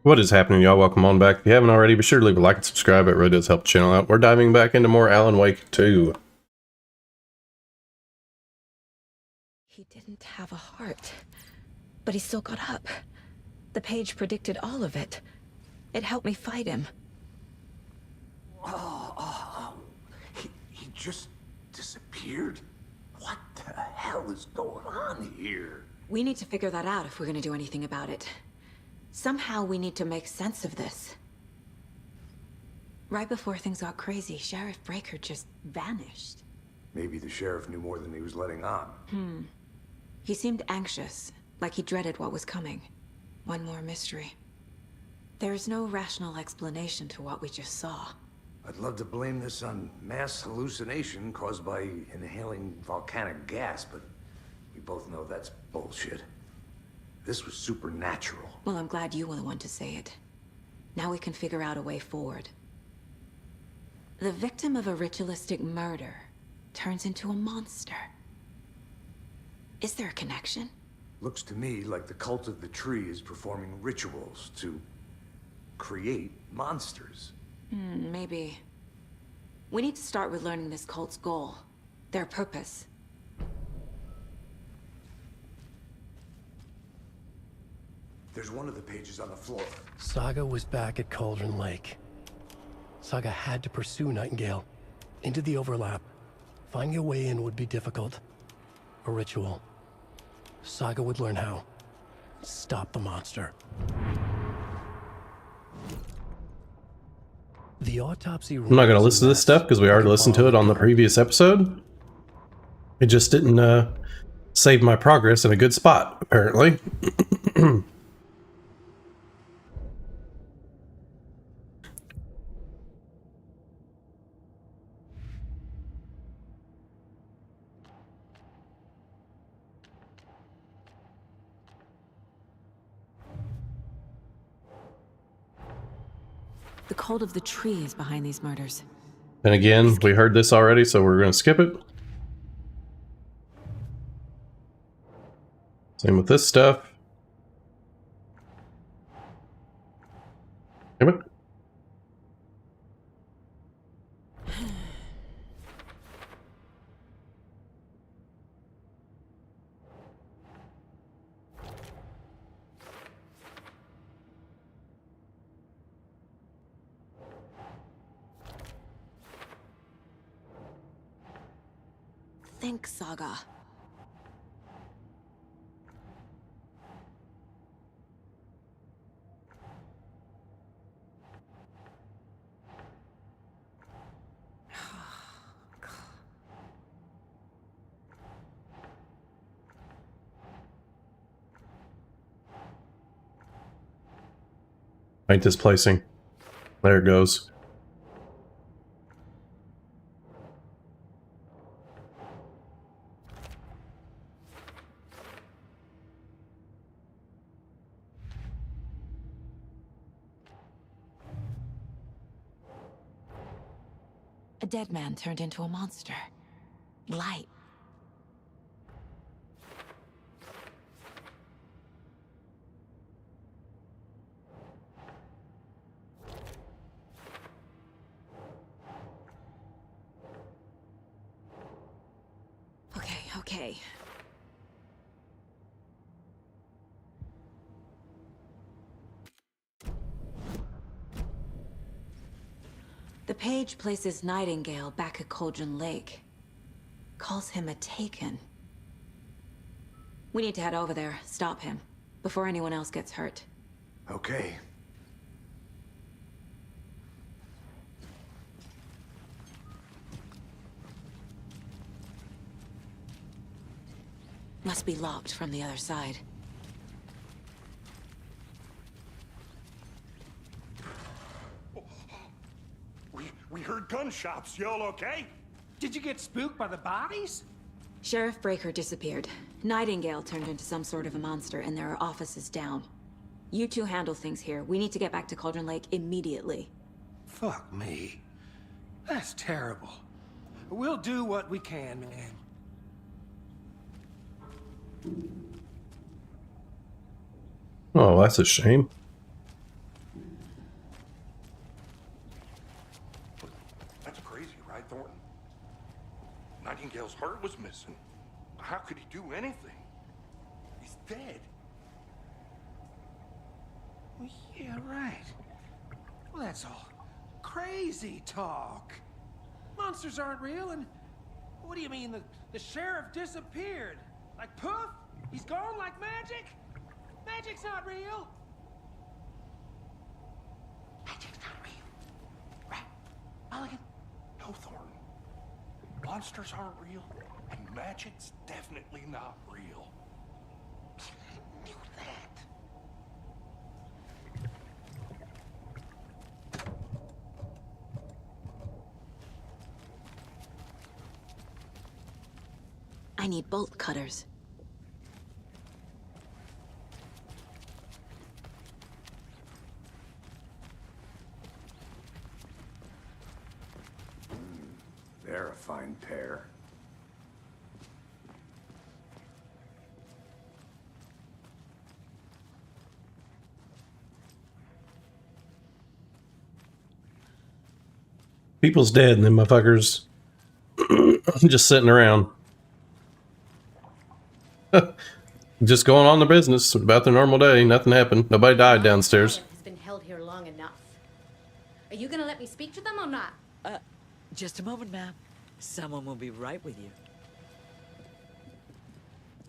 What is happening, y'all? Welcome on back. If you haven't already, be sure to leave a like and subscribe. It really does help the channel out. We're diving back into more Alan Wake 2. He didn't have a heart, but he still got up. The page predicted all of it. It helped me fight him. He just disappeared? What the hell is going on here? We need to figure that out if we're gonna do anything about it. Somehow we need to make sense of this. Right before things got crazy, Sheriff Breaker just vanished. Maybe the sheriff knew more than he was letting on. He seemed anxious, like he dreaded what was coming. One more mystery. There's no rational explanation to what we just saw. I'd love to blame this on mass hallucination caused by inhaling volcanic gas, but we both know that's bullshit. This was supernatural. Well, I'm glad you were the one to say it. Now we can figure out a way forward. The victim of a ritualistic murder turns into a monster. Is there a connection? Looks to me like the cult of the tree is performing rituals to create monsters. Maybe. We need to start with learning this cult's goal. Their purpose. There's one of the pages on the floor. Saga was back at Cauldron Lake. Saga had to pursue Nightingale into the overlap. Finding a way in would be difficult. A ritual. Saga would learn how. Stop the monster. The autopsy room. I'm not going to listen to this stuff because we already listened to it on the previous episode. It just didn't save my progress in a good spot, apparently. The cult of the tree is behind these murders. And again, we heard this already, so we're going to skip it. Same with this stuff. Damn it. Think, Saga. Ain't displacing. There it goes. A dead man turned into a monster. Light. Okay. The page places Nightingale back at Cauldron Lake. Calls him a Taken. We need to head over there, stop him, before anyone else gets hurt. Okay. Must be locked from the other side. We heard gunshots. Y'all okay? Did you get spooked by the bodies? Sheriff Breaker disappeared. Nightingale turned into some sort of a monster, and there are offices down. You two handle things here. We need to get back to Cauldron Lake immediately. Fuck me. That's terrible. We'll do what we can, man. Oh, that's a shame. Nightingale's heart was missing. How could he do anything? He's dead. Well, yeah, right. Well, that's all crazy talk. Monsters aren't real, and what do you mean the sheriff disappeared? Like poof? He's gone like magic? Magic's not real. Magic's not real. Right? Mulligan? No, Thorn. Monsters aren't real, and magic's definitely not real. I knew that. I need bolt cutters. They're a fine pair. People's dead and them motherfuckers just sitting around. Just going on their business about their normal day. Nothing happened. Nobody died downstairs. Has been held here long enough. Are you gonna let me speak to them or not? Just a moment, ma'am. Someone will be right with you.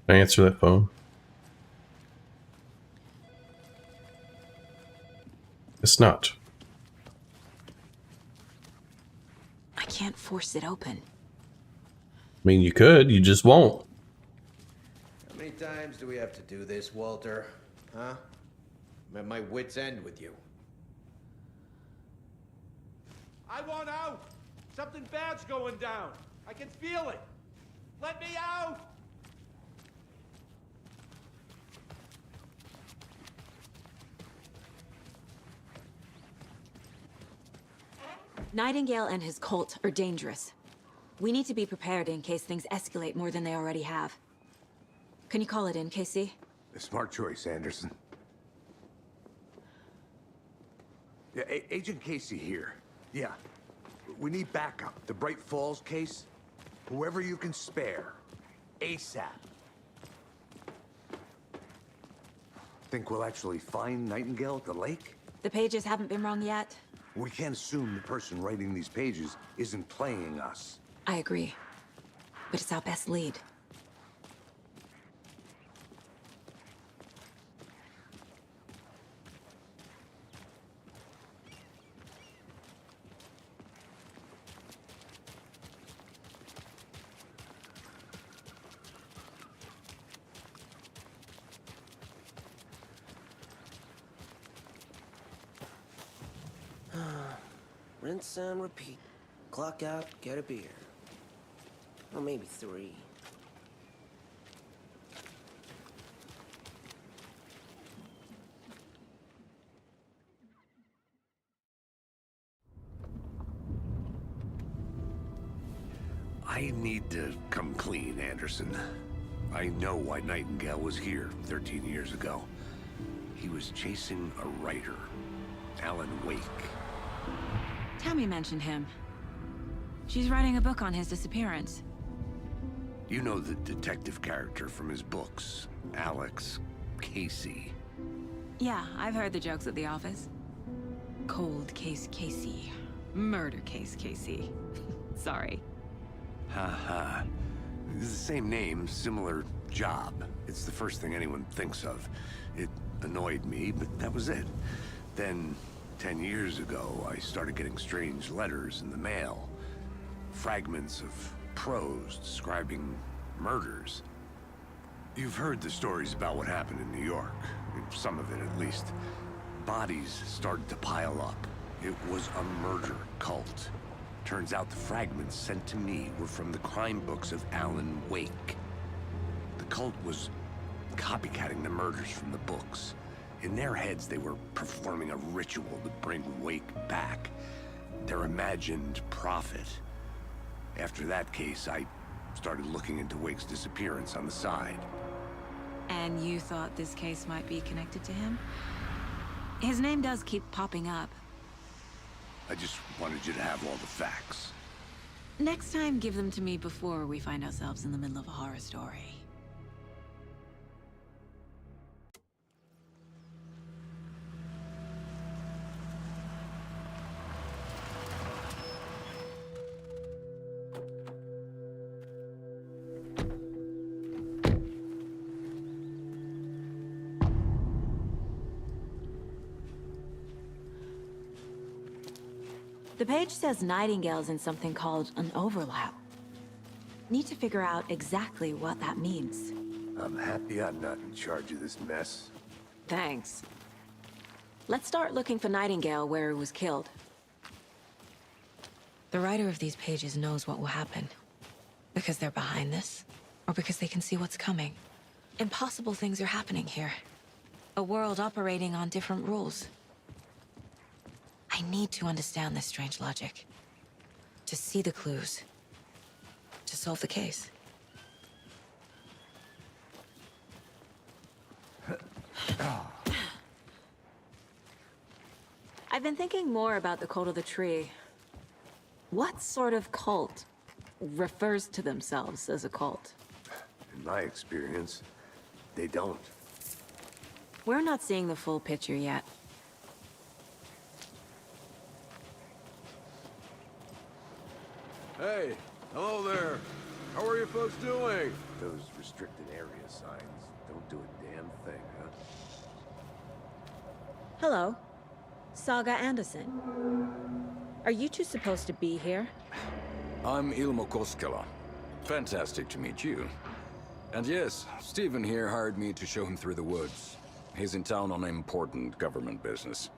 Answer that phone. It's not. I can't force it open. I mean, you could. You just won't. How many times do we have to do this, Walter? Huh? I'm at my wit's end with you. I want out! Something bad's going down. I can feel it. Let me out! Nightingale and his cult are dangerous. We need to be prepared in case things escalate more than they already have. Can you call it in, Casey? A smart choice, Anderson. Yeah, Agent Casey here. Yeah. We need backup. The Bright Falls case. Whoever you can spare. ASAP. Think we'll actually find Nightingale at the lake? The pages haven't been wrong yet. We can't assume the person writing these pages isn't playing us. I agree. But it's our best lead. Rinse and repeat. Clock out, get a beer. Or maybe 3. I need to come clean, Anderson. I know why Nightingale was here 13 years ago. He was chasing a writer, Alan Wake. Tammy mentioned him. She's writing a book on his disappearance. You know the detective character from his books, Alex Casey. Yeah, I've heard the jokes at the office. Cold case Casey. Murder case Casey. Sorry. Haha. It's the same name, similar job. It's the first thing anyone thinks of. It annoyed me, but that was it. Then, 10 years ago, I started getting strange letters in the mail. Fragments of prose describing murders. You've heard the stories about what happened in New York. Some of it, at least. Bodies started to pile up. It was a murder cult. Turns out the fragments sent to me were from the crime books of Alan Wake. The cult was copycatting the murders from the books. In their heads, they were performing a ritual to bring Wake back. Their imagined prophet. After that case, I started looking into Wake's disappearance on the side. And you thought this case might be connected to him? His name does keep popping up. I just wanted you to have all the facts. Next time, give them to me before we find ourselves in the middle of a horror story. The page says Nightingale's in something called an overlap. Need to figure out exactly what that means. I'm happy I'm not in charge of this mess. Thanks. Let's start looking for Nightingale where he was killed. The writer of these pages knows what will happen. Because they're behind this, or because they can see what's coming. Impossible things are happening here. A world operating on different rules. I need to understand this strange logic. To see the clues. To solve the case. I've been thinking more about the cult of the tree. What sort of cult refers to themselves as a cult? In my experience, they don't. We're not seeing the full picture yet. Hey, hello there. How are you folks doing? Those restricted area signs don't do a damn thing, huh? Hello. Saga Anderson. Are you two supposed to be here? I'm Ilmo Koskela. Fantastic to meet you. And yes, Stephen here hired me to show him through the woods. He's in town on important government business.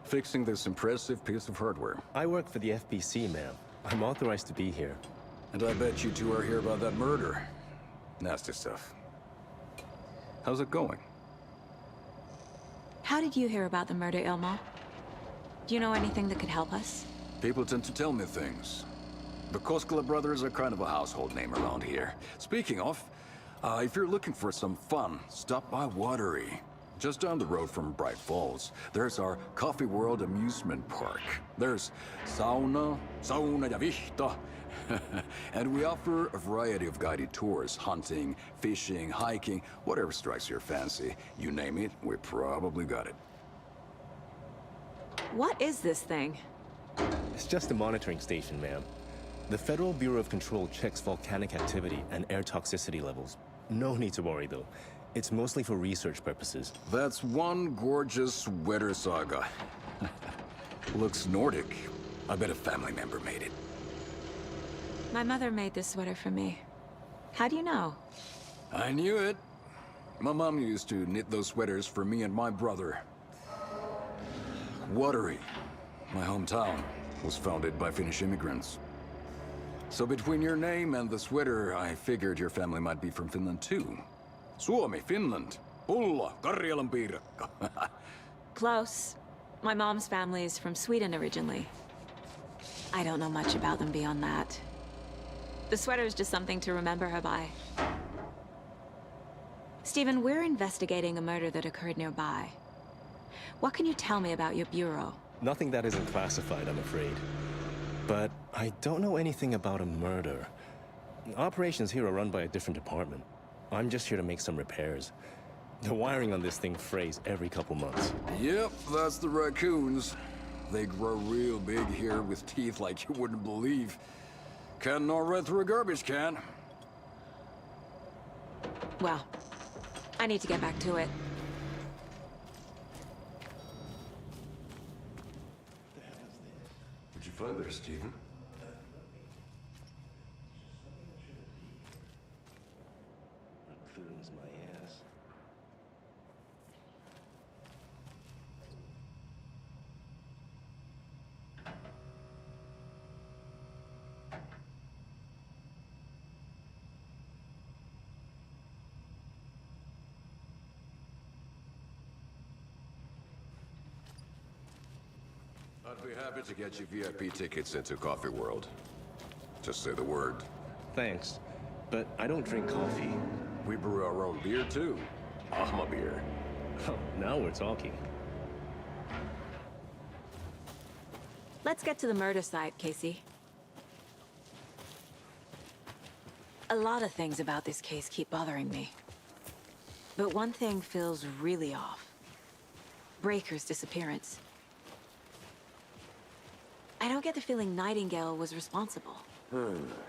Fixing this impressive piece of hardware. I work for the FBC, ma'am. I'm authorized to be here. And I bet you two are here about that murder. Nasty stuff. How's it going? How did you hear about the murder, Ilmo? Do you know anything that could help us? People tend to tell me things. The Koskela brothers are kind of a household name around here. Speaking of, if you're looking for some fun, stop by Watery. Just down the road from Bright Falls, there's our Coffee World amusement park. There's sauna ja vihta. And we offer a variety of guided tours, hunting, fishing, hiking, whatever strikes your fancy. You name it, we probably got it. What is this thing? It's just a monitoring station, ma'am. The Federal Bureau of Control checks volcanic activity and air toxicity levels. No need to worry, though. It's mostly for research purposes. That's one gorgeous sweater, Saga. Looks Nordic. I bet a family member made it. My mother made this sweater for me. How do you know? I knew it. My mom used to knit those sweaters for me and my brother. Watery, my hometown, was founded by Finnish immigrants. So between your name and the sweater, I figured your family might be from Finland too. Suomi, Finland. Pulla, Karjalan piirakka. Close. My mom's family is from Sweden originally. I don't know much about them beyond that. The sweater is just something to remember her by. Stephen, we're investigating a murder that occurred nearby. What can you tell me about your bureau? Nothing that isn't classified, I'm afraid. But I don't know anything about a murder. Operations here are run by a different department. I'm just here to make some repairs. The wiring on this thing frays every couple months. Yep, that's the raccoons. They grow real big here with teeth like you wouldn't believe. Can't gnaw right through a garbage can. Well, I need to get back to it. What'd you find there, Stephen? Raccoons, my ass. I'd be happy to get you VIP tickets into Coffee World. Just say the word. Thanks, but I don't drink coffee. We brew our own beer too. Ahma beer. Oh, now we're talking. Let's get to the murder site, Casey. A lot of things about this case keep bothering me. But one thing feels really off. Breaker's disappearance. I don't get the feeling Nightingale was responsible.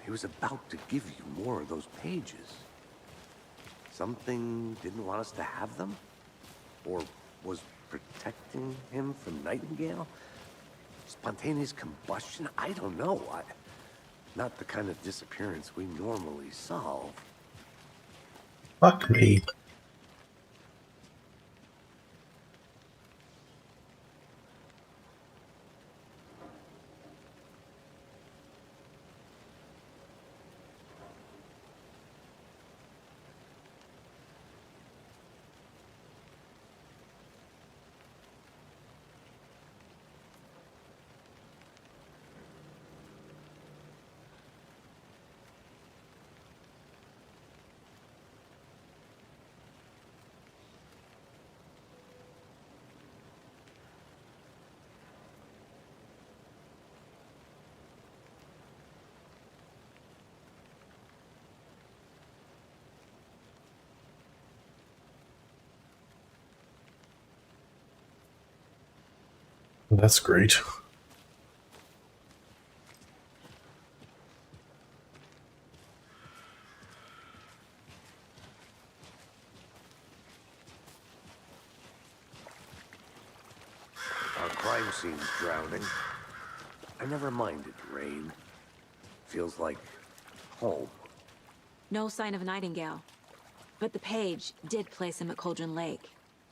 He was about to give you more of those pages. Something didn't want us to have them? Or was protecting him from Nightingale? Spontaneous combustion? I don't know. Not the kind of disappearance we normally solve. Fuck me. That's great. Our crime scene's drowning. I never minded rain. Feels like home. No sign of Nightingale. But the page did place him at Cauldron Lake,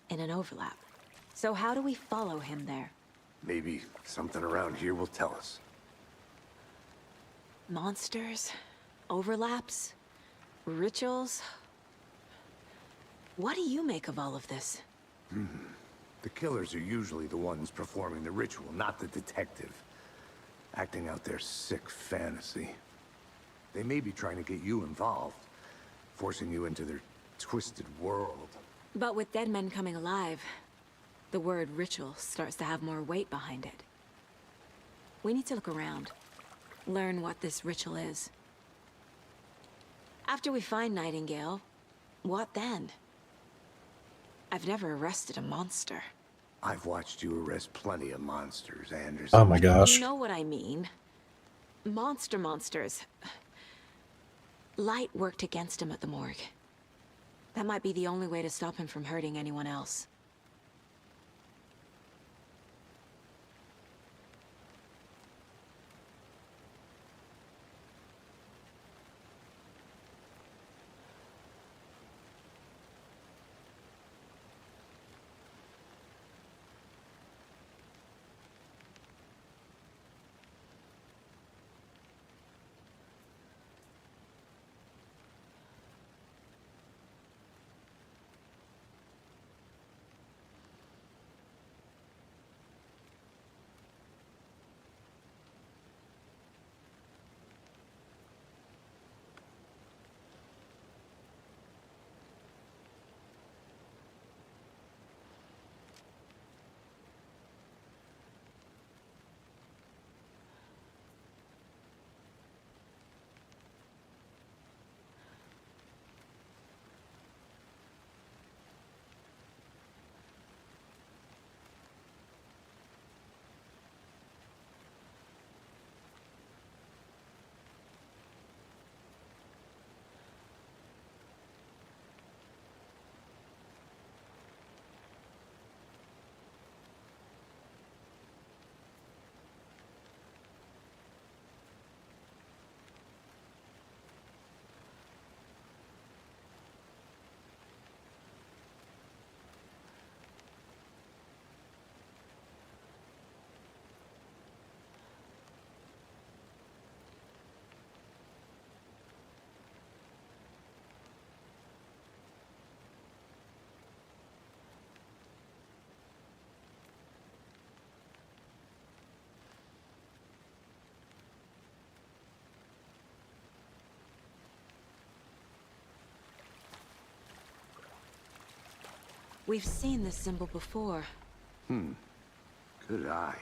in an overlap. So how do we follow him there? Maybe something around here will tell us. Monsters? Overlaps? Rituals? What do you make of all of this? The killers are usually the ones performing the ritual, not the detective. Acting out their sick fantasy. They may be trying to get you involved, forcing you into their twisted world. But with dead men coming alive, the word ritual starts to have more weight behind it. We need to look around, learn what this ritual is. After we find Nightingale, what then? I've never arrested a monster. I've watched you arrest plenty of monsters, Anderson. Oh my gosh. You know what I mean. Monsters. Light worked against him at the morgue. That might be the only way to stop him from hurting anyone else. We've seen this symbol before. Good eye.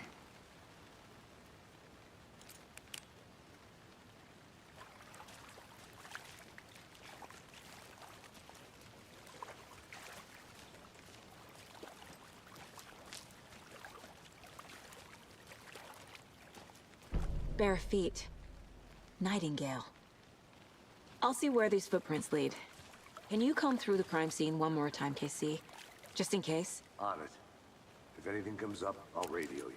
Bare feet. Nightingale. I'll see where these footprints lead. Can you comb through the crime scene one more time, KC? Just in case? On it. If anything comes up, I'll radio you.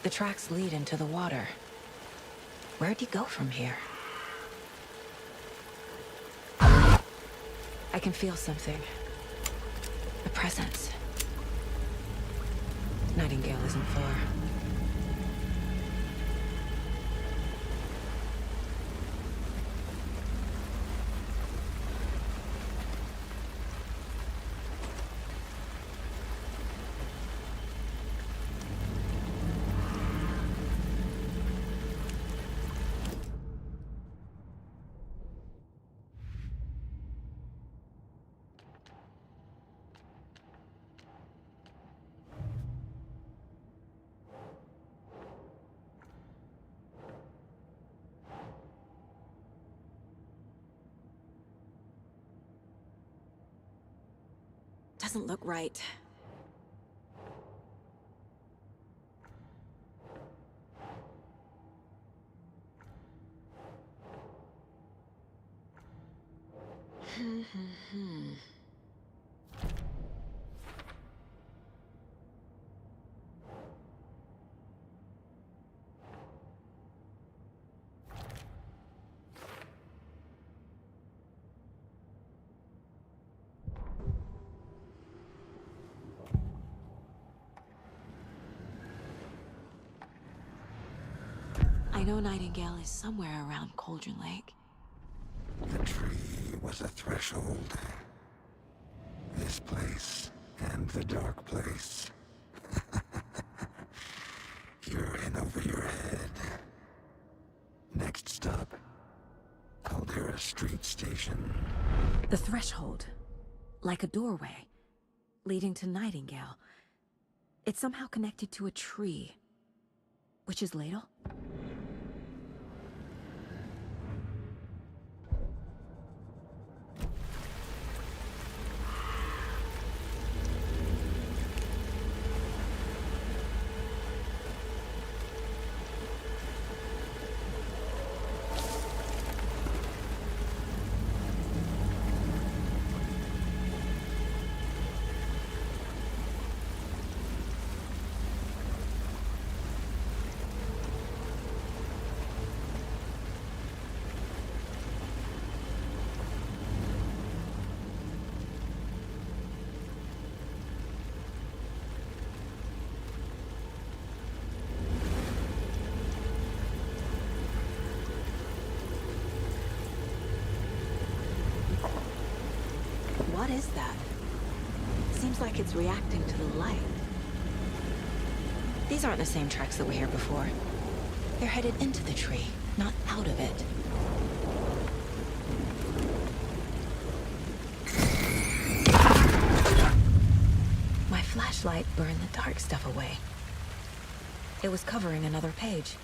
The tracks lead into the water. Where'd he go from here? I can feel something. A presence. Nightingale isn't far. Doesn't look right. I know Nightingale is somewhere around Cauldron Lake. The tree was a threshold. This place and the dark place. You're in over your head. Next stop, Caldera Street Station. The threshold. Like a doorway. Leading to Nightingale. It's somehow connected to a tree. Witch's Ladle? What is that? Seems like it's reacting to the light. These aren't the same tracks that were here before. They're headed into the tree, not out of it. My flashlight burned the dark stuff away. It was covering another page.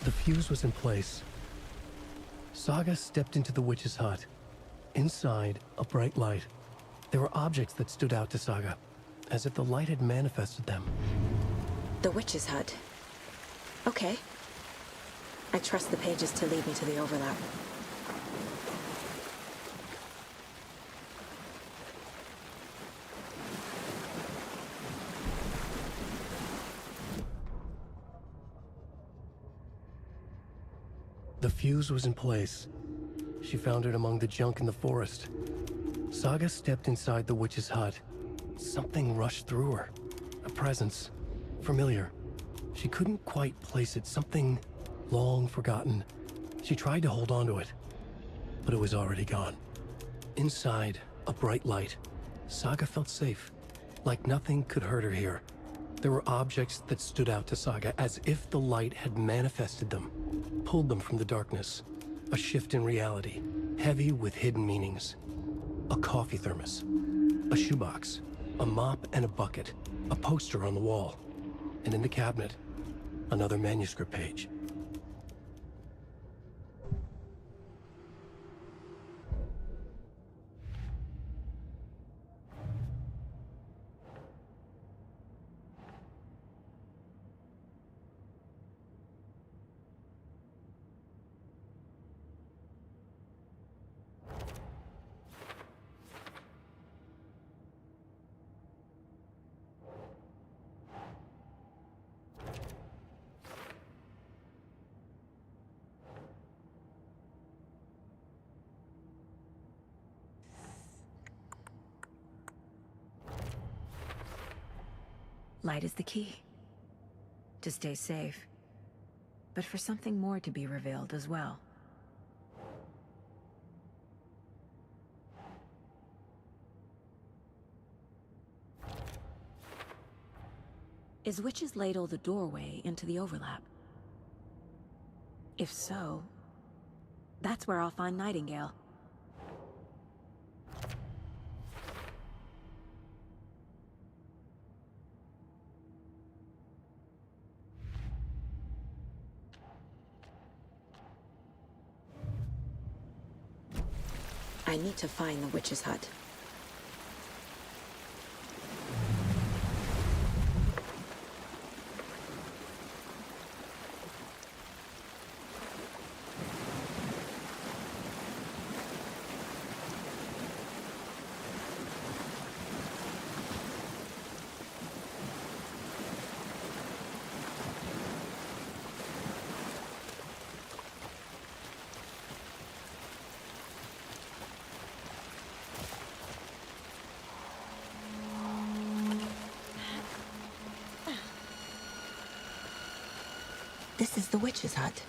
The fuse was in place. Saga stepped into the witch's hut. Inside, a bright light. There were objects that stood out to Saga, as if the light had manifested them. The witch's hut. Okay. I trust the pages to lead me to the overlap. The fuse was in place. She found it among the junk in the forest. Saga stepped inside the witch's hut. Something rushed through her. A presence. Familiar. She couldn't quite place it. Something long forgotten. She tried to hold on to it, but it was already gone. Inside, a bright light. Saga felt safe. Like nothing could hurt her here. There were objects that stood out to Saga as if the light had manifested them, pulled them from the darkness. A shift in reality, heavy with hidden meanings. A coffee thermos, a shoebox, a mop and a bucket, a poster on the wall, and in the cabinet, another manuscript page. Light is the key. To stay safe. But for something more to be revealed as well. Is Witch's Ladle the doorway into the overlap? If so, that's where I'll find Nightingale. I need to find the witch's hut. This is the witch's hut.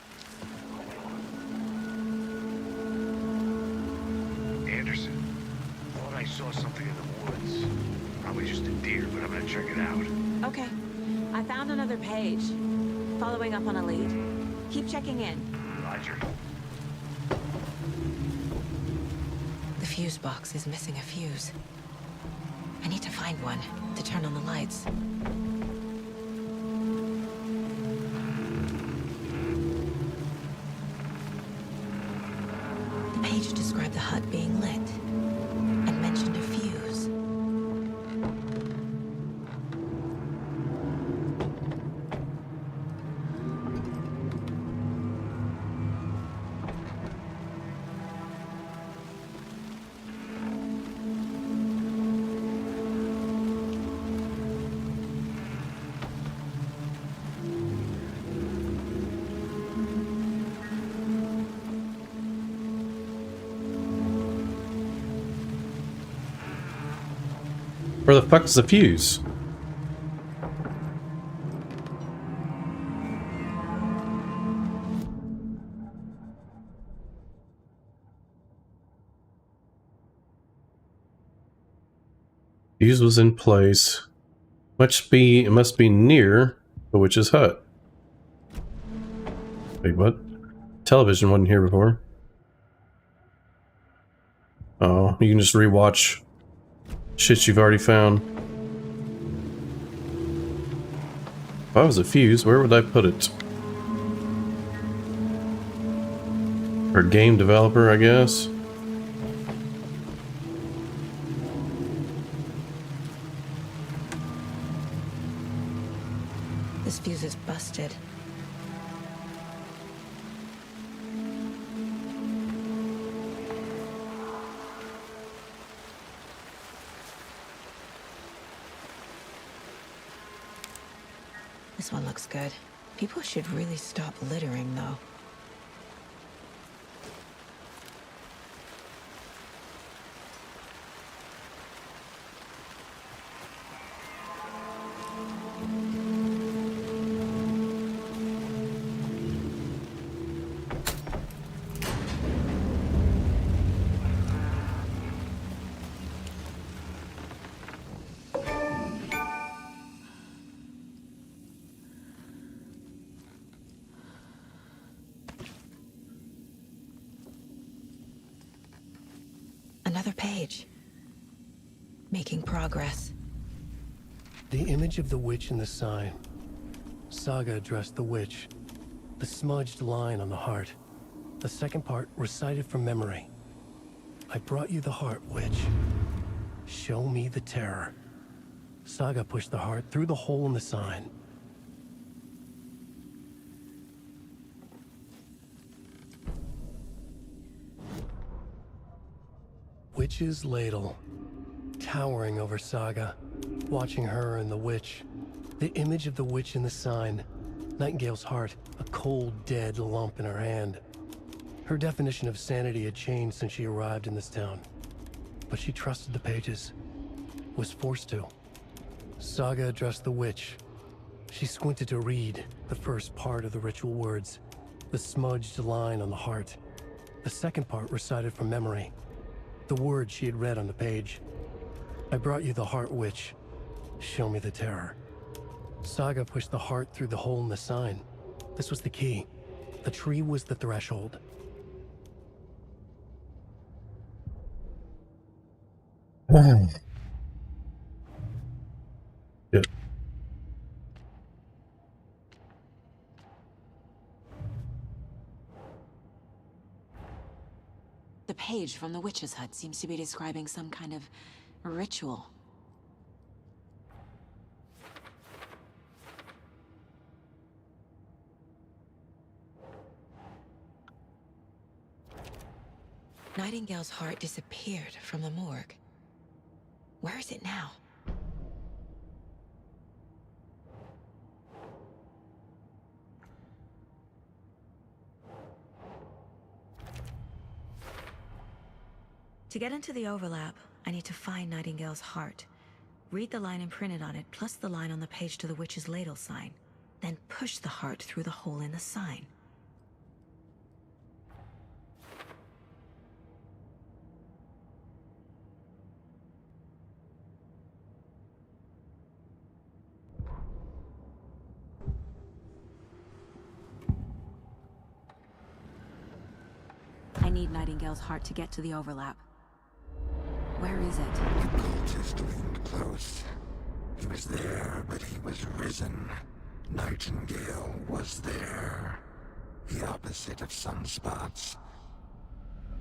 Anderson, thought I saw something in the woods. Probably just a deer, but I'm gonna check it out. Okay. I found another page. Following up on a lead. Keep checking in. Roger. The fuse box is missing a fuse. I need to find one to turn on the lights. The page described the hut being lit and mentioned a fuse. Where the fuck is the fuse? Fuse was in place. It must be near the witch's hut. Wait, what? Television wasn't here before. Oh, you can just rewatch shit you've already found. If I was a fuse, where would I put it? Or game developer, I guess. This fuse is busted. This one looks good. People should really stop littering, though. Another page. Making progress. The image of the witch in the sign. Saga addressed the witch. The smudged line on the heart. The second part recited from memory. I brought you the heart, witch. Show me the terror. Saga pushed the heart through the hole in the sign. Witch's ladle. Towering over Saga. Watching her and the witch. The image of the witch in the sign. Nightingale's heart, a cold, dead lump in her hand. Her definition of sanity had changed since she arrived in this town. But she trusted the pages. Was forced to. Saga addressed the witch. She squinted to read the first part of the ritual words. The smudged line on the heart. The second part recited from memory. The words she had read on the page. I brought you the heart, witch. Show me the terror. Saga pushed the heart through the hole in the sign. This was the key. The tree was the threshold. Good. The page from the witch's hut seems to be describing some kind of ritual. Nightingale's heart disappeared from the morgue. Where is it now? To get into the overlap, I need to find Nightingale's heart. Read the line imprinted on it, plus the line on the page to the witch's ladle sign. Then push the heart through the hole in the sign. I need Nightingale's heart to get to the overlap. Where is it? The cultist leaned close. He was there, but he was risen. Nightingale was there. The opposite of sunspots.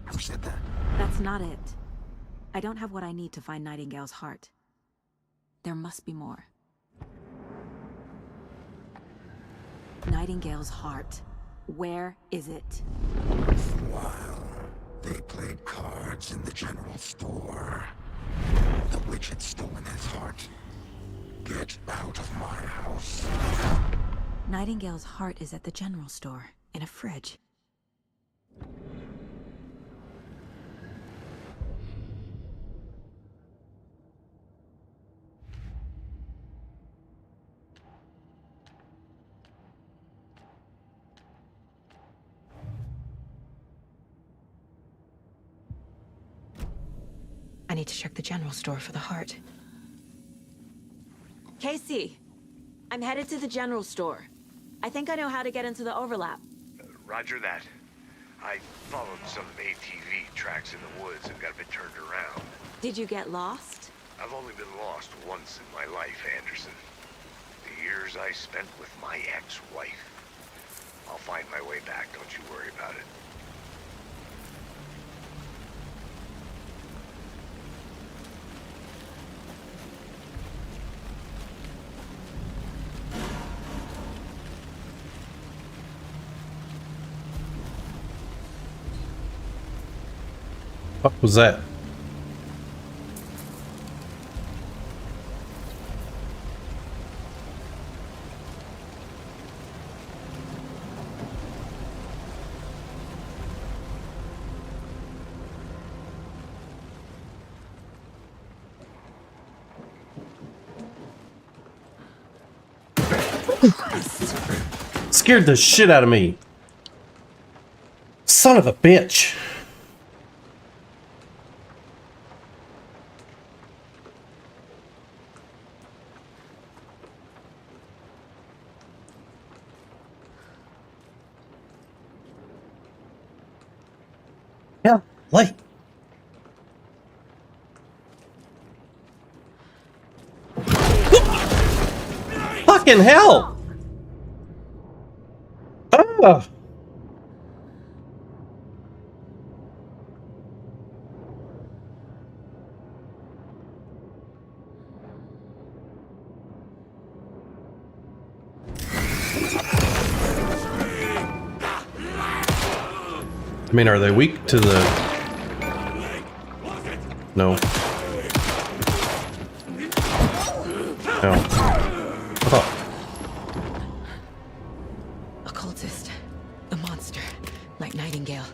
Who said that? That's not it. I don't have what I need to find Nightingale's heart. There must be more. Nightingale's heart. Where is it? While they played cards in the general store, the witch had stolen his heart. Get out of my house. Nightingale's heart is at the general store, in a fridge. I need to check the general store for the heart. Casey, I'm headed to the general store. I think I know how to get into the overlap. Roger that. I followed some ATV tracks in the woods and got a bit turned around. Did you get lost? I've only been lost once in my life, Anderson. The years I spent with my ex-wife. I'll find my way back, don't you worry about it. What was that? Scared the shit out of me. Son of a bitch. Yeah, light. Fucking hell! Ah! I mean, are they weak to the... No. No. Oh. A cultist. A monster. Like Nightingale.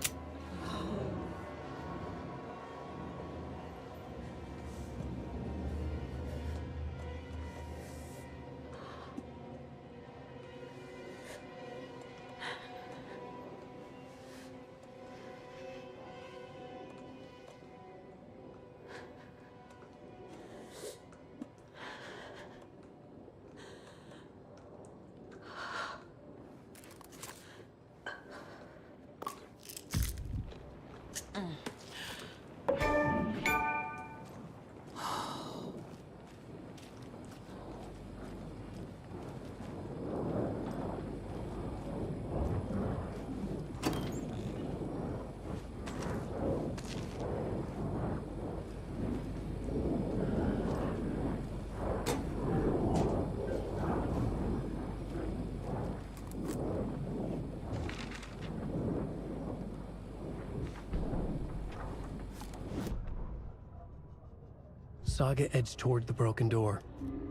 Saga edged toward the broken door,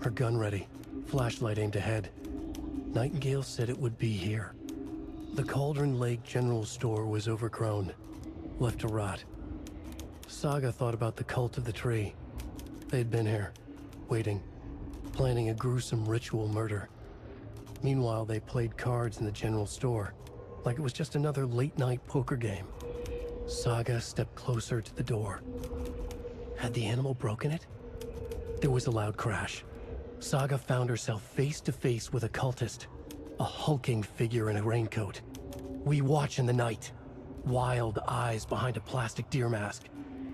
her gun ready, flashlight aimed ahead. Nightingale said it would be here. The Cauldron Lake General Store was overgrown, left to rot. Saga thought about the cult of the tree. They'd been here, waiting, planning a gruesome ritual murder. Meanwhile, they played cards in the general store, like it was just another late-night poker game. Saga stepped closer to the door. Had the animal broken it? There was a loud crash. Saga found herself face to face with a cultist, a hulking figure in a raincoat. We watch in the night, wild eyes behind a plastic deer mask,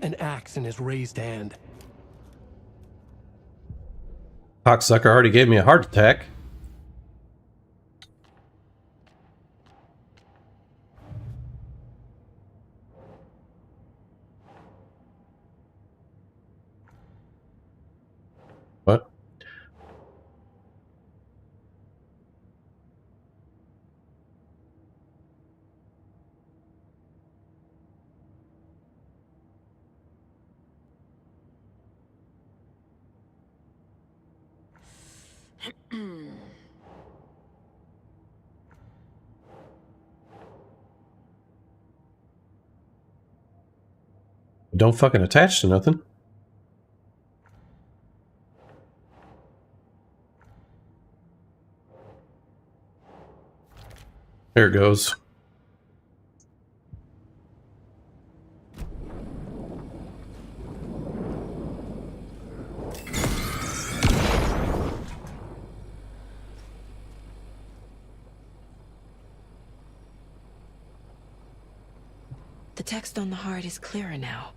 an axe in his raised hand. Cocksucker already gave me a heart attack. What? Don't fucking attach to nothing. There it goes. The text on the heart is clearer now.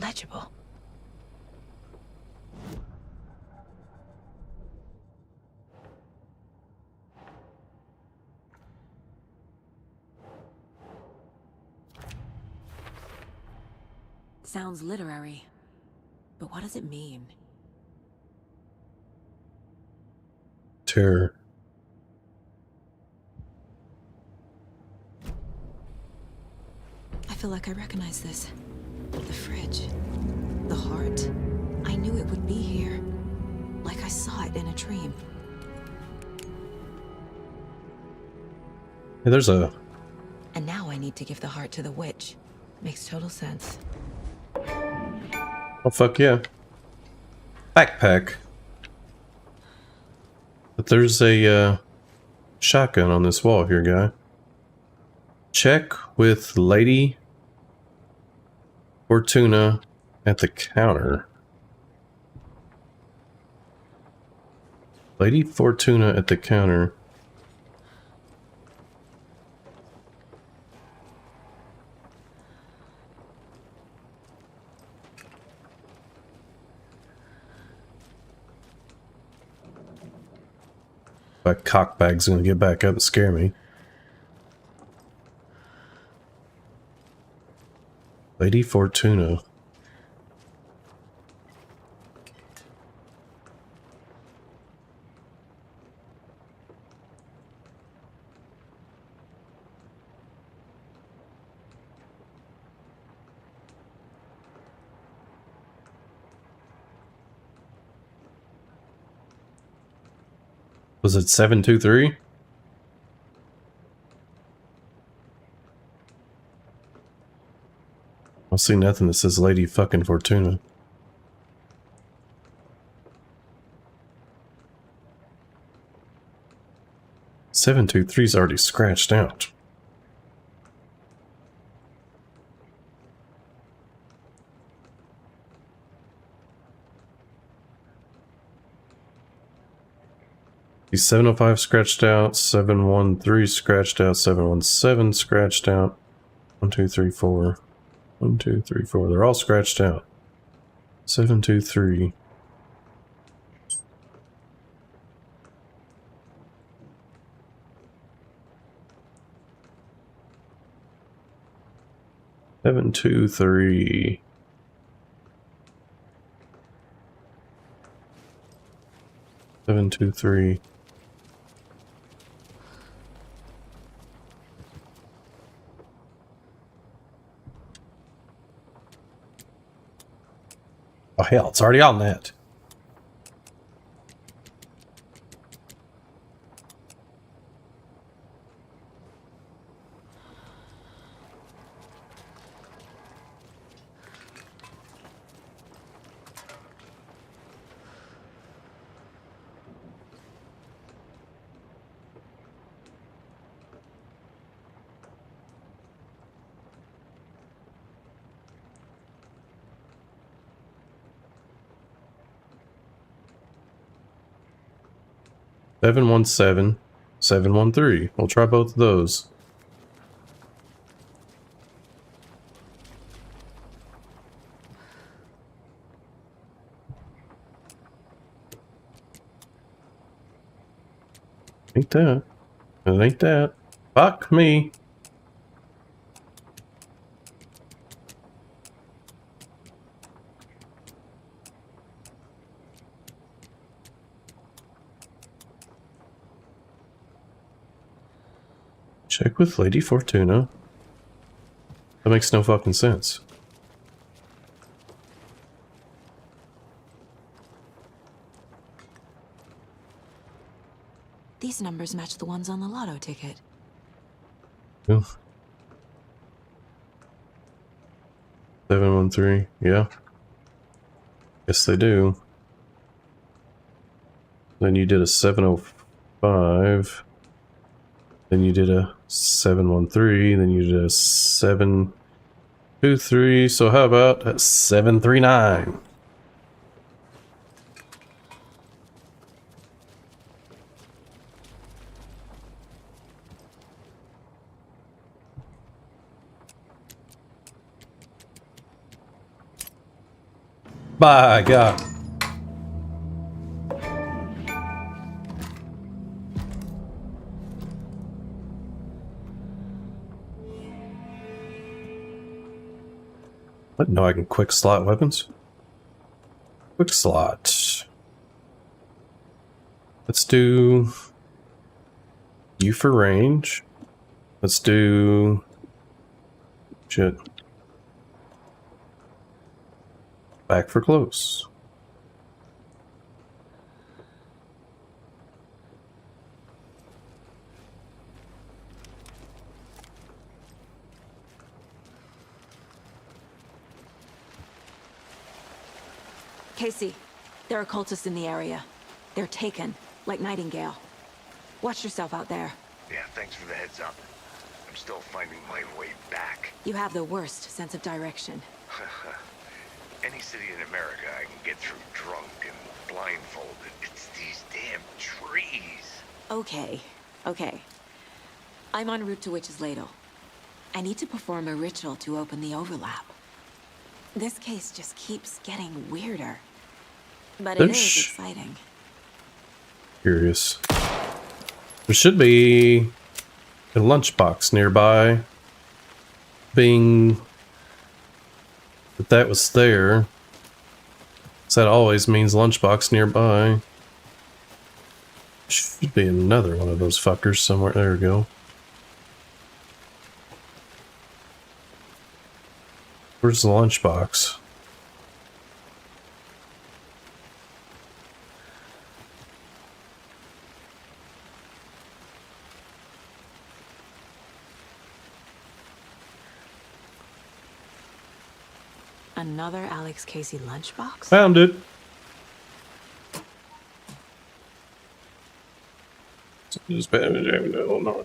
Legible. Sounds literary, but what does it mean? Terror. I feel like I recognize this. The fridge. The heart. I knew it would be here. Like I saw it in a dream. Hey, there's a... And now I need to give the heart to the witch. Makes total sense. Oh, fuck yeah. Backpack. But there's a shotgun on this wall here, guy. Check with Lady Fortuna at the counter. Lady Fortuna at the counter. That cockbag's gonna get back up and scare me. Lady Fortuna. Was it 723? I see nothing that says Lady fucking Fortuna. Seven 2-3's already scratched out. The 705 scratched out, 713 scratched out, 717 scratched out. 1, 2, 3, 4. 1, 2, 3, 4. They're all scratched out. 723. Seven, 2, 3. Seven, 2, 3. Oh hell, it's already on that. Seven, 1, 7, 7, 1, 3. We'll try both of those. Ain't that? It ain't that. Fuck me. Check with Lady Fortuna. That makes no fucking sense. These numbers match the ones on the lotto ticket. Ooh. 713, yeah. Yes, they do. Then you did a 705. Then you did a 713. Then you did a 723. So how about a 739? By God. What? No, I can quick slot weapons? Quick slot. Let's do you for range. Let's do shit. Back for close. Casey, there are cultists in the area. They're taken, like Nightingale. Watch yourself out there. Yeah, thanks for the heads up. I'm still finding my way back. You have the worst sense of direction. Any city in America I can get through drunk and blindfolded. It's these damn trees. Okay, okay. I'm en route to Witch's Ladle. I need to perform a ritual to open the overlap. This case just keeps getting weirder. But it is exciting. Curious. There should be a lunchbox nearby. Being that was there. So that always means lunchbox nearby. Should be another one of those fuckers somewhere. There we go. Where's the lunchbox? Another Alex Casey lunchbox? Found it. Just bad. No.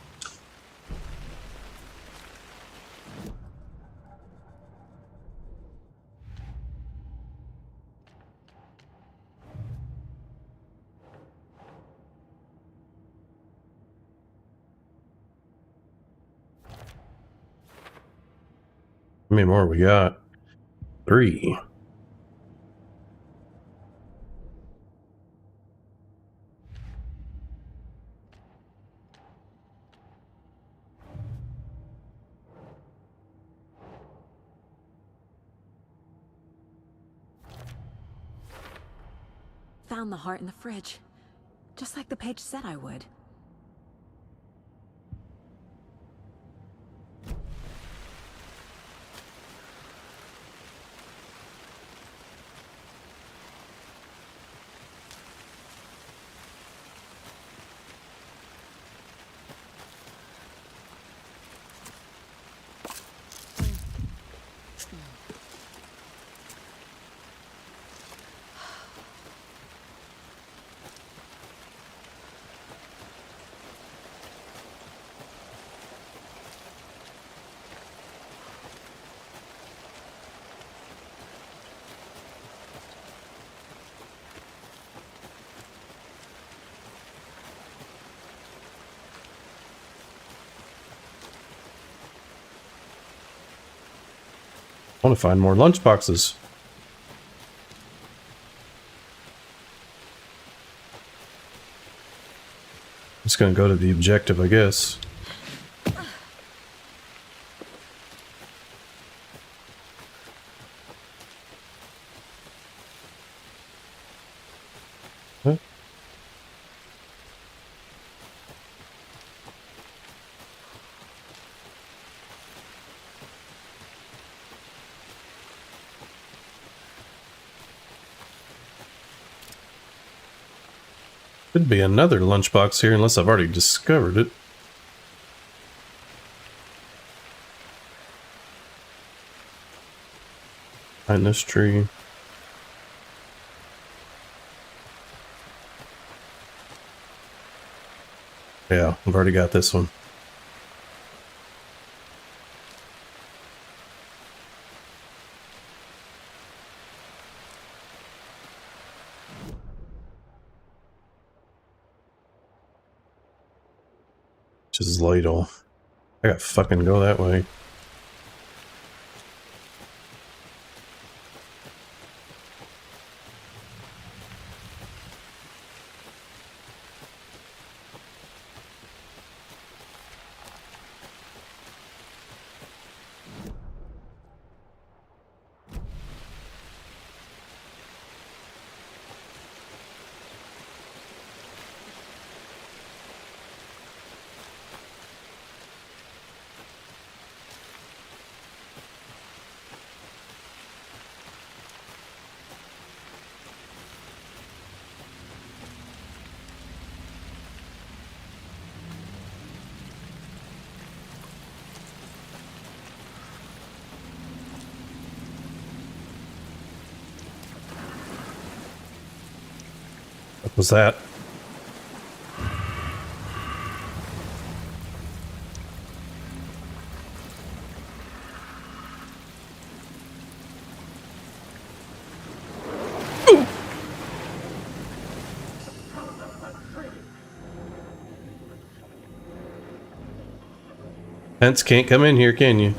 How many more we got? 3. Found the heart in the fridge. Just like the page said I would. I want to find more lunchboxes. Just gonna go to the objective, I guess. Huh? Could be another lunchbox here, unless I've already discovered it. Behind this tree. Yeah, I've already got this one. Just ladle. I gotta fucking go that way. What was that? Hence can't come in here, can you?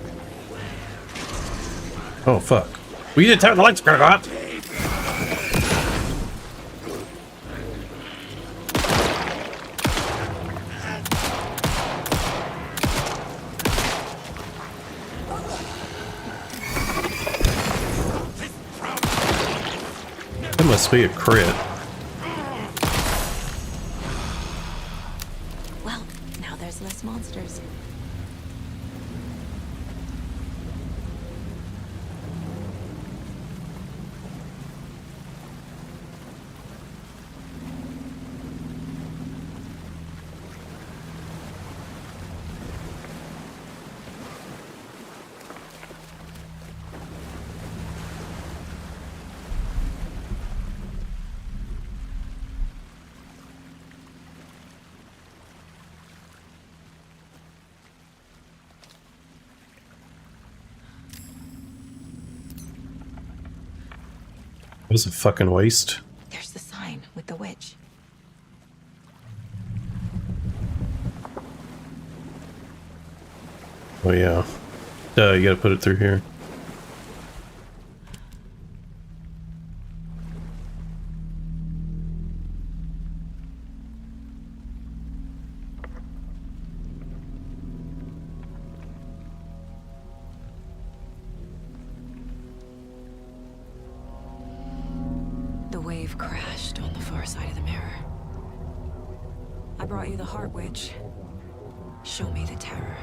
Oh fuck. We didn't turn the lights back on. That must be a crit. Well, now there's less monsters. It was a fucking waste. There's the sign with the witch. Oh yeah. Duh, you gotta put it through here. The wave crashed on the far side of the mirror. I brought you the Heart Witch. Show me the terror.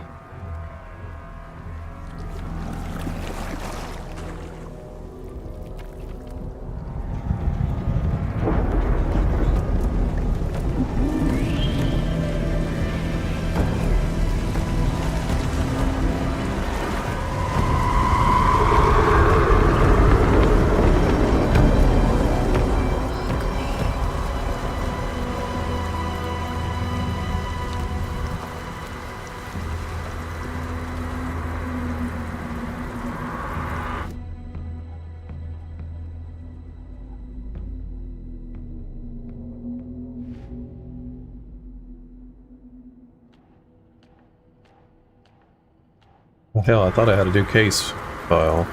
Well, hell, I thought I had a new case file.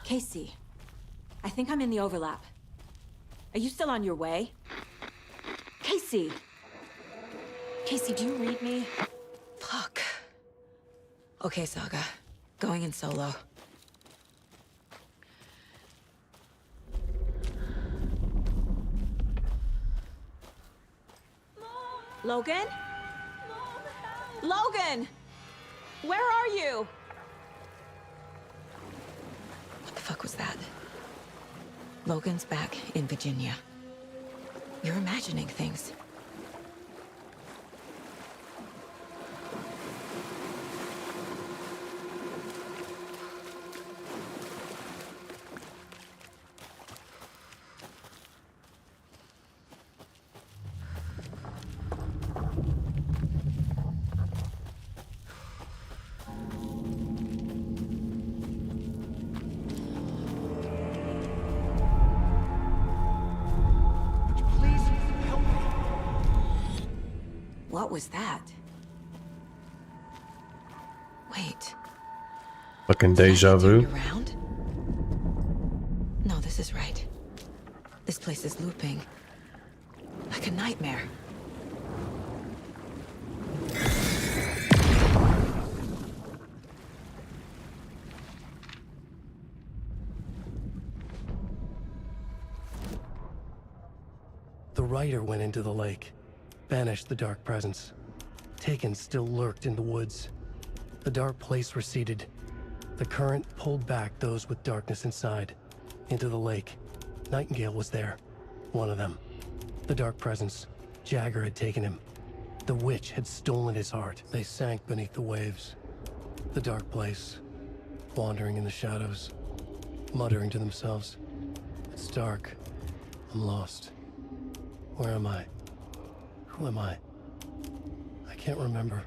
Casey, I think I'm in the overlap. Are you still on your way? Casey! Casey, do you read me? Fuck. Okay, Saga. Going in solo. Logan? Logan! Where are you? What the fuck was that? Logan's back in Virginia. You're imagining things. What was that? Wait. Fucking deja vu. Around? No, this is right. This place is looping. Like a nightmare. The rider went into the lake, banished the dark presence. Taken still lurked in the woods. The dark place receded. The current pulled back those with darkness inside, into the lake. Nightingale was there, one of them. The dark presence, Jagger had taken him. The witch had stolen his heart. They sank beneath the waves. The dark place, wandering in the shadows, muttering to themselves. It's dark. I'm lost. Where am I? Who am I? I can't remember.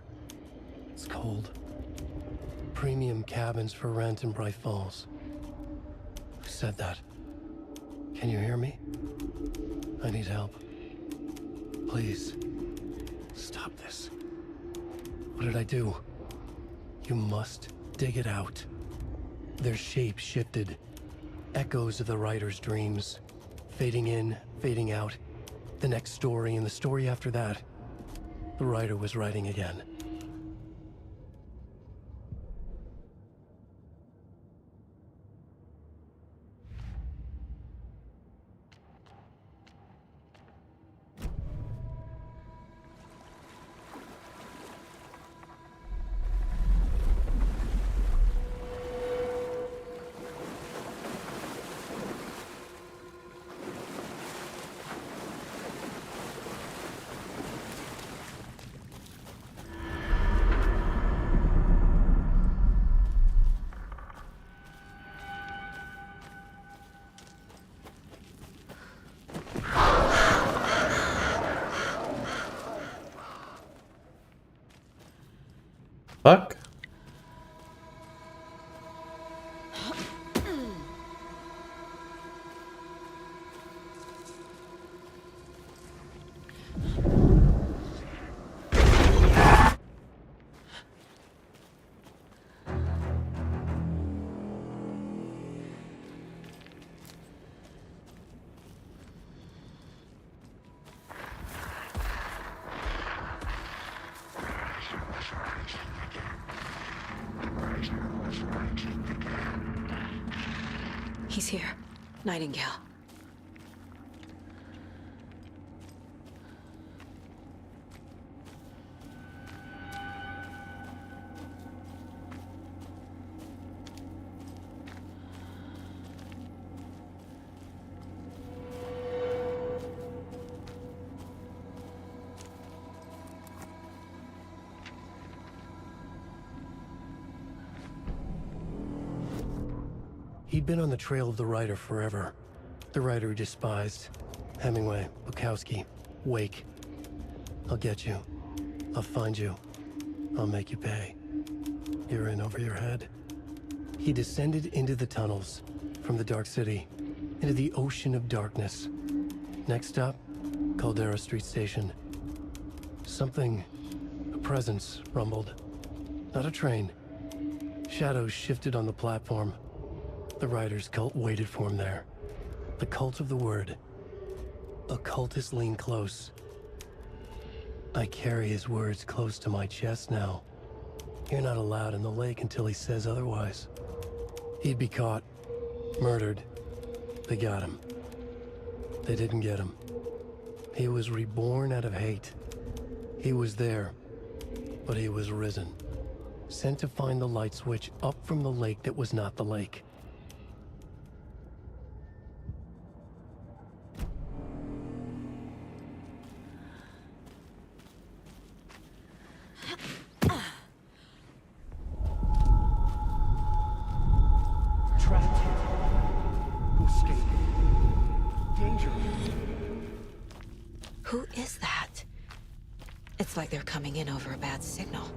It's cold. Premium cabins for rent in Bright Falls. Who said that? Can you hear me? I need help. Please. Stop this. What did I do? You must dig it out. Their shape shifted. Echoes of the writer's dreams. Fading in, fading out. The next story and the story after that. The writer was writing again. Fuck. He's here. Nightingale. He'd been on the trail of the writer forever. The writer he despised. Hemingway, Bukowski, Wake. I'll get you. I'll find you. I'll make you pay. You're in over your head. He descended into the tunnels, from the Dark City, into the ocean of darkness. Next stop, Caldera Street Station. Something, a presence, rumbled. Not a train. Shadows shifted on the platform. The writer's cult waited for him there. The cult of the word. Occultists lean close. I carry his words close to my chest now. You're not allowed in the lake until he says otherwise. He'd be caught, murdered. They got him. They didn't get him. He was reborn out of hate. He was there, but he was risen. Sent to find the light switch up from the lake that was not the lake. Who is that? It's like they're coming in over a bad signal.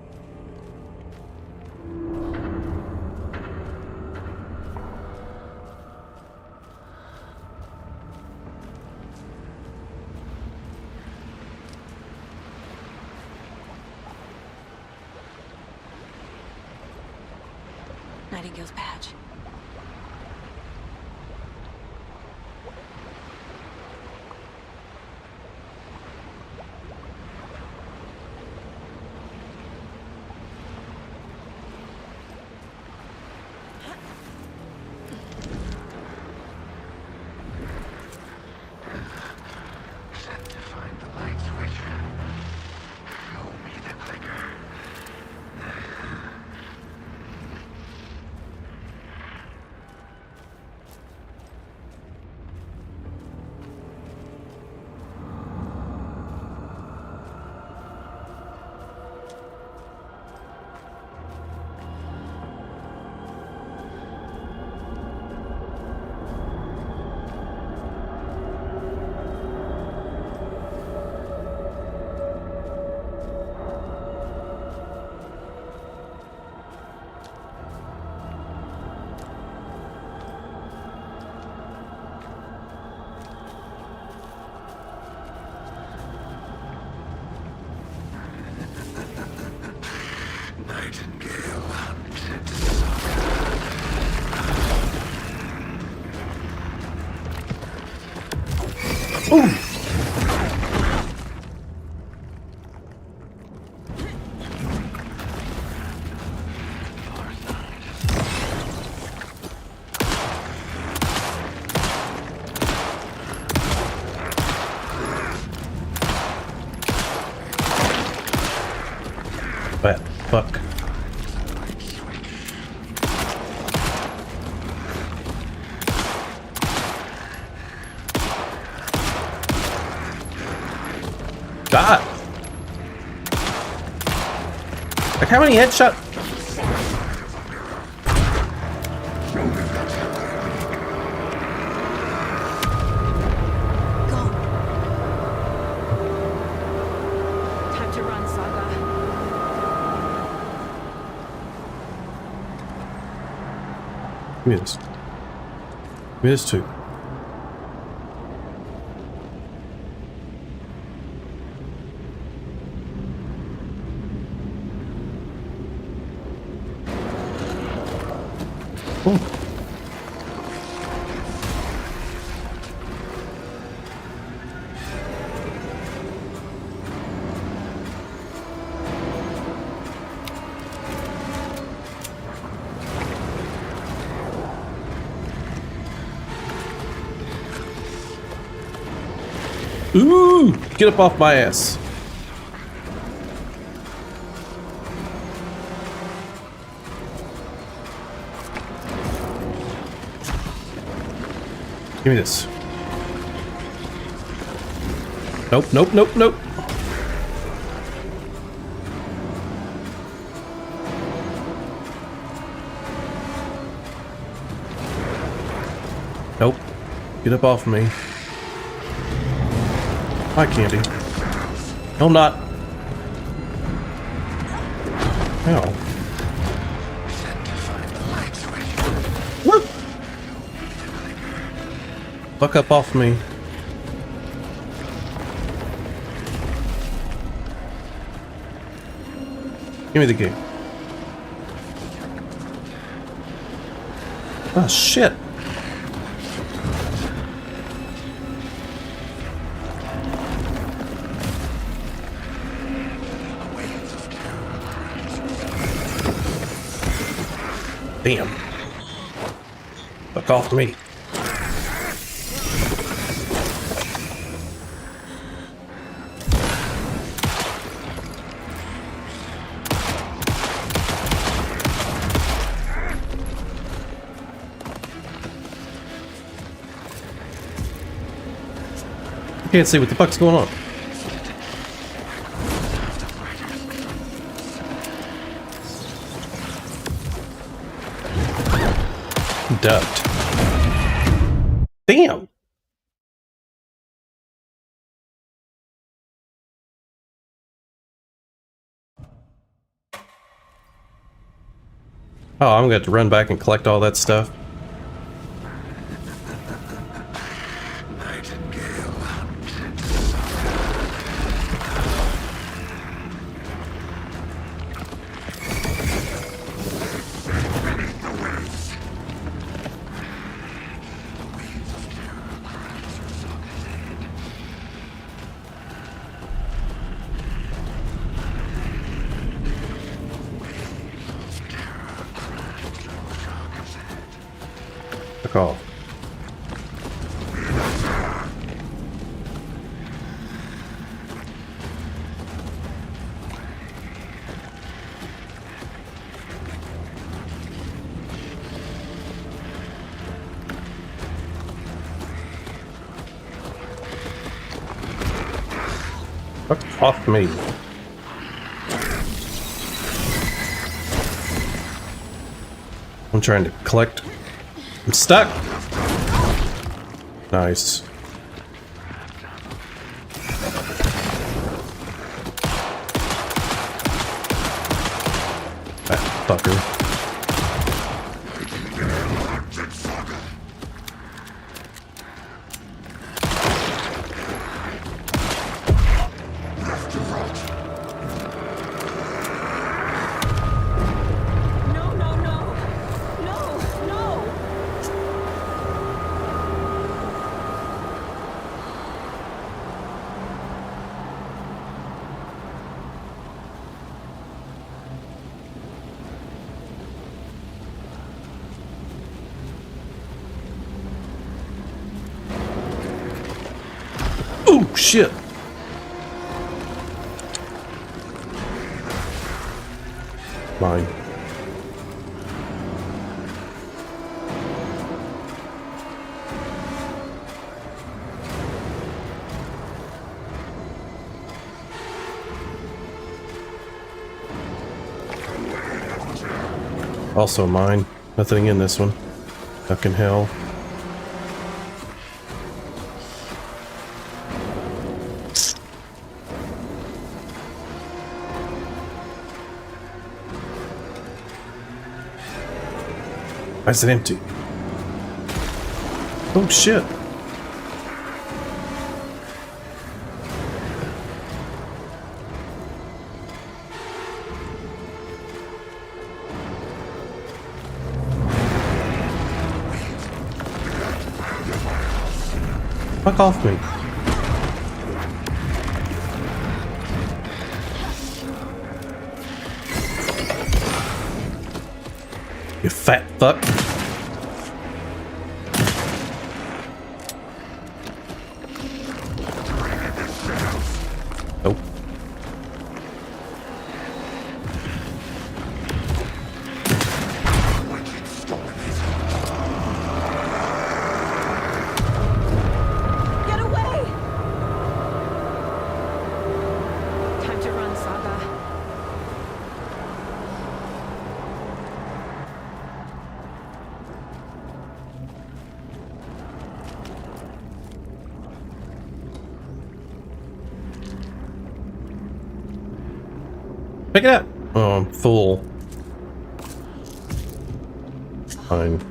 Nightingale's badge. But fuck. God. Like how many headshot? Time to run, Saga. Give me this. Give me this too. Oh. Ooh! Get up off my ass. Give me this. Nope, nope, nope, nope. Nope. Get up off me. I can't be. No, I'm not. Ow. Whoop! Fuck up off me. Give me the game. Oh shit. Damn. Fuck off me. Can't see what the fuck's going on. Ducked. Damn. Oh, I'm gonna have to run back and collect all that stuff. Fuck off. Fuck off me. I'm trying to collect. I'm stuck. Nice. That fucker. shit. Mine. Also mine. Nothing in this one. Fucking hell. Why is it empty? Oh shit. Fuck off me. You fat fuck. Nope. Get away! Time to run, Saga. Pick it up. Oh, I'm full. Fine.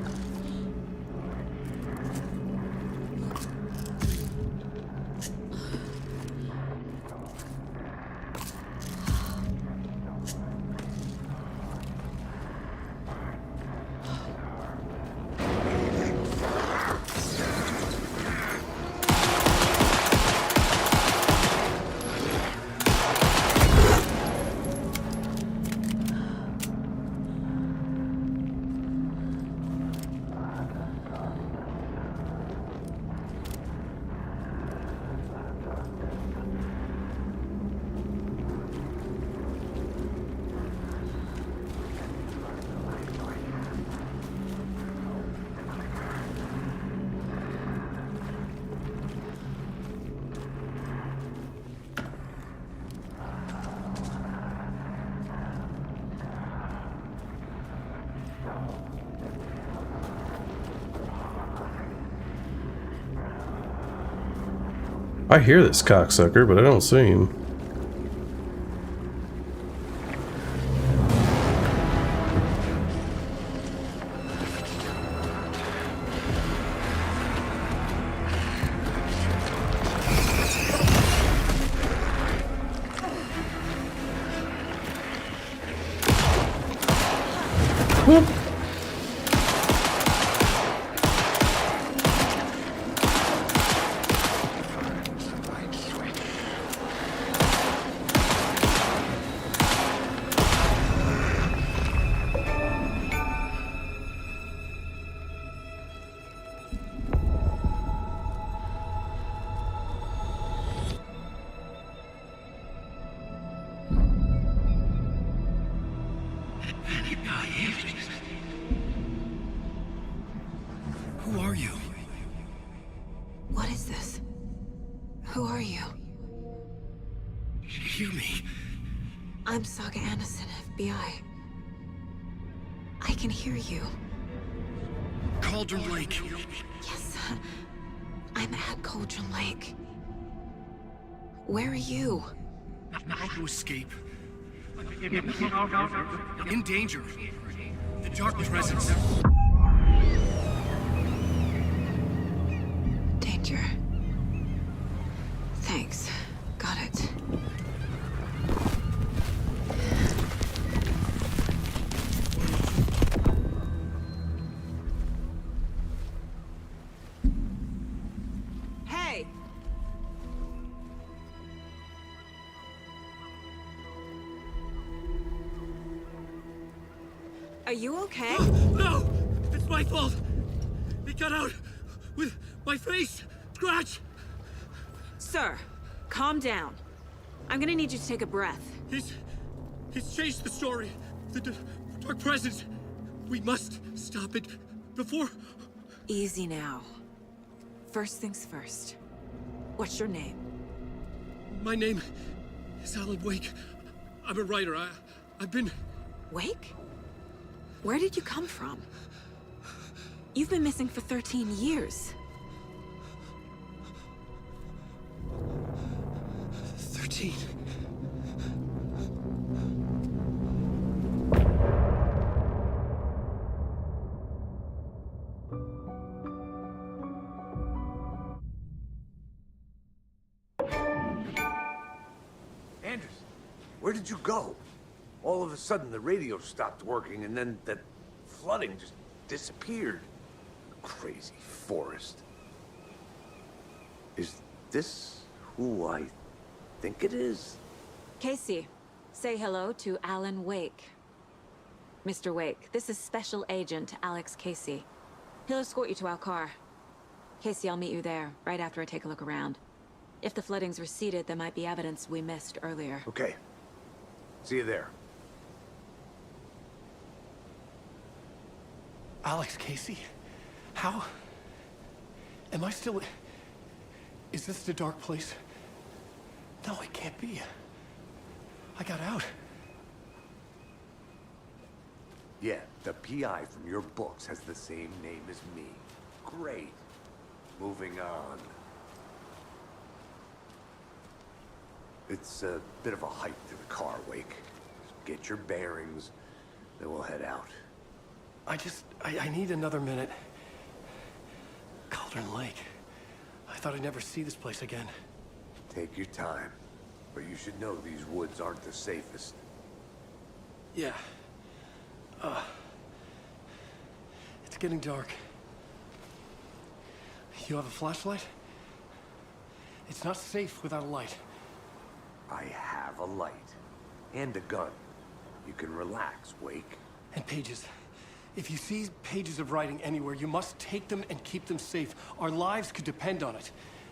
I hear this cocksucker, but I don't see him. Whoop. Who are you? What is this? Who are you? Hear me. I'm Saga Anderson, FBI. I can hear you. Cauldron Lake. Yes, I'm at Cauldron Lake. Where are you? How to escape. In danger. The dark presence. Danger. Thanks. Got it. Hey! Are you okay? No! It's my fault! It got out with my face! Scratch! Sir, calm down. I'm gonna need you to take a breath. He's changed the story. The dark presence. We must stop it before... Easy now. First things first. What's your name? My name is Alan Wake. I'm a writer. I've been... Wake? Where did you come from? You've been missing for 13 years. 13. Anderson, where did you go? All of a sudden, the radio stopped working, and then that flooding just disappeared. Crazy forest. Is this who I think it is? Casey, say hello to Alan Wake. Mr. Wake, this is Special Agent Alex Casey. He'll escort you to our car. Casey, I'll meet you there, right after I take a look around. If the flooding's receded, there might be evidence we missed earlier. Okay. See you there. Alex Casey? How? Am I still... Is this the dark place? No, it can't be. I got out. Yeah, the PI from your books has the same name as me. Great. Moving on. It's a bit of a hike to the car, Wake. Get your bearings, then we'll head out. I need another minute. Cauldron Lake. I thought I'd never see this place again. Take your time. But you should know these woods aren't the safest. Yeah. It's getting dark. You have a flashlight? It's not safe without a light. I have a light. And a gun. You can relax, Wake. And pages. If you see pages of writing anywhere, you must take them and keep them safe. Our lives could depend on it.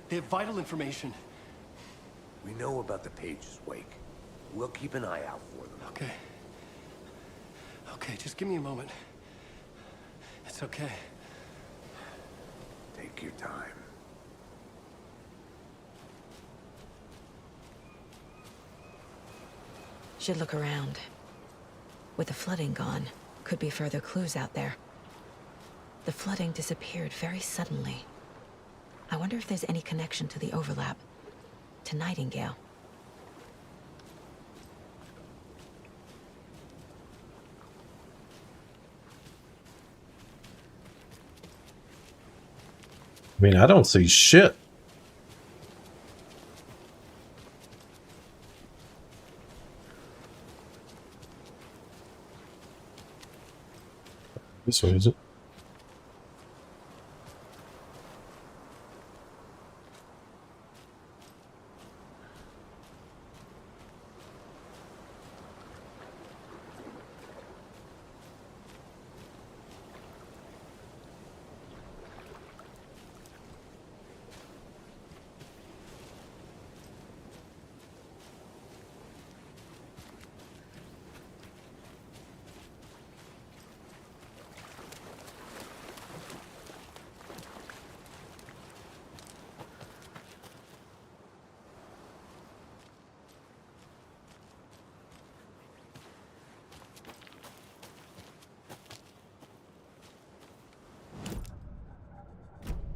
They have vital information. We know about the pages, Wake. We'll keep an eye out for them. Okay. Okay, just give me a moment. It's okay. Take your time. Should look around. With the flooding gone, could be further clues out there. The flooding disappeared very suddenly. I wonder if there's any connection to the overlap. To Nightingale. I mean, I don't see shit. This way, is it?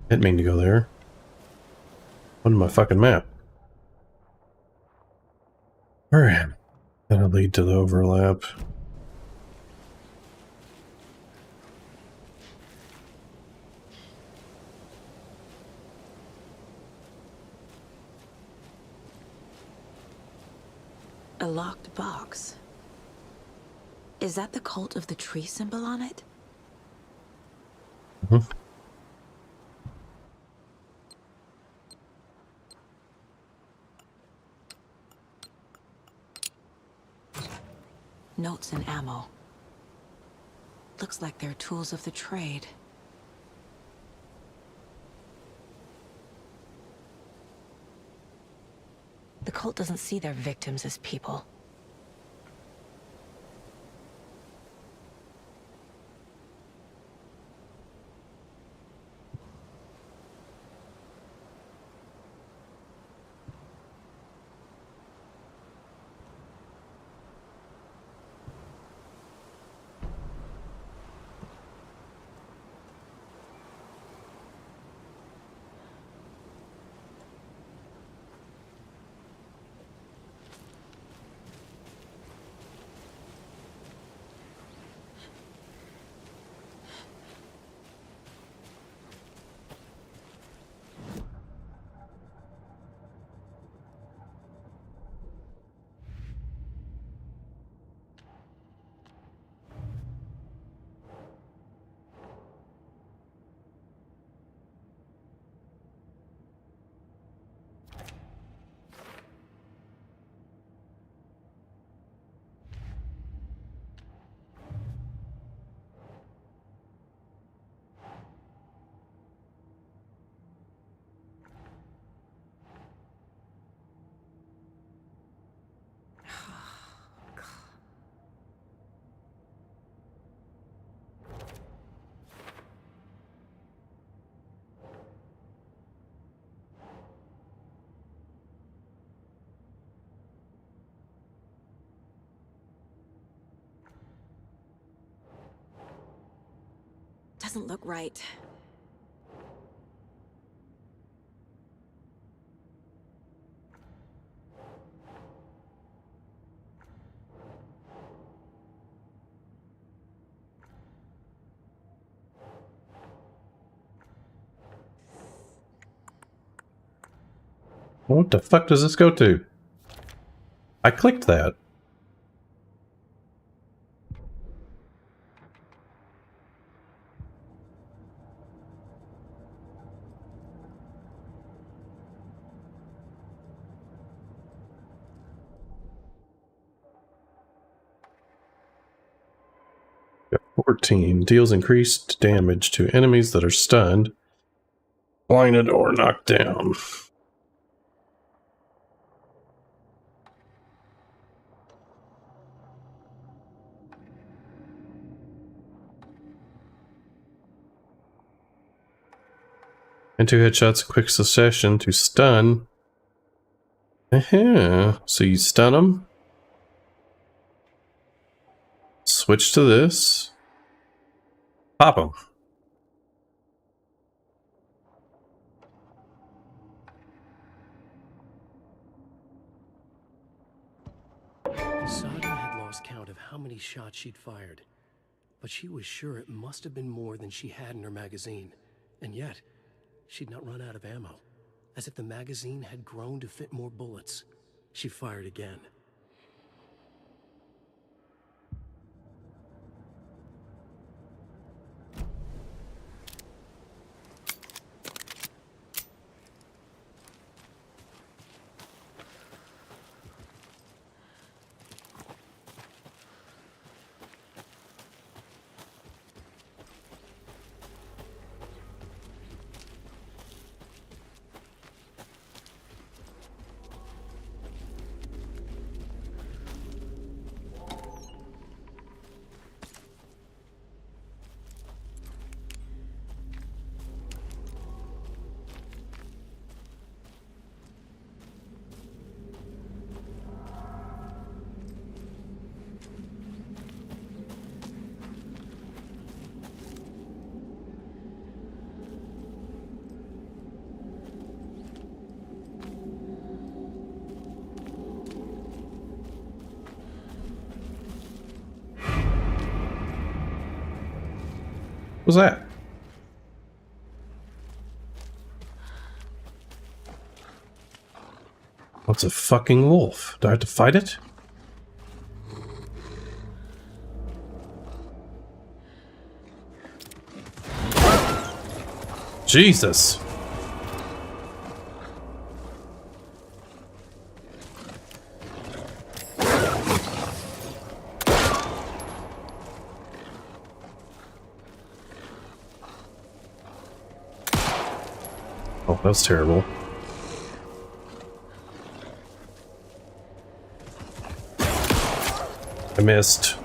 Didn't mean to go there. On my fucking map. Alright. That'll lead to the overlap. A locked box. Is that the cult of the tree symbol on it? Mm-hmm. Notes and ammo. Looks like they're tools of the trade. The cult doesn't see their victims as people. Doesn't look right. What the fuck does this go to? I clicked that. Got 14. Deals increased damage to enemies that are stunned, blinded, or knocked down. And 2 headshots in quick succession to stun. So you stun them. Switch to this. Pop them. Saga had lost count of how many shots she'd fired, but she was sure it must have been more than she had in her magazine. And yet, she'd not run out of ammo. As if the magazine had grown to fit more bullets. She fired again. What was that? What's a fucking wolf? Do I have to fight it? Jesus. Oh, that was terrible. missed.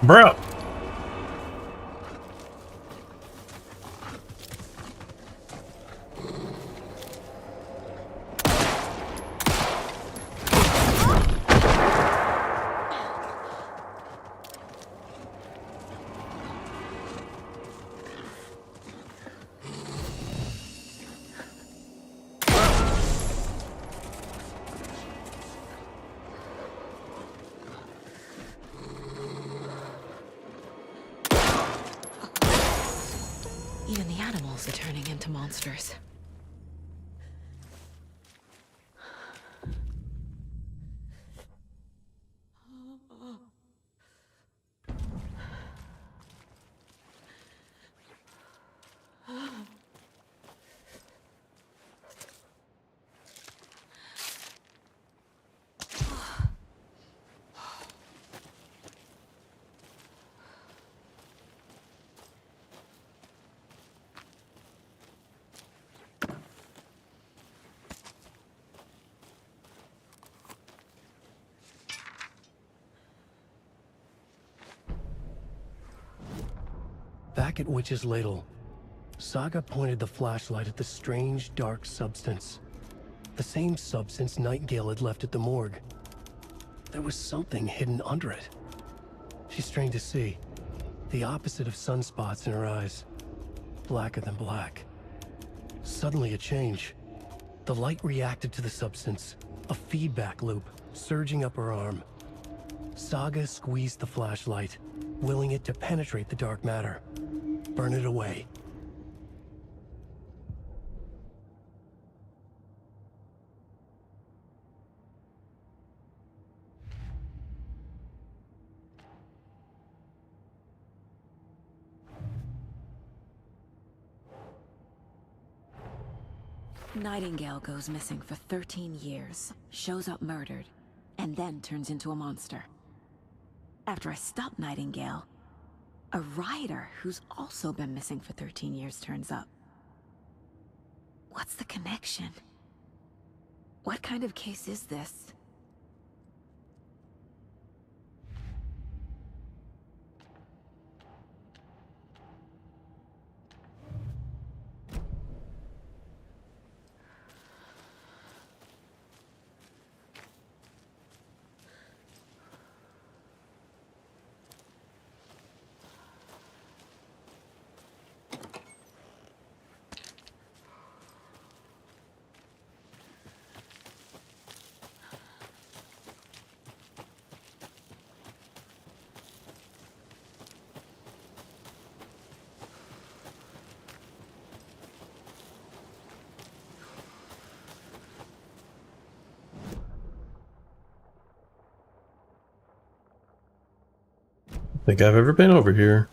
Bro! Even the animals are turning into monsters. Back at Witch's Ladle, Saga pointed the flashlight at the strange, dark substance. The same substance Nightingale had left at the morgue. There was something hidden under it. She strained to see. The opposite of sunspots in her eyes. Blacker than black. Suddenly a change. The light reacted to the substance. A feedback loop, surging up her arm. Saga squeezed the flashlight, willing it to penetrate the dark matter. Burn it away. Nightingale goes missing for 13 years, shows up murdered, and then turns into a monster. After I stop Nightingale, a rider who's also been missing for 13 years turns up. What's the connection? What kind of case is this? Think I've ever been over here.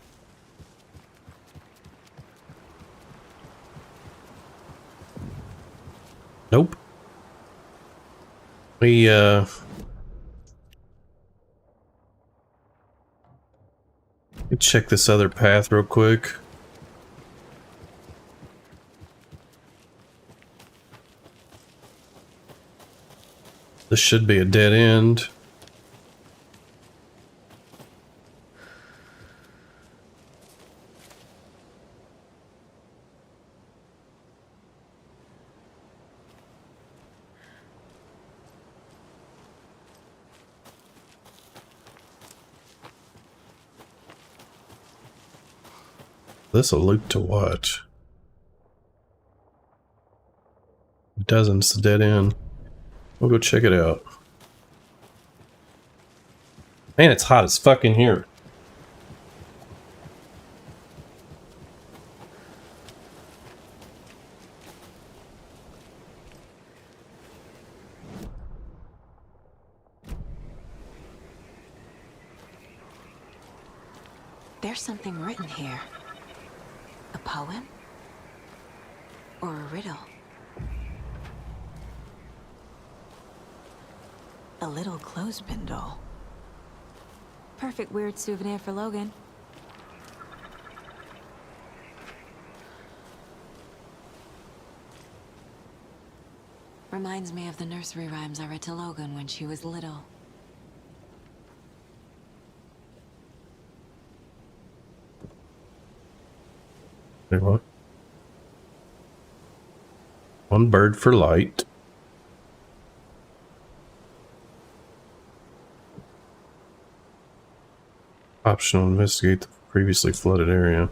Nope. Let me check this other path real quick. This should be a dead end. This a loop to what? It doesn't, it's a dead end. We'll go check it out. Man, it's hot as fuck in here. There's something written here. A poem? Or a riddle? A little clothespin doll. Perfect weird souvenir for Logan. Reminds me of the nursery rhymes I read to Logan when she was little. Wait, what? One bird for light. Optional investigate the previously flooded area.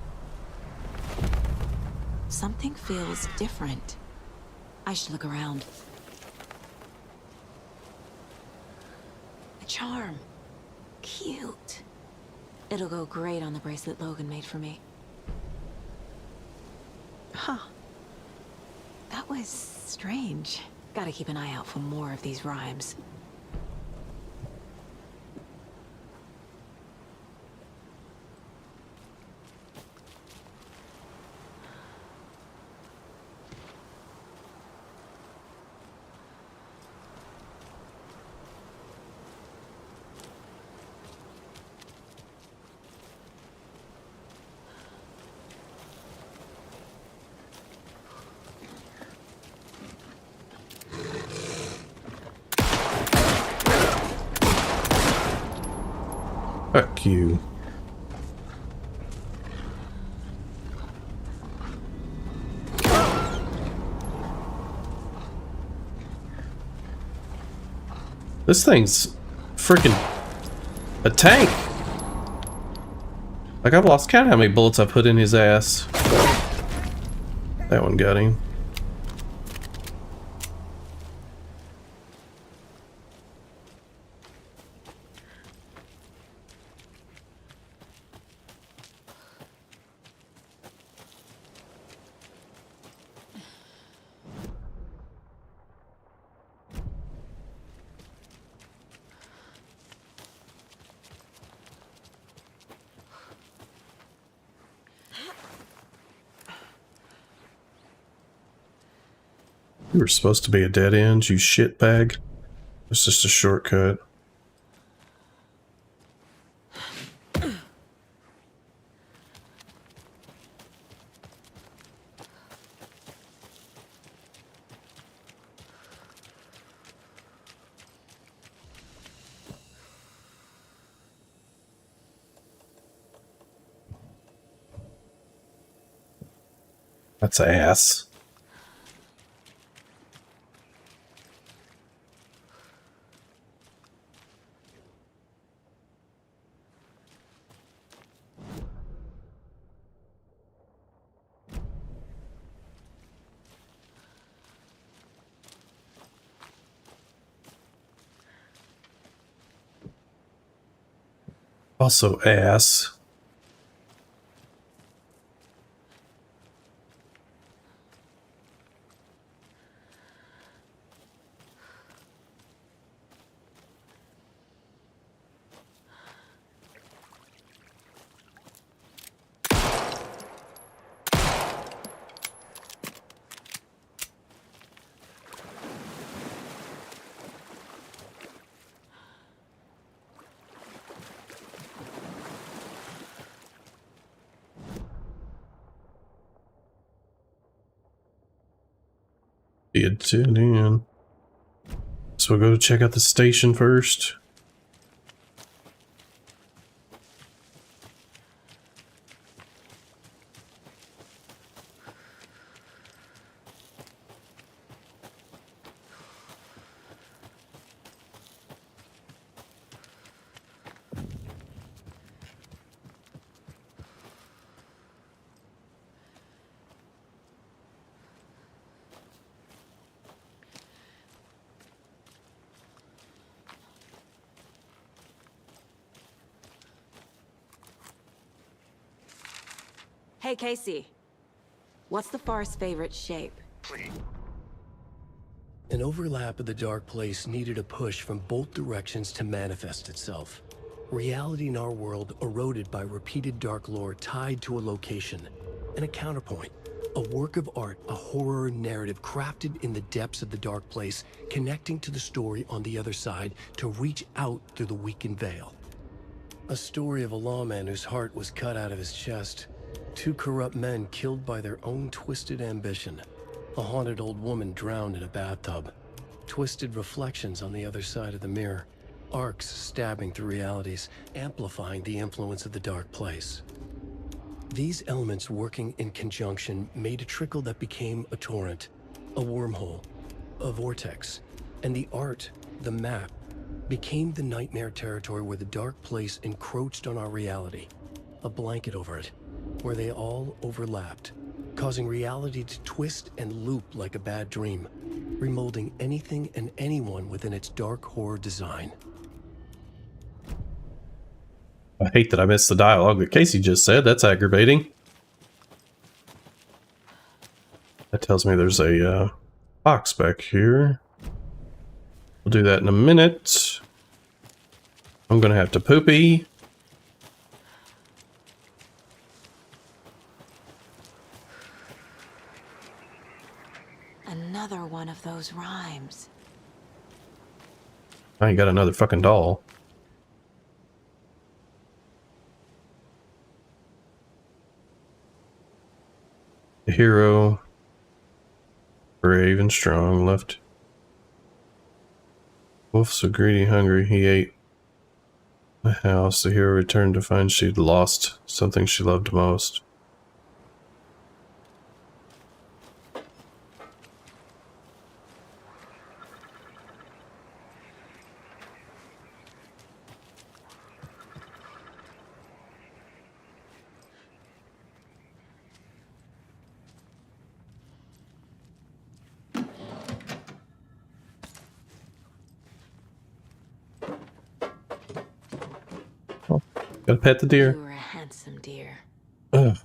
Something feels different. I should look around. A charm. Cute. It'll go great on the bracelet Logan made for me. Huh. That was strange. Gotta keep an eye out for more of these rhymes. Fuck you. This thing's freaking a tank. Like, I've lost count how many bullets I put in his ass. That one got him. You were supposed to be a dead end, you shitbag. It's just a shortcut. That's ass. Also ass. Did tune in. So we'll go check out the station first. Hey, Casey. What's the Forest's favorite shape? An overlap of the dark place needed a push from both directions to manifest itself. Reality in our world eroded by repeated dark lore tied to a location. And a counterpoint. A work of art, a horror narrative crafted in the depths of the dark place, connecting to the story on the other side to reach out through the weakened veil. A story of a lawman whose heart was cut out of his chest. Two corrupt men killed by their own twisted ambition. A haunted old woman drowned in a bathtub. Twisted reflections on the other side of the mirror. Arcs stabbing through realities, amplifying the influence of the dark place. These elements working in conjunction made a trickle that became a torrent, a wormhole, a vortex, and the art, the map, became the nightmare territory where the dark place encroached on our reality, a blanket over it, where they all overlapped, causing reality to twist and loop like a bad dream, remolding anything and anyone within its dark horror design. I hate that I missed the dialogue that Casey just said. That's aggravating. That tells me there's a box back here. We'll do that in a minute. I'm gonna have to poopy. Another one of those rhymes. I ain't got another fucking doll. The hero, brave and strong, left. Wolf so greedy, hungry, he ate the house. The hero returned to find she'd lost something she loved most. Gotta pet the deer. You were a handsome deer. Ugh.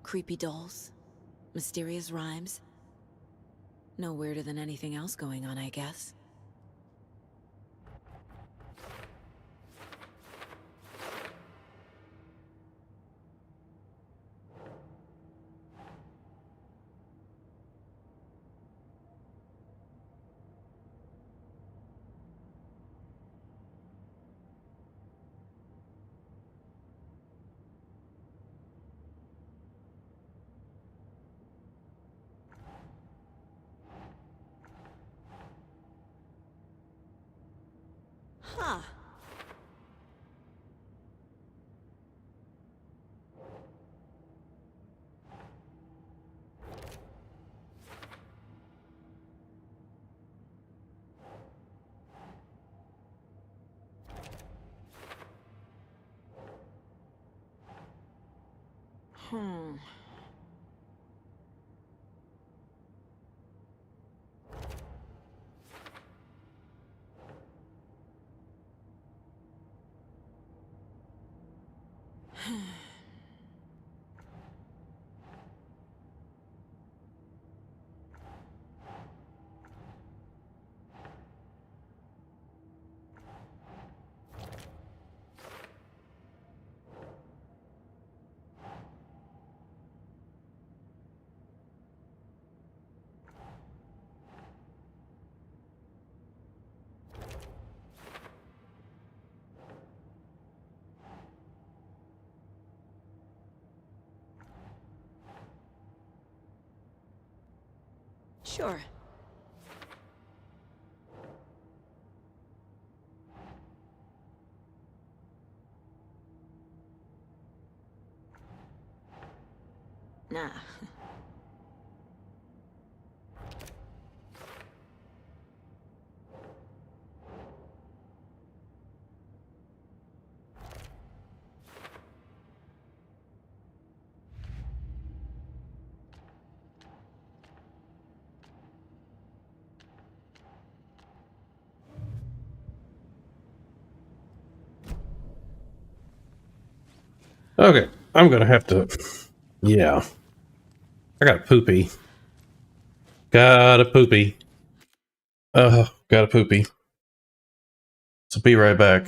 Creepy dolls. Mysterious rhymes. No weirder than anything else going on, I guess. Huh. Hmm. Sure. Nah. Okay, I'm gonna have to. Yeah, I got poopy. Got a poopy. Got a poopy. So be right back.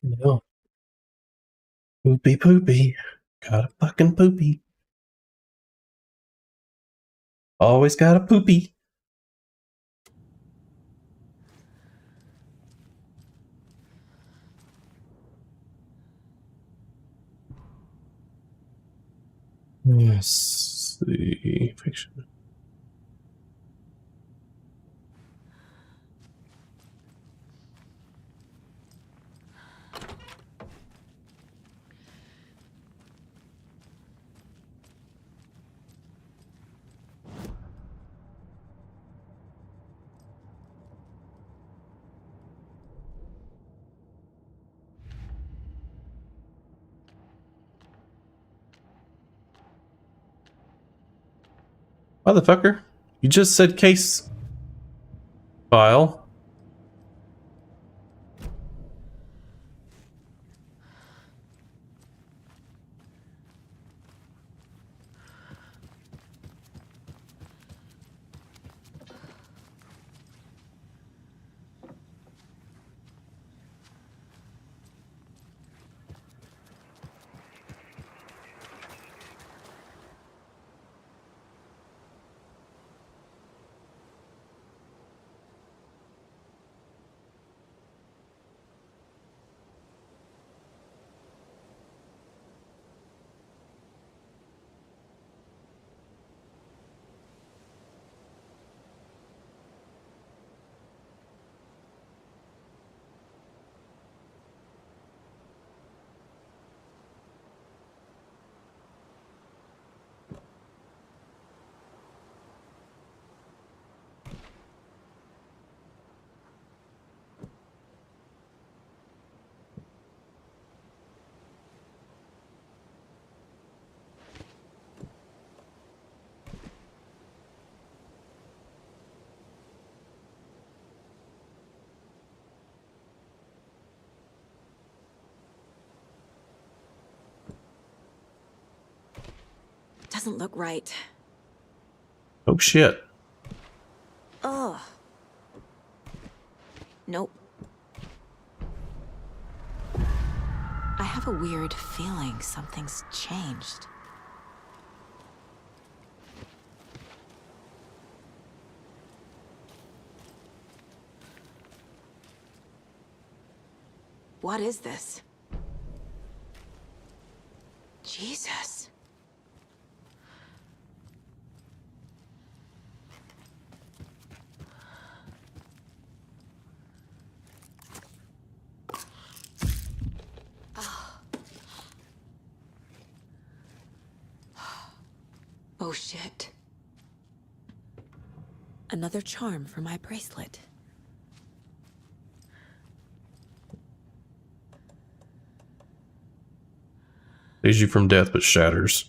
No. Poopy poopy. Got a fucking poopy. Always got a poopy. Let's see. Fiction. Motherfucker. You just said case file. Doesn't look right. Oh shit. Ugh. Nope. I have a weird feeling something's changed. What is this? Jesus. Oh shit. Another charm for my bracelet. Saves you from death but shatters.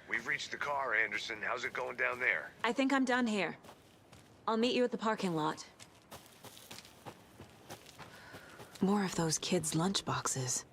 We've reached the car, Anderson. How's it going down there? I think I'm done here. I'll meet you at the parking lot. More of those kids' lunchboxes.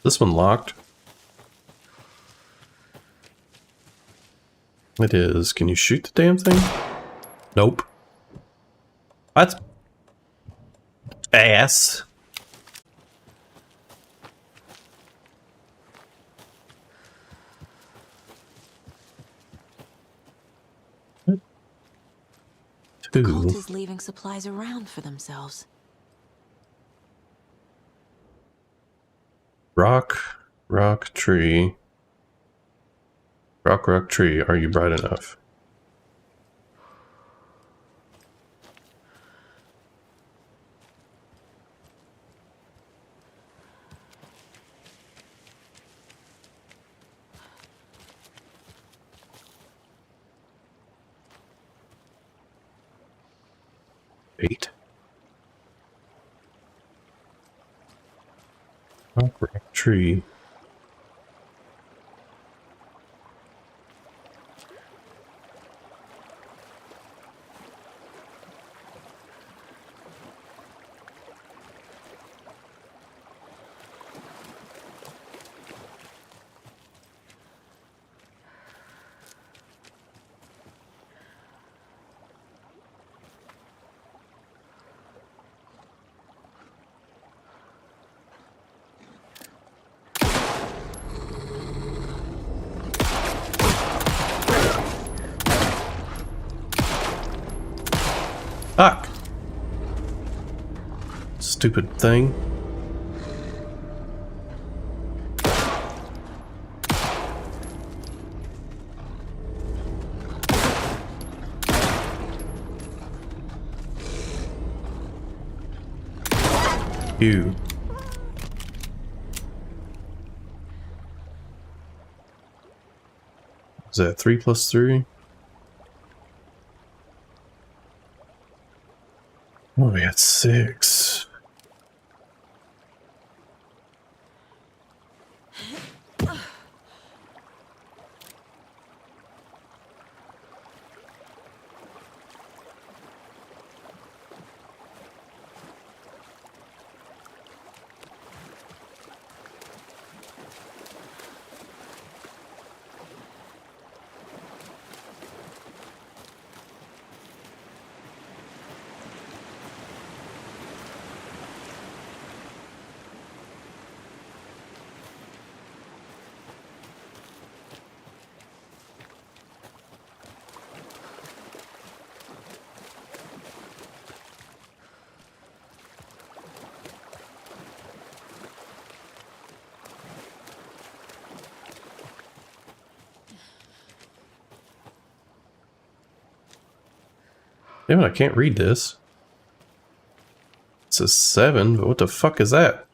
This one locked? It is. Can you shoot the damn thing? Nope. That's ass. The cult is leaving supplies around for themselves. Rock, tree. Rock, tree. Are you bright enough? Eight. Rock, tree. Fuck! Stupid thing. You. Is that 3 plus 3? Oh, we got 6. Damn it, I can't read this. It says 7, but what the fuck is that?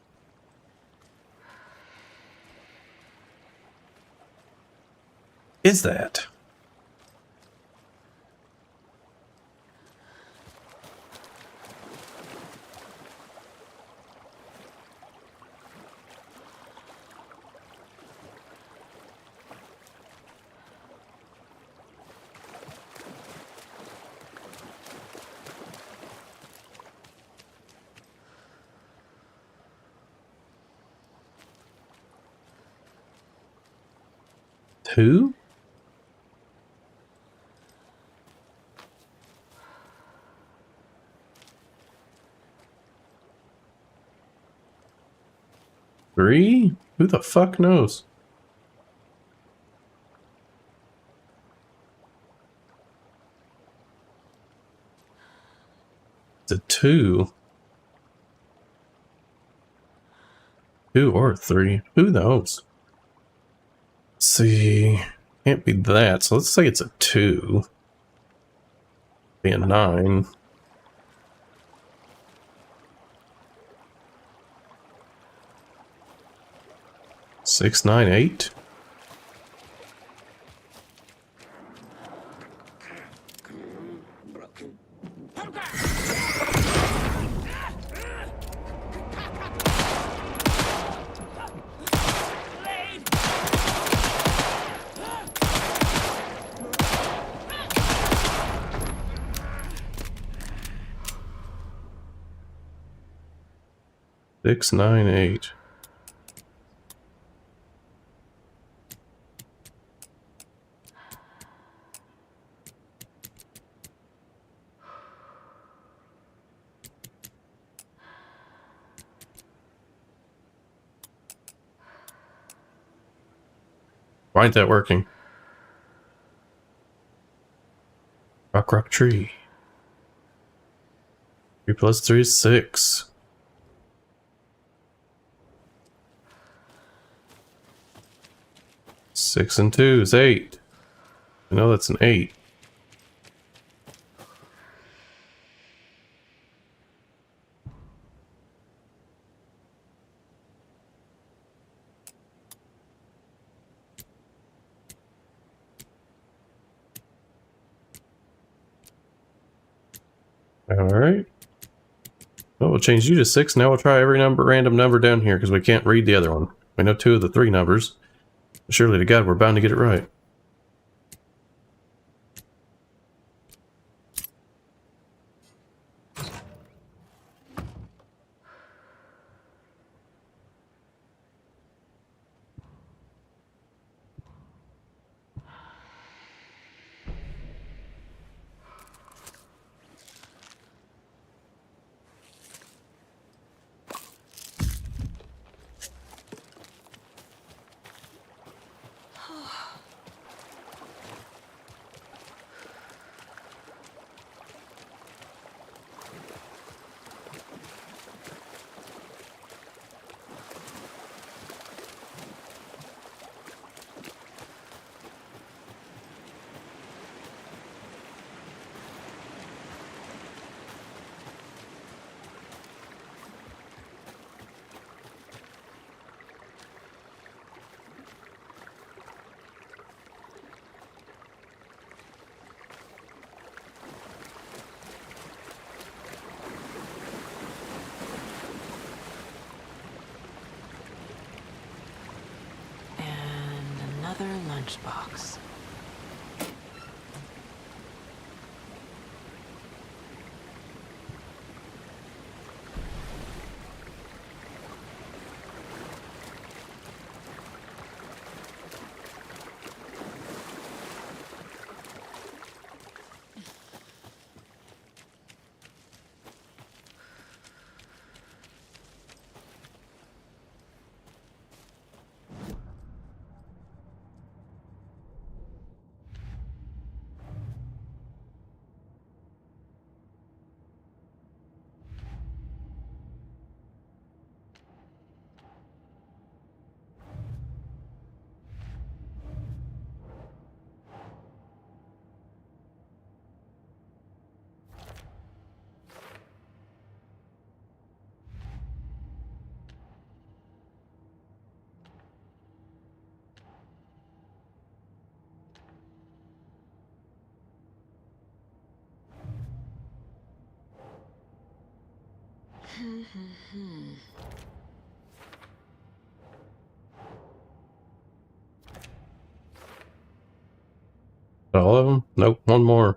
Is that? Who? Three? Who the fuck knows? It's a 2. 2 or 3. Who knows? Let's see. Can't be that, so let's say it's a 2. Be a 9. Six, 9, 8. Six, 9, 8. Why ain't that working? Rock, tree. 3 plus 3 is 6. Six and 2 is 8. I know that's an 8. Alright. Well, we'll change you to 6. Now we'll try every random number down here because we can't read the other one. We know 2 of the 3 numbers. Surely to God, we're bound to get it right. Another lunchbox. All of them? Nope, one more.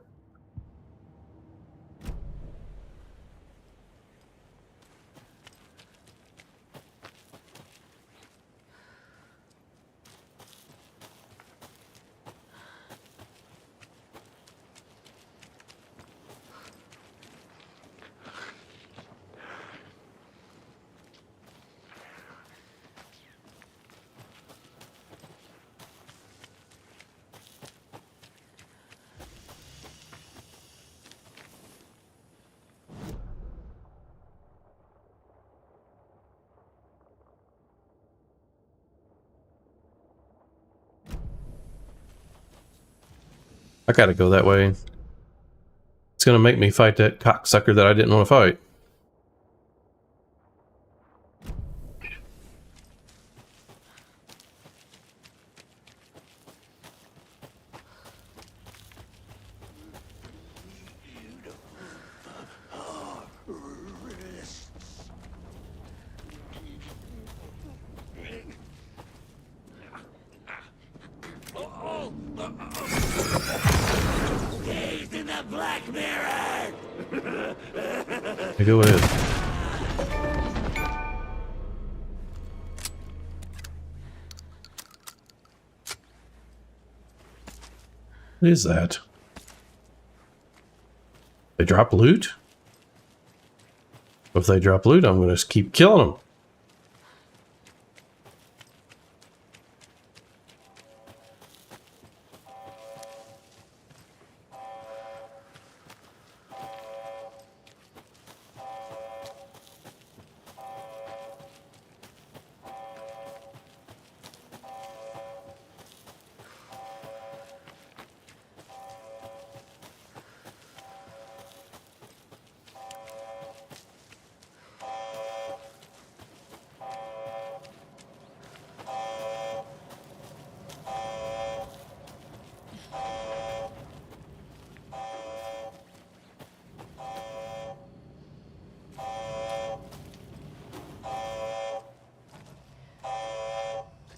I gotta go that way. It's gonna make me fight that cocksucker that I didn't want to fight. Go ahead. What is that? They drop loot? If they drop loot, I'm gonna just keep killing them.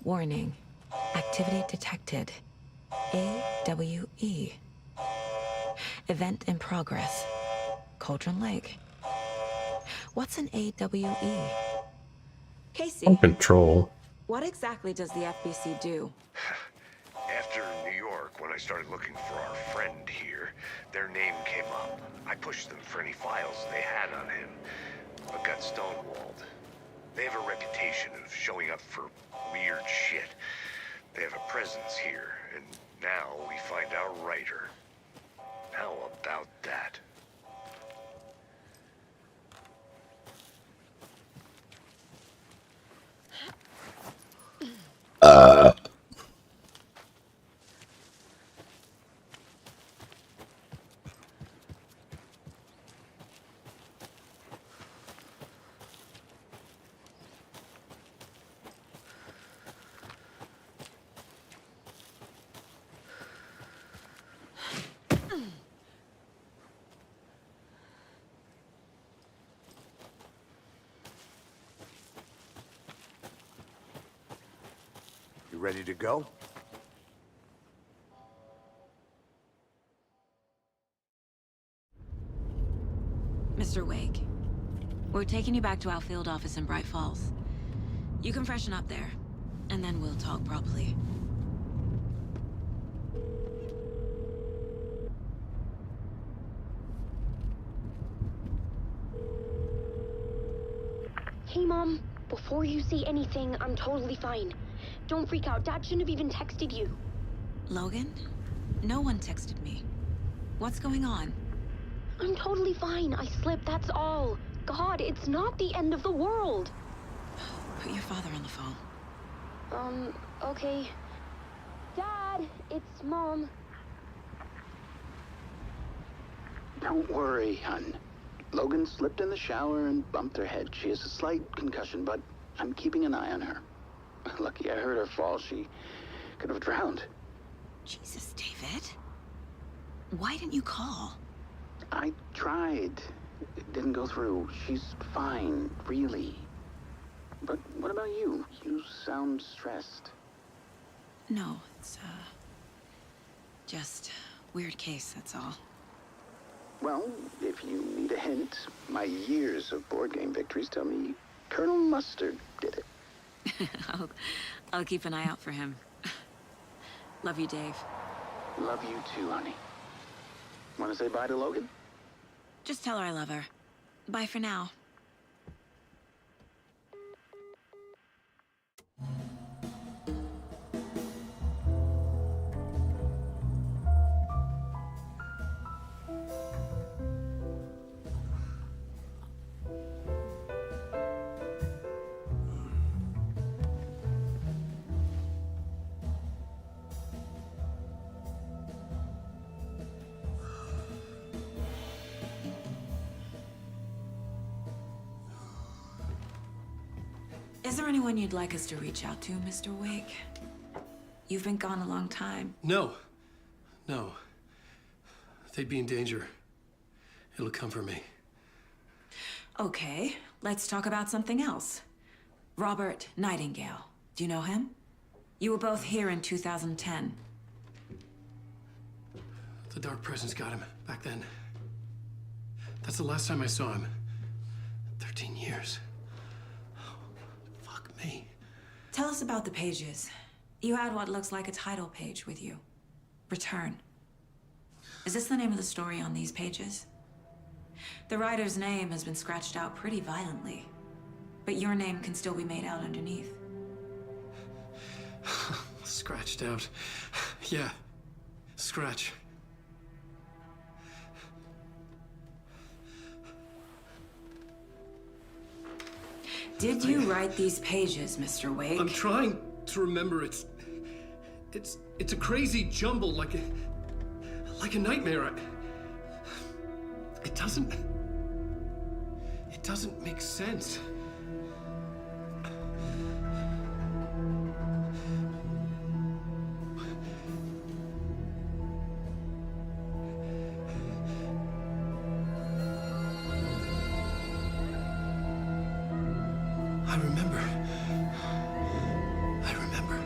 Warning. Activity detected. AWE. Event in progress. Cauldron Lake. What's an AWE? Casey, Control. what exactly does the FBC do? After New York, when I started looking for our friend here, their name came up. I pushed them for any files they had on him, but got stonewalled. They have a reputation of showing up for weird shit. They have a presence here, and now we find our writer. How about that? You ready to go? Mr. Wake, we're taking you back to our field office in Bright Falls. You can freshen up there, and then we'll talk properly. Hey, Mom. Before you say anything, I'm totally fine. Don't freak out. Dad shouldn't have even texted you. Logan? No one texted me. What's going on? I'm totally fine. I slipped, that's all. God, it's not the end of the world. Put your father on the phone. Okay. Dad, it's Mom. Don't worry, hon. Logan slipped in the shower and bumped her head. She has a slight concussion, but I'm keeping an eye on her. Lucky I heard her fall. She could have drowned. Jesus, David. Why didn't you call? I tried. It didn't go through. She's fine, really. But what about you? You sound stressed. No, it's, just weird case, that's all. Well, if you need a hint, my years of board game victories tell me Colonel Mustard did it. I'll keep an eye out for him. Love you, Dave. Love you too, honey. Want to say bye to Logan? Just tell her I love her. Bye for now. Is there anyone you'd like us to reach out to, Mr. Wake? You've been gone a long time. No. No. They'd be in danger. It'll come for me. Okay, let's talk about something else. Robert Nightingale. Do you know him? You were both here in 2010. The Dark Presence got him back then. That's the last time I saw him. 13 years. Fuck me. Tell us about the pages. You had what looks like a title page with you. Return. Is this the name of the story on these pages? The writer's name has been scratched out pretty violently, but your name can still be made out underneath. Scratched out. Yeah. Scratch. Did you write these pages, Mr. Wake? I'm trying to remember. It's a crazy jumble, like a nightmare. It doesn't make sense. I remember.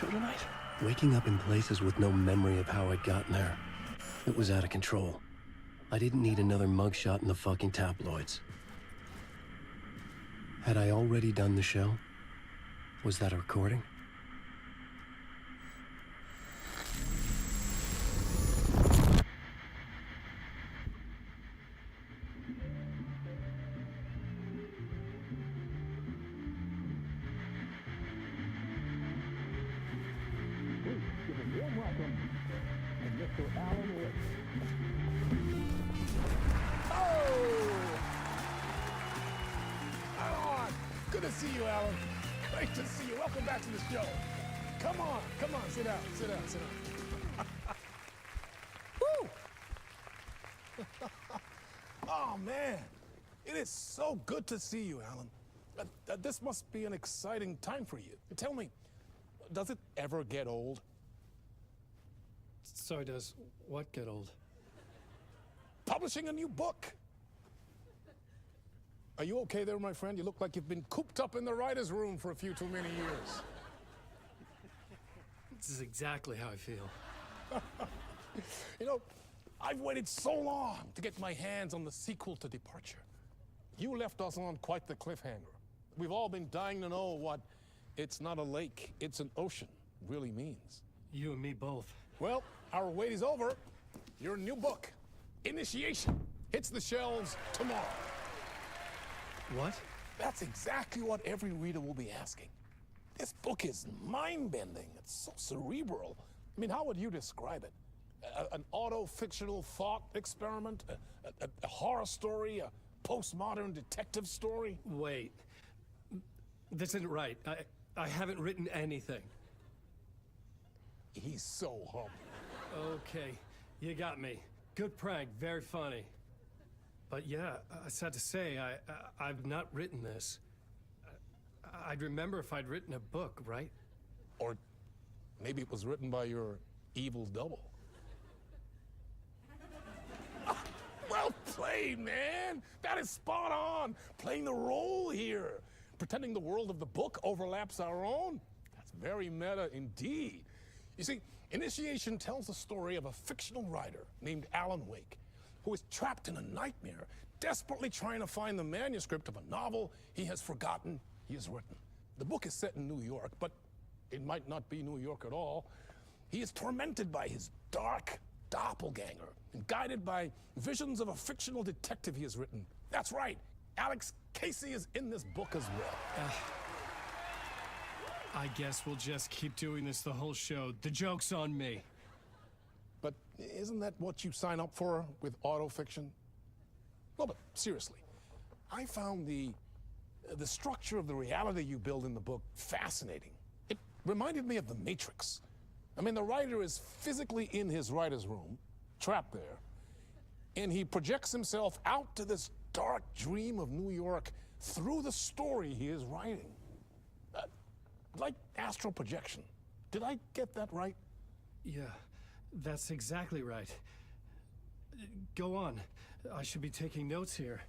show tonight? Waking up in places with no memory of how I'd gotten there. It was out of control. I didn't need another mugshot in the fucking tabloids. Had I already done the show? Was that a recording? Good to see you, Alan. Great to see you. Welcome back to the show. Come on, sit down, sit down. Woo! Oh, man. It is so good to see you, Alan. This must be an exciting time for you. Tell me, does it ever get old? Sorry, does what get old? Publishing a new book. Are you okay there, my friend? You look like you've been cooped up in the writer's room for a few too many years. This is exactly how I feel. You know, I've waited so long to get my hands on the sequel to Departure. You left us on quite the cliffhanger. We've all been dying to know what "it's not a lake, it's an ocean" really means. You and me both. Well, our wait is over. Your new book, Initiation, hits the shelves tomorrow. What? That's exactly what every reader will be asking. This book is mind-bending. It's so cerebral. I mean, how would you describe it? An auto-fictional thought experiment? A horror story? A postmodern detective story? Wait. This isn't right. I haven't written anything. He's so humble. Okay, you got me. Good prank, very funny. But yeah, sad to say, I've not written this. I'd remember if I'd written a book, right? Or maybe it was written by your evil double. Well played, man! That is spot on! Playing the role here. Pretending the world of the book overlaps our own. That's very meta indeed. You see, Initiation tells the story of a fictional writer named Alan Wake, who is trapped in a nightmare, desperately trying to find the manuscript of a novel he has forgotten he has written. The book is set in New York, but it might not be New York at all. He is tormented by his dark doppelganger and guided by visions of a fictional detective he has written. That's right, Alex Casey is in this book as well. I guess we'll just keep doing this the whole show. The joke's on me. But isn't that what you sign up for with autofiction? No, but seriously, I found the structure of the reality you build in the book fascinating. It reminded me of The Matrix. I mean, the writer is physically in his writer's room, trapped there, and he projects himself out to this dark dream of New York through the story he is writing. Like astral projection. Did I get that right? Yeah, that's exactly right. Go on. I should be taking notes here.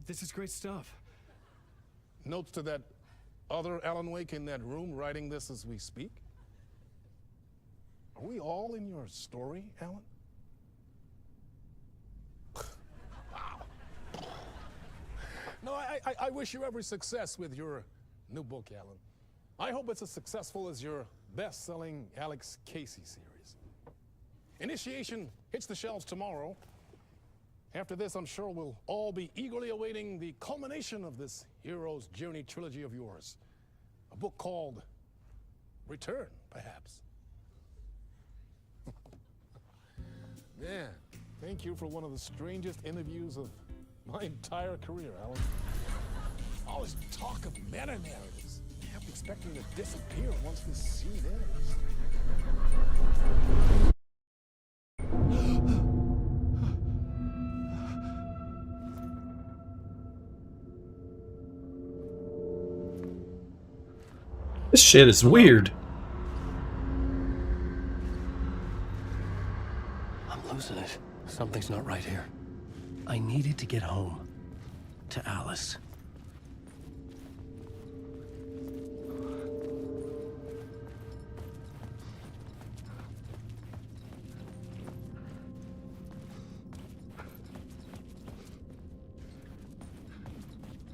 This is great stuff. Notes to that other Alan Wake in that room writing this as we speak? Are we all in your story, Alan? Wow. No, I wish you every success with your new book, Alan. I hope it's as successful as your best-selling Alex Casey series. Initiation hits the shelves tomorrow. After this, I'm sure we'll all be eagerly awaiting the culmination of this hero's journey trilogy of yours. A book called Return, perhaps. Man, thank you for one of the strangest interviews of my entire career, Alan. All this talk of meta-narratives. I'm expecting to disappear once this scene ends. This shit is weird. I'm losing it. Something's not right here. I needed to get home. To Alice.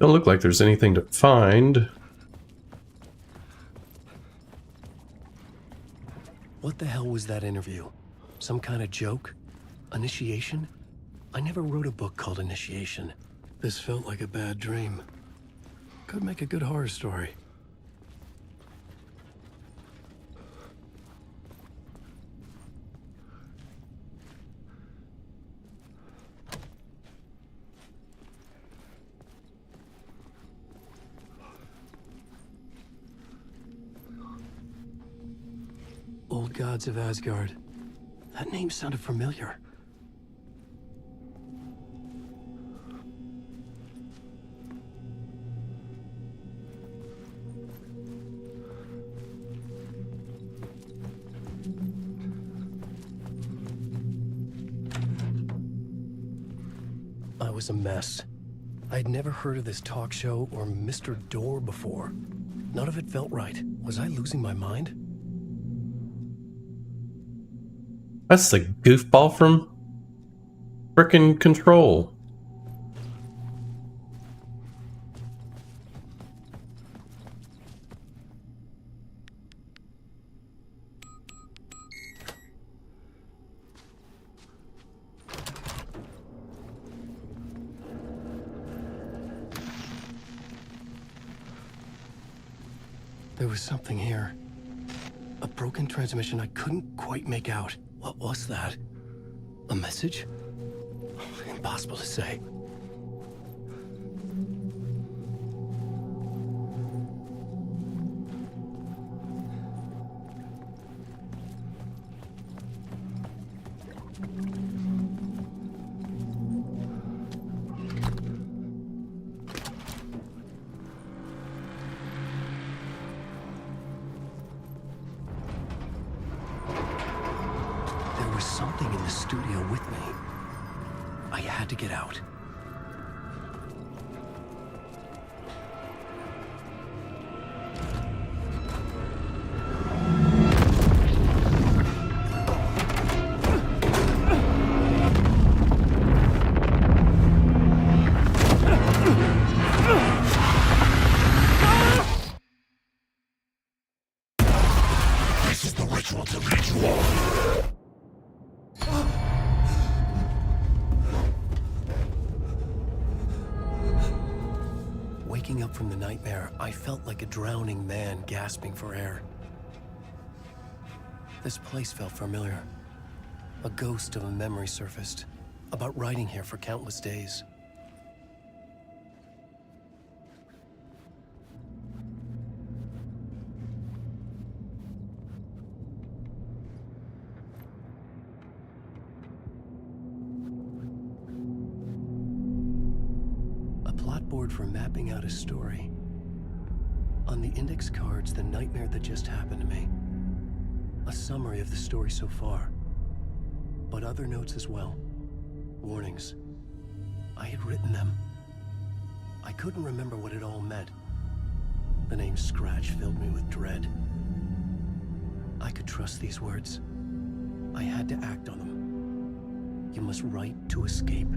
Don't look like there's anything to find. What the hell was that interview? Some kind of joke? Initiation? I never wrote a book called Initiation. This felt like a bad dream. Could make a good horror story. Old Gods of Asgard. That name sounded familiar. I was a mess. I'd never heard of this talk show or Mr. Door before. None of it felt right. Was I losing my mind? That's the goofball from frickin' Control. There was something here. A broken transmission I couldn't quite make out. What was that? A message? Impossible to say. Something in the studio with me. I had to get out. This is the ritual to lead you all. Waking up from the nightmare, I felt like a drowning man gasping for air. This place felt familiar. A ghost of a memory surfaced, about riding here for countless days. For mapping out a story. On the index cards, the nightmare that just happened to me. A summary of the story so far. But other notes as well. Warnings. I had written them. I couldn't remember what it all meant. The name Scratch filled me with dread. I could trust these words. I had to act on them. You must write to escape.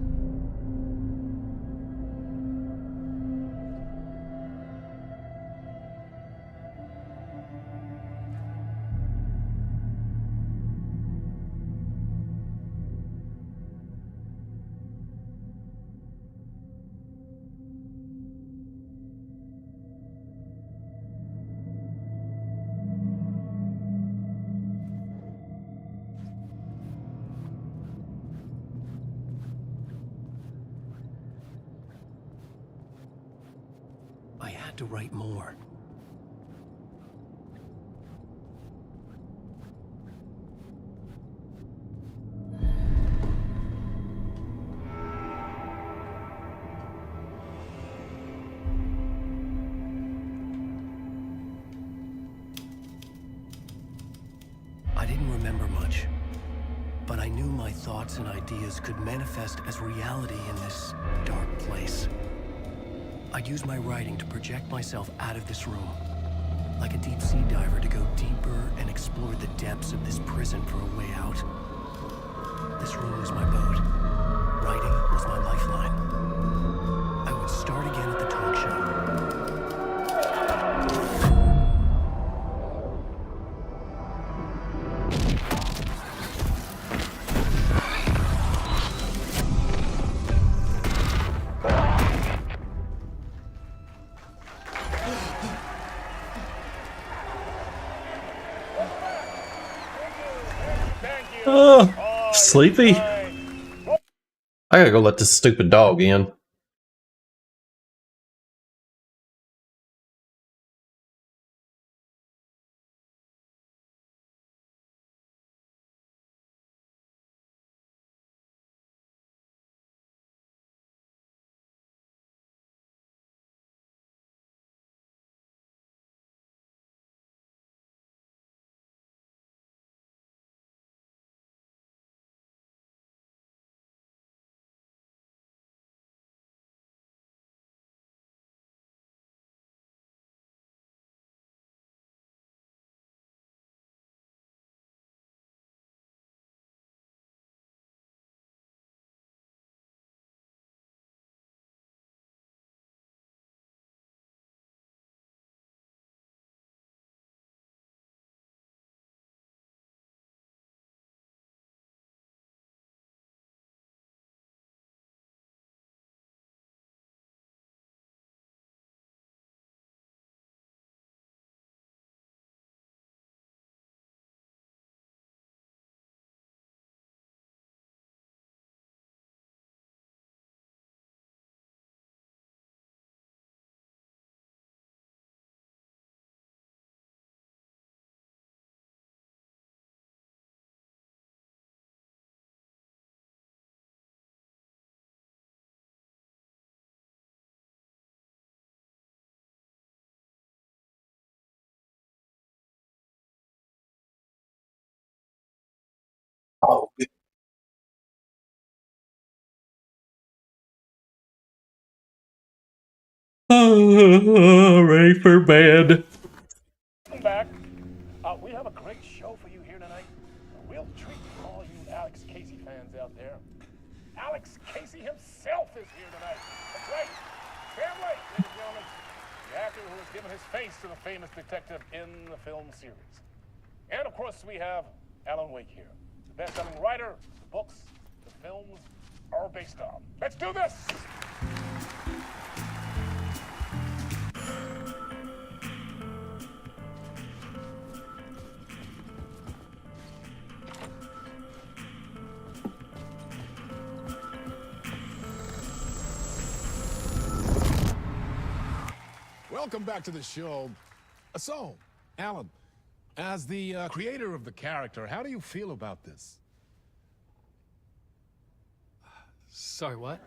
To write more. I didn't remember much, but I knew my thoughts and ideas could manifest as reality in this dark place. I'd use my writing to project myself out of this room, like a deep sea diver to go deeper and explore the depths of this prison for a way out. This room was my boat. Writing was my lifeline. I would start again at the talk show. Oh, sleepy? I gotta go let this stupid dog in. Oh, ready for bed. Welcome back. We have a great show for you here tonight. A real treat for all you Alex Casey fans out there. Alex Casey himself is here tonight. That's right. Family, ladies and gentlemen. The actor who has given his face to the famous detective in the film series. And of course, we have Alan Wake here. The best-selling writer, the books, the films are based on. Let's do this! Welcome back to the show. So, Alan, as the creator of the character, how do you feel about this? Sorry, what?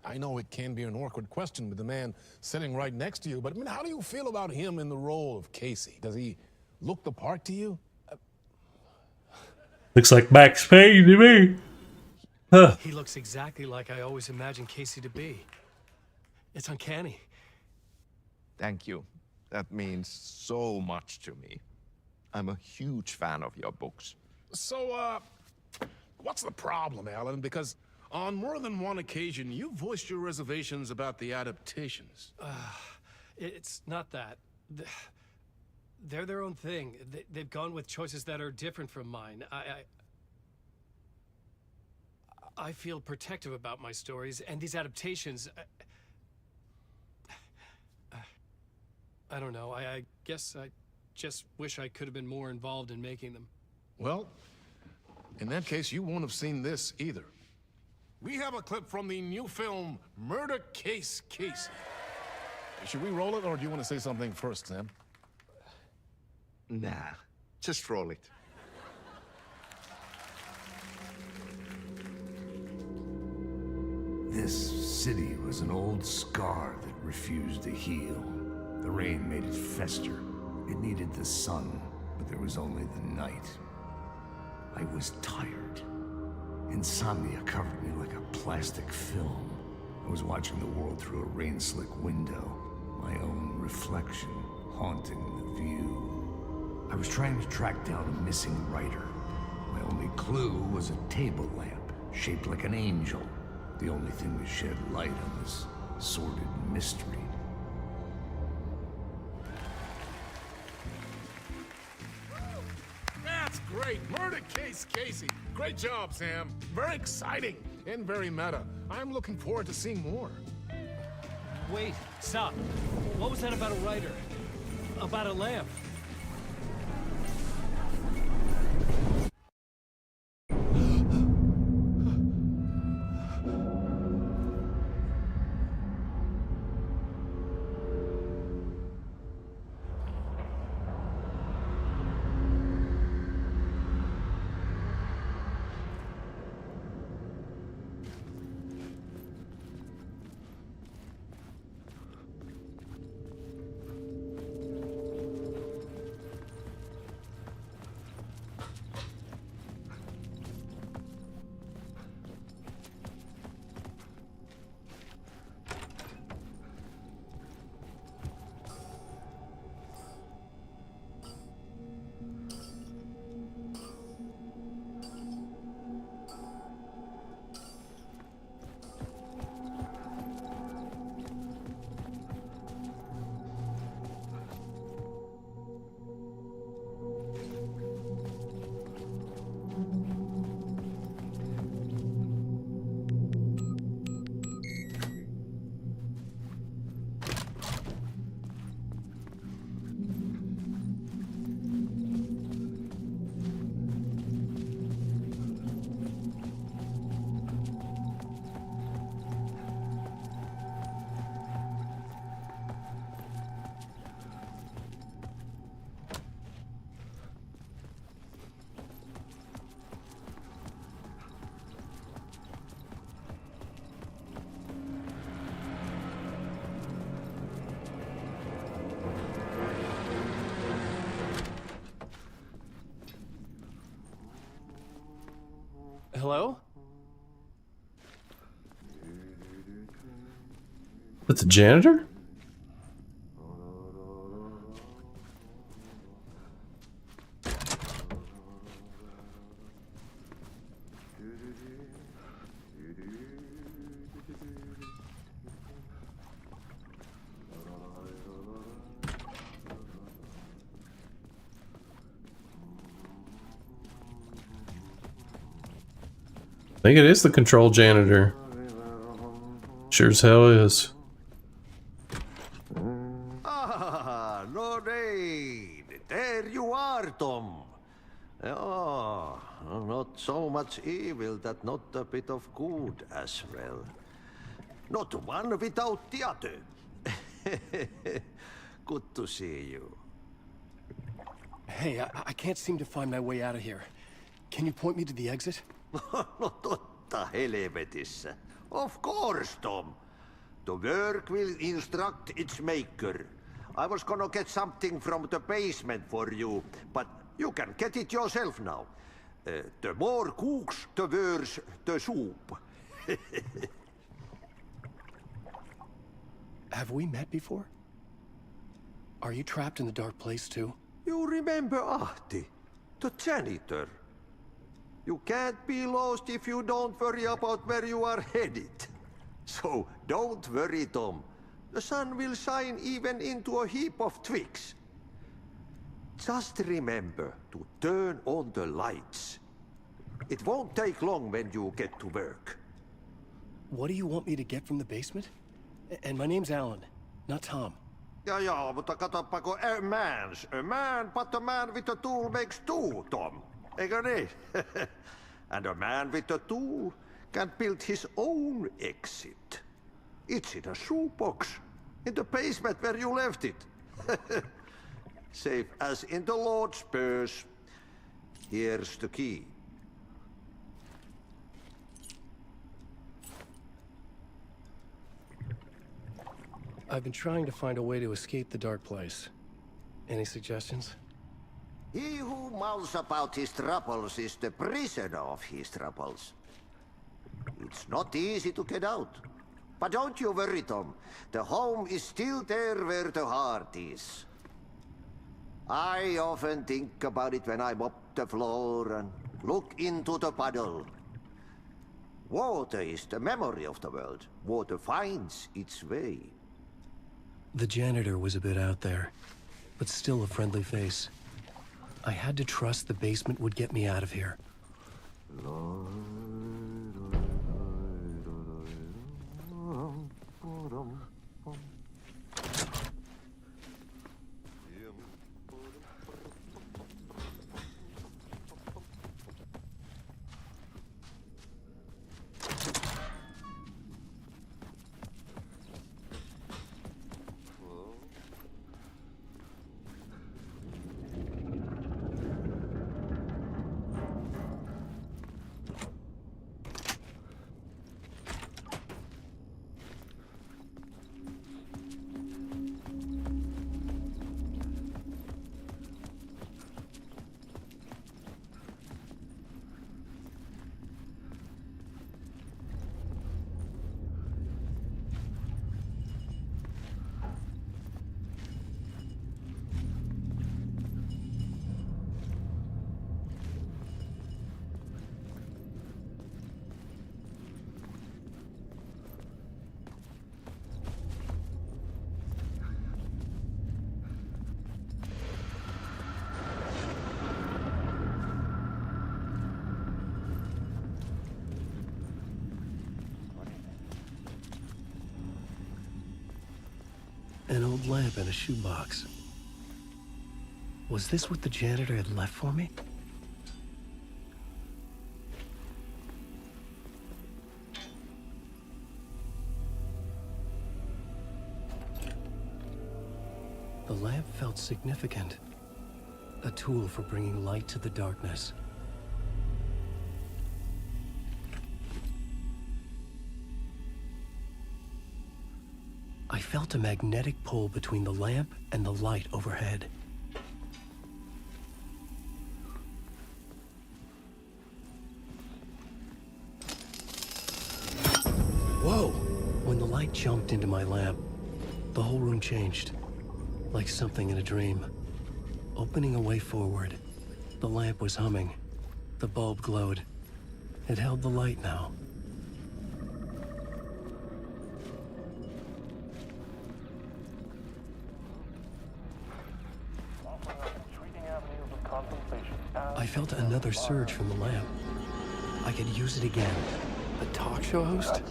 I know it can be an awkward question with the man sitting right next to you, but I mean, how do you feel about him in the role of Casey? Does he look the part to you? Looks like Max Payne to me. Huh. He looks exactly like I always imagined Casey to be. It's uncanny. Thank you. That means so much to me. I'm a huge fan of your books. So, what's the problem, Alan? Because on more than one occasion, you voiced your reservations about the adaptations. It's not that. They're their own thing. They've gone with choices that are different from mine. I feel protective about my stories, and these adaptations... I don't know. I guess I just wish I could have been more involved in making them. Well, in that case, you won't have seen this either. We have a clip from the new film, Murder Case Casey. Should we roll it, or do you want to say something first, Sam? Nah, just roll it. This city was an old scar that refused to heal. The rain made it fester. It needed the sun, but there was only the night. I was tired. Insomnia covered me like a plastic film. I was watching the world through a rain-slick window, my own reflection haunting the view. I was trying to track down a missing writer. My only clue was a table lamp, shaped like an angel. The only thing to shed light on this sordid mystery. That's great! Murder Case Casey! Great job, Sam. Very exciting and very meta. I'm looking forward to seeing more. Wait, stop. What was that about a writer? About a lamp? Hello? That's a janitor? I think it is the control janitor. Sure as hell is. Ah, Lorraine! There you are, Tom. Oh, not so much evil that not a bit of good as well. Not one without the other. Good to see you. Hey, I can't seem to find my way out of here. Can you point me to the exit? No totta helvetissä. Of course, Tom. The work will instruct its maker. I was gonna get something from the basement for you, but you can get it yourself now. The more cooks, the worse the soup. Have we met before? Are you trapped in the dark place too? You remember Ahti, the janitor. You can't be lost if you don't worry about where you are headed. So don't worry, Tom. The sun will shine even into a heap of twigs. Just remember to turn on the lights. It won't take long when you get to work. What do you want me to get from the basement? And my name's Alan, not Tom. Ja, mutta katsoppa, a man, but a man with a tool makes two, Tom. Eikö niin? And a man with a tool can build his own exit. It's in a shoebox, in the basement where you left it. Safe as in the Lord's purse. Here's the key. I've been trying to find a way to escape the dark place. Any suggestions? He who mouths about his troubles is the prisoner of his troubles. It's not easy to get out. But don't you worry, Tom. The home is still there where the heart is. I often think about it when I mop the floor and look into the puddle. Water is the memory of the world. Water finds its way. The janitor was a bit out there, but still a friendly face. I had to trust the basement would get me out of here. An old lamp in a shoebox. Was this what the janitor had left for me? The lamp felt significant. A tool for bringing light to the darkness. I felt a magnetic pull between the lamp and the light overhead. light jumped into my lamp. The whole room changed, like something in a dream. Opening a way forward, the lamp was humming. The bulb glowed. It held the light now. I felt another surge from the lamp. I could use it again. A talk show host?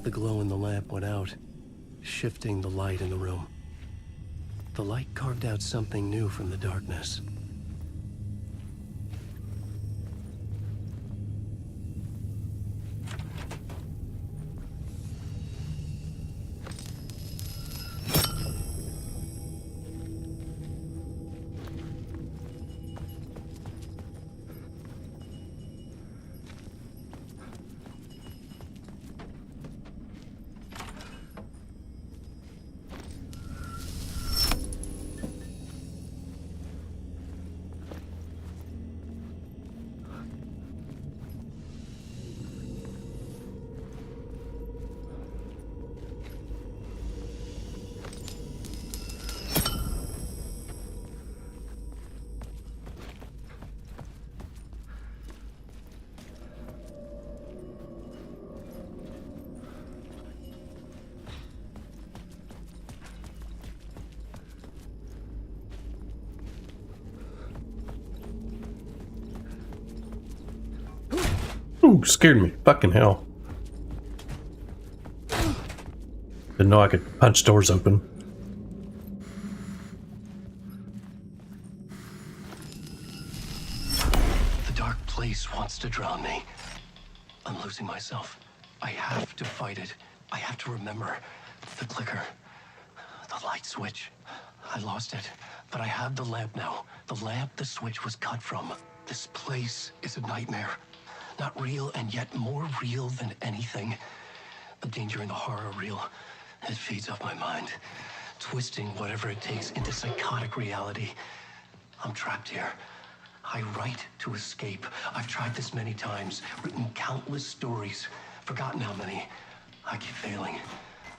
The glow in the lamp went out, shifting the light in the room. The light carved out something new from the darkness. Ooh, scared me. Fucking hell. Didn't know I could punch doors open. The dark place wants to drown me. I'm losing myself. I have to fight it. I have to remember. The clicker. The light switch. I lost it. But I have the lamp now. The lamp the switch was cut from. This place is a nightmare. Not real, and yet more real than anything. The danger and the horror are real. It feeds off my mind, twisting whatever it takes into psychotic reality. I'm trapped here. I write to escape. I've tried this many times, written countless stories, forgotten how many. I keep failing,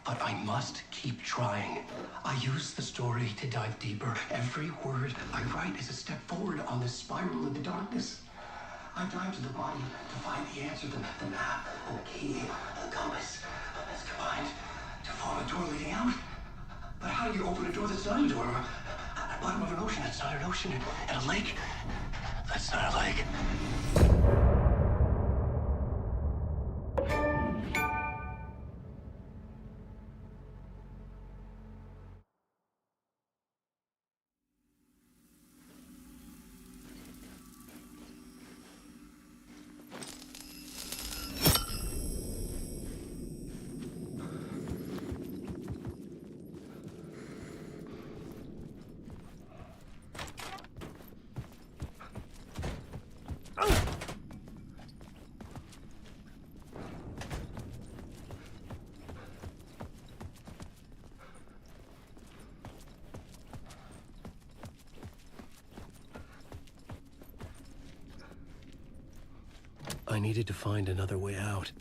but I must keep trying. I use the story to dive deeper. Every word I write is a step forward on this spiral into darkness. I dive to the body to find the answer, the map, and the key, the compass. It's combined to form a door leading out. But how do you open a door that's not a door? At the bottom of an ocean that's not an ocean, and a lake that's not a lake. I needed to find another way out.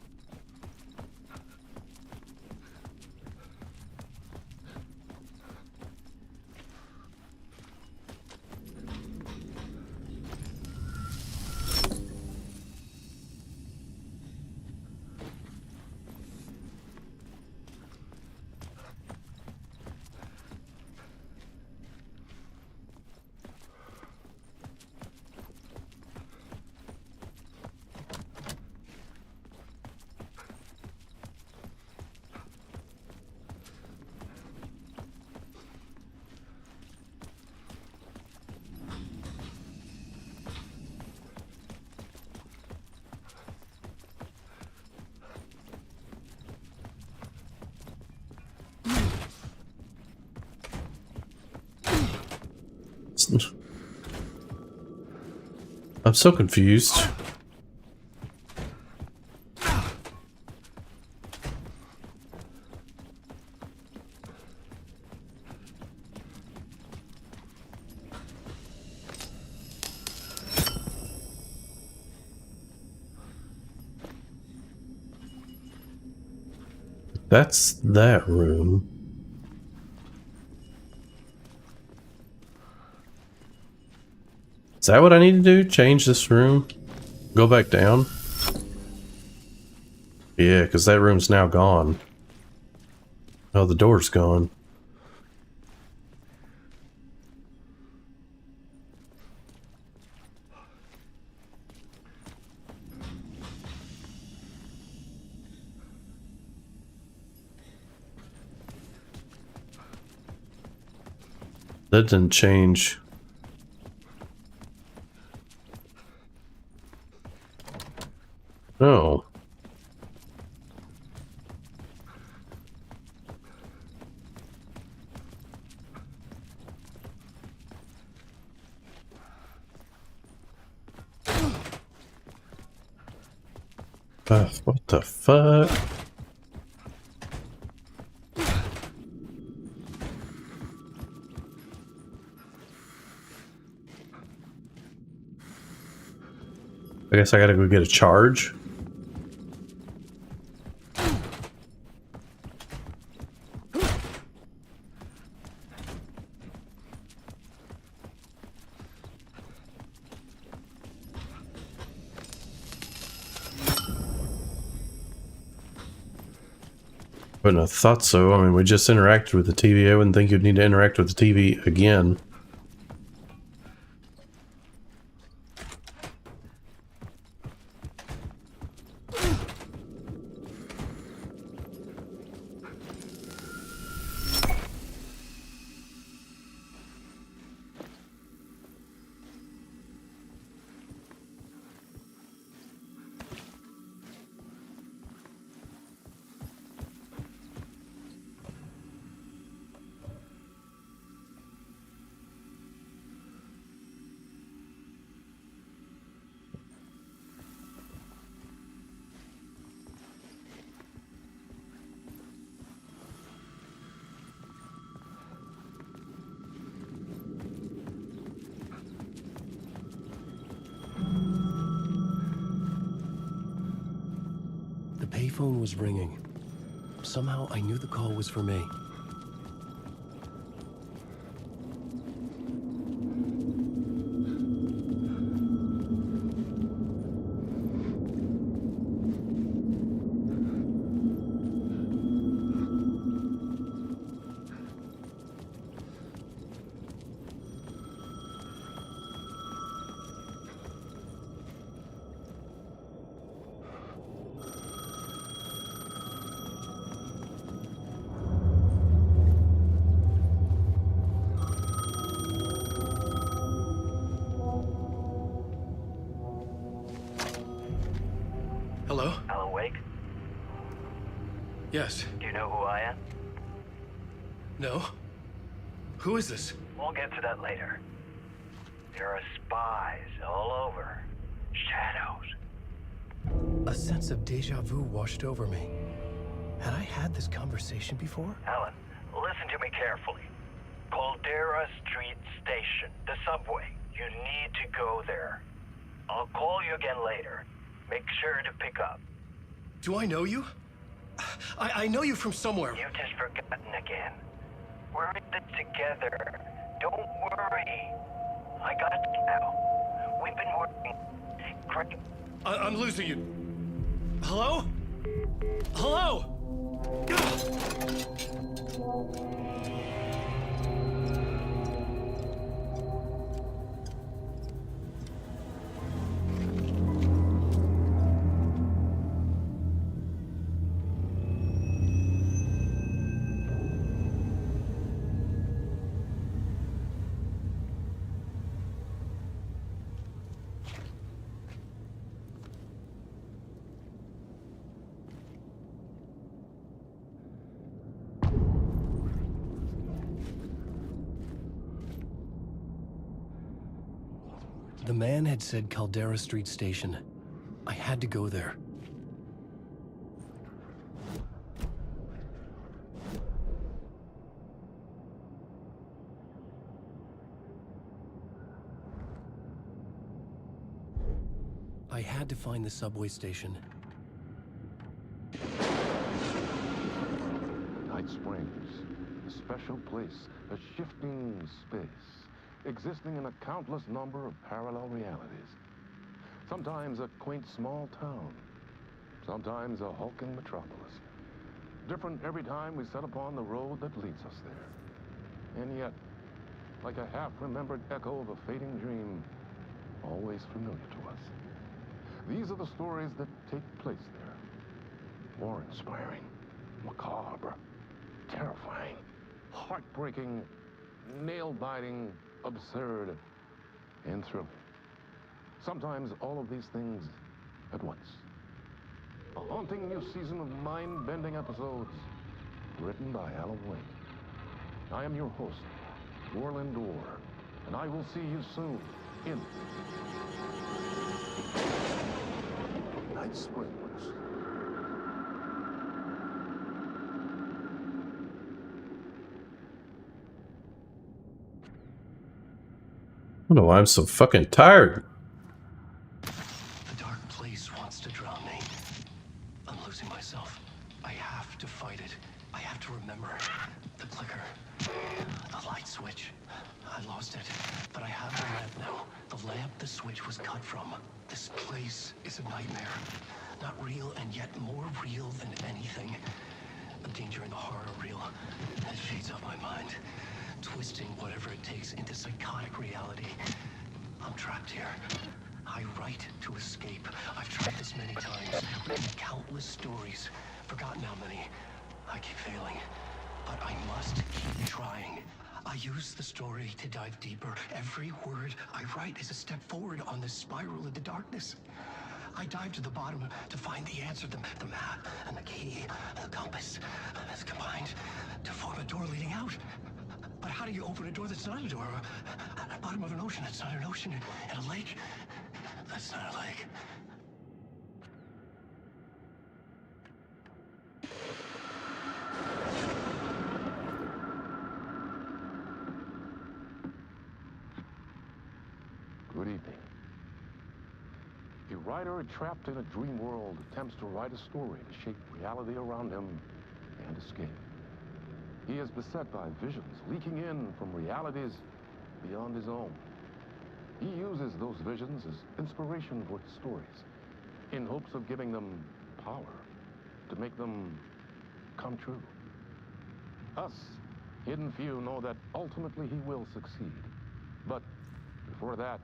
I'm so confused. That's that room. Is that what I need to do? Change this room? Go back down? Yeah, because that room's now gone. Oh, the door's gone. That didn't change. No. What the fuck? I guess I gotta go get a charge. Wouldn't have thought so. I mean, we just interacted with the TV. I wouldn't think you'd need to interact with the TV again. The payphone was ringing. Somehow I knew the call was for me. Hello? Alan Wake? Yes. Do you know who I am? No? Who is this? We'll get to that later. There are spies all over. Shadows. A sense of deja vu washed over me. Had I had this conversation before? Alan, listen to me carefully. Caldera Street Station, the subway. You need to go there. I'll call you again later. Make sure to pick up. Do I know you? I know you from somewhere. You've just forgotten again. We're in this together. Don't worry. I got you now. We've been working. Great. I'm losing you. Hello? Hello? The man had said Caldera Street Station. I had to go there. I had to find the subway station. Night Springs, a special place, a shifting space, existing in a countless number of parallel realities. Sometimes a quaint small town, sometimes a hulking metropolis. Different every time we set upon the road that leads us there. And yet, like a half-remembered echo of a fading dream, always familiar to us. These are the stories that take place there. Awe-inspiring, macabre, terrifying, heartbreaking, nail-biting, absurd, and thrilling. Sometimes all of these things at once. A haunting new season of mind-bending episodes written by Alan Wake. I am your host, Warland Orr, and I will see you soon in Night Springs. I don't know why I'm so fucking tired. The dark place wants to drown me. I'm losing myself. I have to fight it. I have to remember. The clicker. The light switch. I lost it. But I have the lamp now. The lamp the switch was cut from. This place is a nightmare. Not real and yet more real than anything. The danger and the horror real. It feeds on my mind. Twisting whatever it takes into psychotic reality. I'm trapped here. I write to escape. I've tried this many times, written countless stories, forgotten how many. I keep failing, but I must keep trying. I use the story to dive deeper. Every word I write is a step forward on this spiral into darkness. I dive to the bottom to find the answer, the map and the key, the compass, that's combined to form a door leading out. But how do you open a door that's not a door? At the bottom of an ocean that's not an ocean, and a lake that's not a lake. Good evening. A writer trapped in a dream world attempts to write a story to shape reality around him and escape. He is beset by visions leaking in from realities beyond his own. He uses those visions as inspiration for his stories, in hopes of giving them power, to make them come true. Us, hidden few, know that ultimately he will succeed. But before that,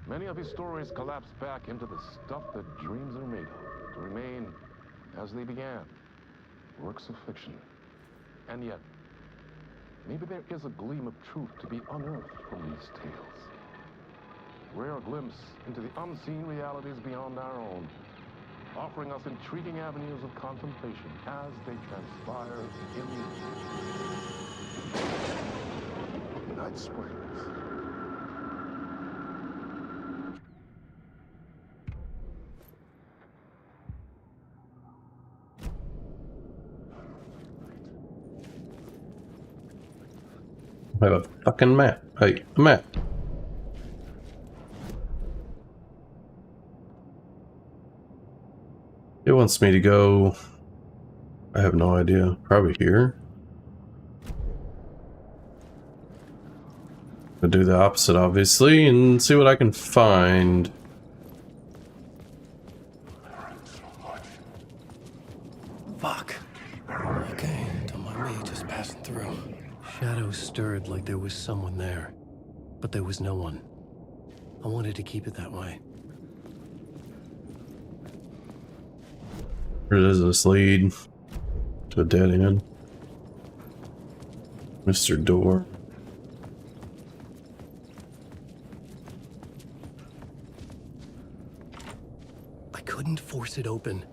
many of his stories collapse back into the stuff that dreams are made of, to remain as they began, works of fiction. And yet, maybe there is a gleam of truth to be unearthed from these tales. Rare glimpse into the unseen realities beyond our own, offering us intriguing avenues of contemplation as they transpire in Night Springs. I have a fucking map. Hey, a map. It wants me to go. I have no idea. Probably here. I'll do the opposite, obviously, and see what I can find. Fuck. Okay, don't mind me, just passing through. Shadows stirred like there was someone there, but there was no one. I wanted to keep it that way. Where does this lead? To a dead end. Mr. Door. I couldn't force it open.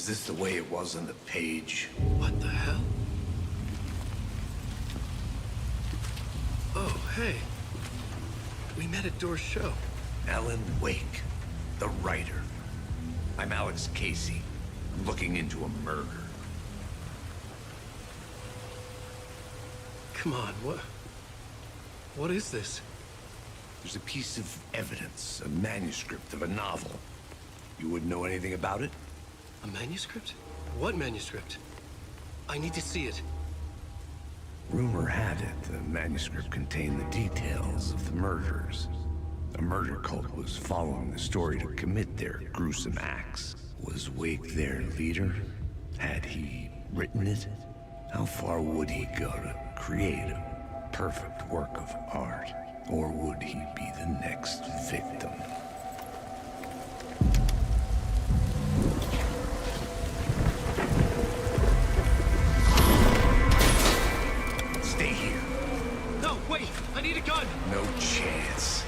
Is this the way it was on the page? What the hell? Oh, hey. We met at Door's show. Alan Wake, the writer. I'm Alex Casey. I'm looking into a murder. Come on, what is this? There's a piece of evidence, a manuscript of a novel. You wouldn't know anything about it? A manuscript? What manuscript? I need to see it. Rumor had it the manuscript contained the details of the murders. A murder cult was following the story to commit their gruesome acts. Was Wake their leader? Had he written it? How far would he go to create a perfect work of art? Or would he be the next victim? Stay here. No, wait! I need a gun! No chance.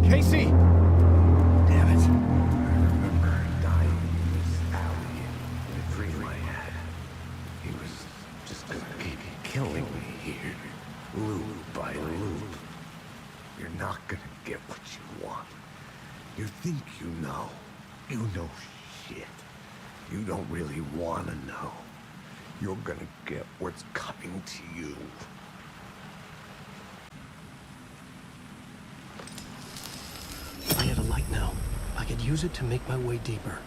Casey! Damn it. I remember dying in this alley in a dream I had. He was just gonna keep killing me here, loop by loop. You're not gonna get what you want. You think you know. You know shit. You don't really wanna know. You're gonna get what's coming to you. I had a light now. I could use it to make my way deeper.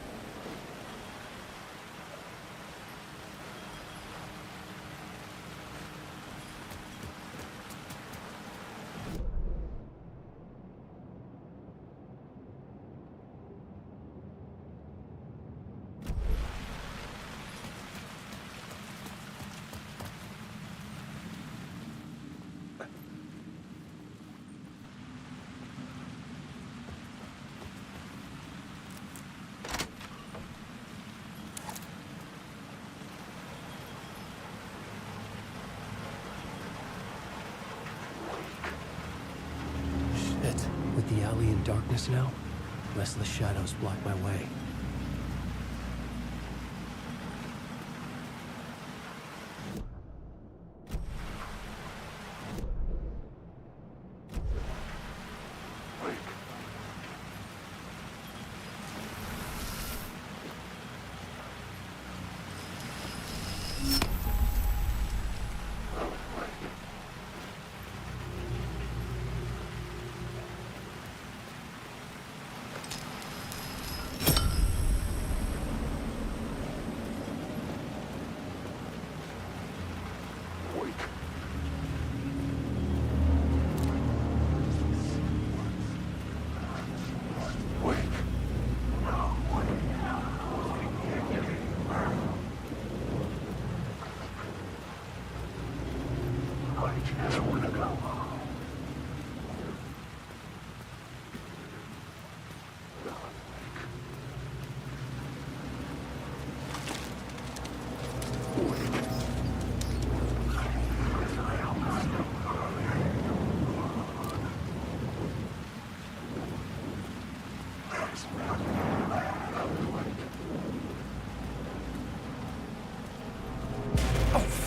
Shit. With the alley in darkness now, restless shadows block my way.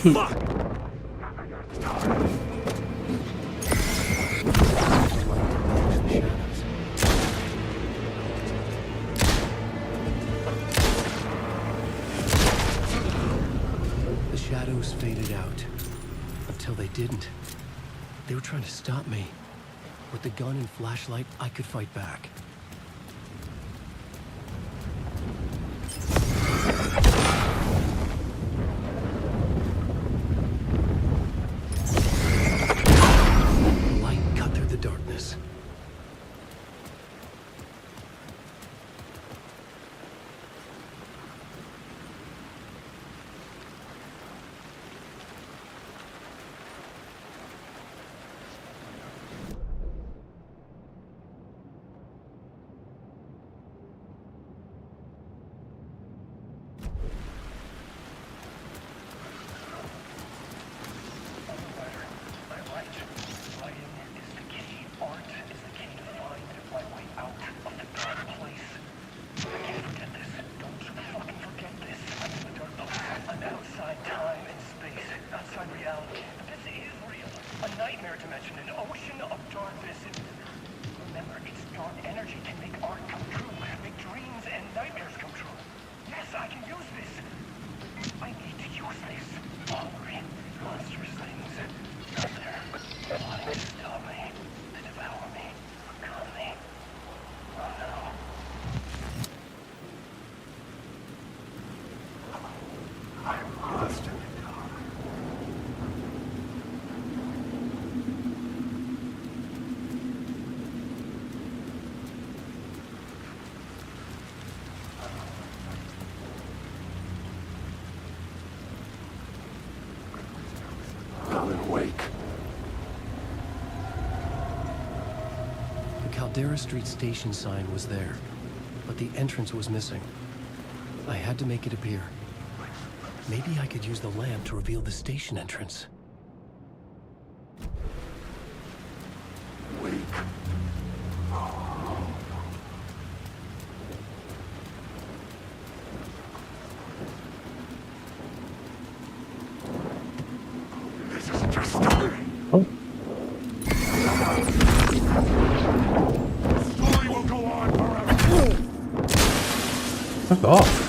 Fuck! The shadows faded out. Until they didn't. They were trying to stop me. With the gun and flashlight, I could fight back. The light cut through the darkness. Caldera Street station sign was there, but the entrance was missing. I had to make it appear. Maybe I could use the lamp to reveal the station entrance. Fuck off.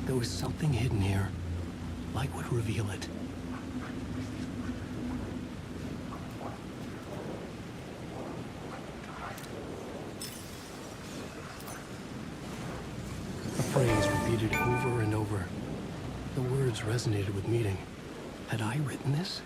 There was something hidden here. Light would reveal it. A phrase repeated over and over. The words resonated with meaning. Had I written this?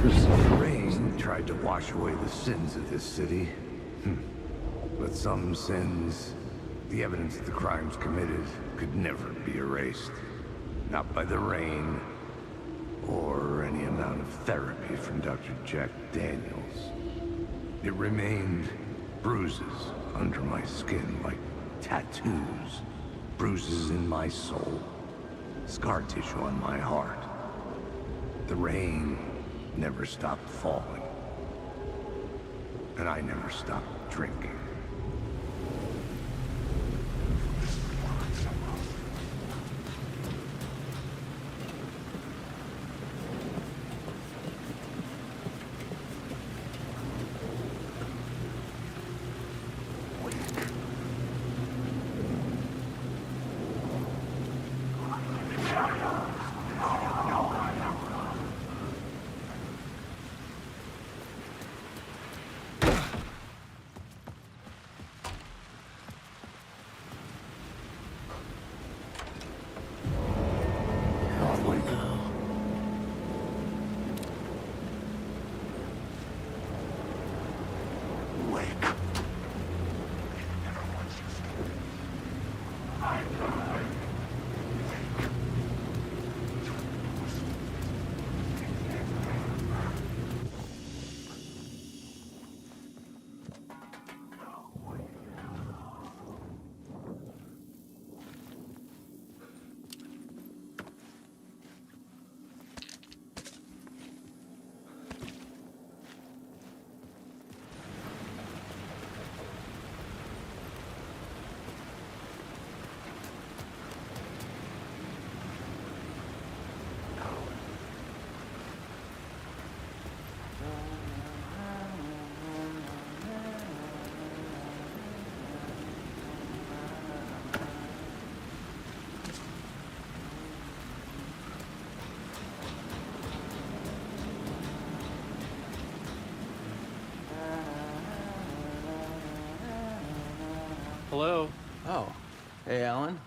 The rain tried to wash away the sins of this city. But some sins, the evidence of the crimes committed, could never be erased. Not by the rain, or any amount of therapy from Dr. Jack Daniels. It remained bruises under my skin, like tattoos. Bruises in my soul. Scar tissue on my heart. The rain never stopped falling. And I never stopped drinking. Hello? Oh. Hey, Alan.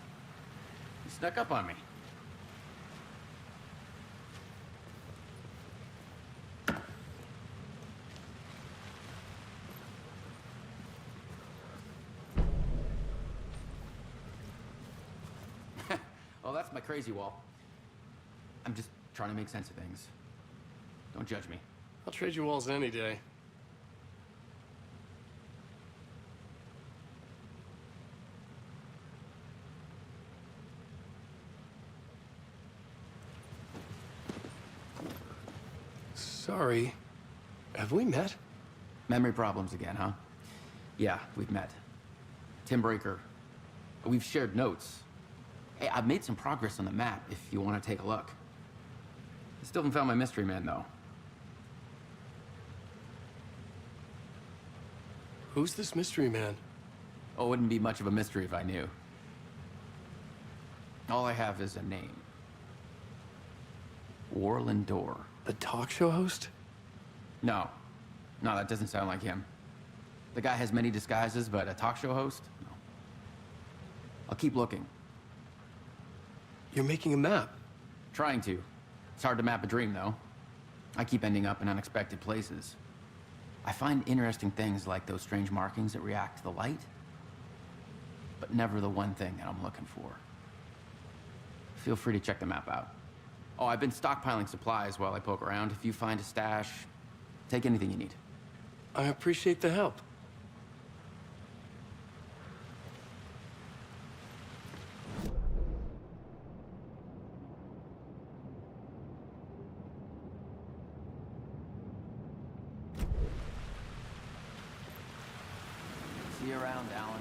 You snuck up on me. Oh, that's my crazy wall. I'm just trying to make sense of things. Don't judge me. I'll trade you walls any day. Sorry. Have we met? Memory problems again, huh? Yeah, we've met. Tim Breaker. We've shared notes. Hey, I've made some progress on the map if you want to take a look. I still haven't found my mystery man, though. Who's this mystery man? Oh, it wouldn't be much of a mystery if I knew. All I have is a name. Warland Dorr. The talk show host? No. No, that doesn't sound like him. The guy has many disguises, but a talk show host? No. I'll keep looking. You're making a map? Trying to. It's hard to map a dream, though. I keep ending up in unexpected places. I find interesting things like those strange markings that react to the light, but never the one thing that I'm looking for. Feel free to check the map out. Oh, I've been stockpiling supplies while I poke around. If you find a stash, take anything you need. I appreciate the help. See you around, Alan.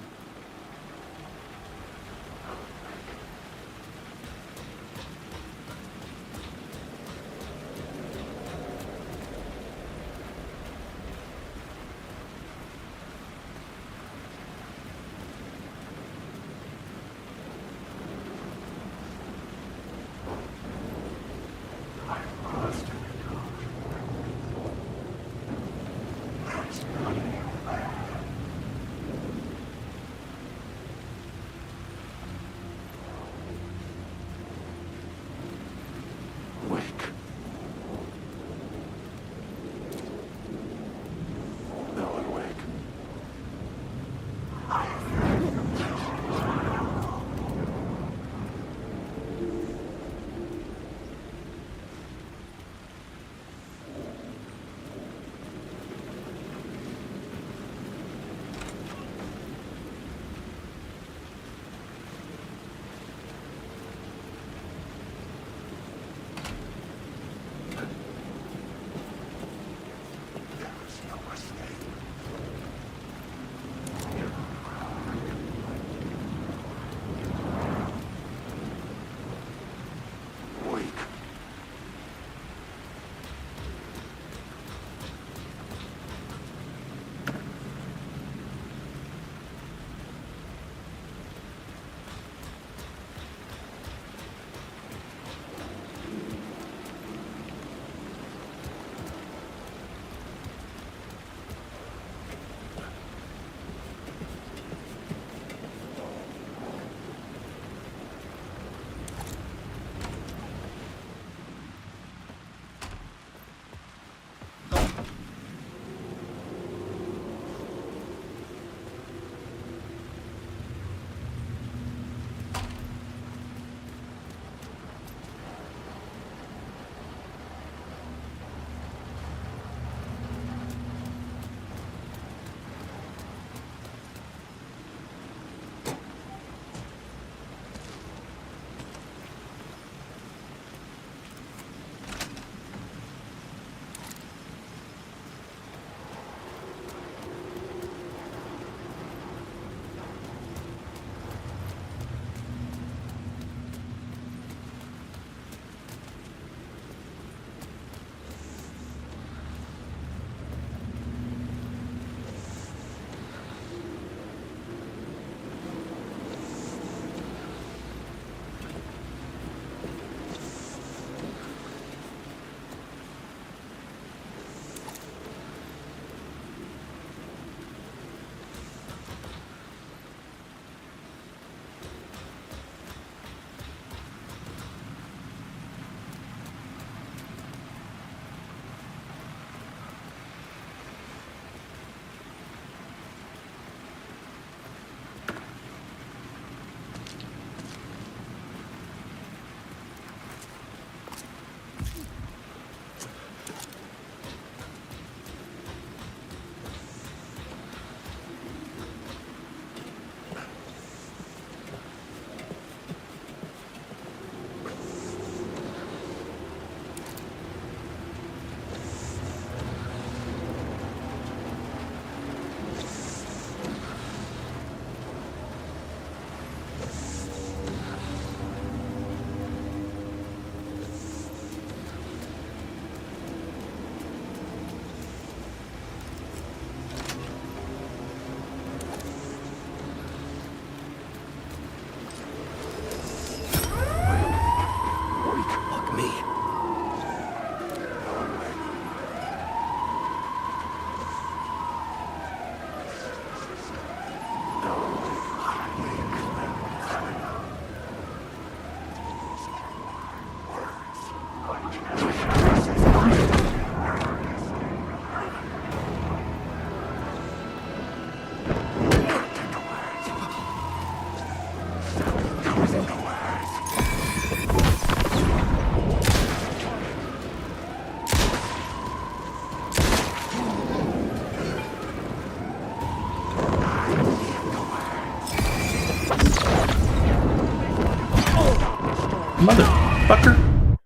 Motherfucker.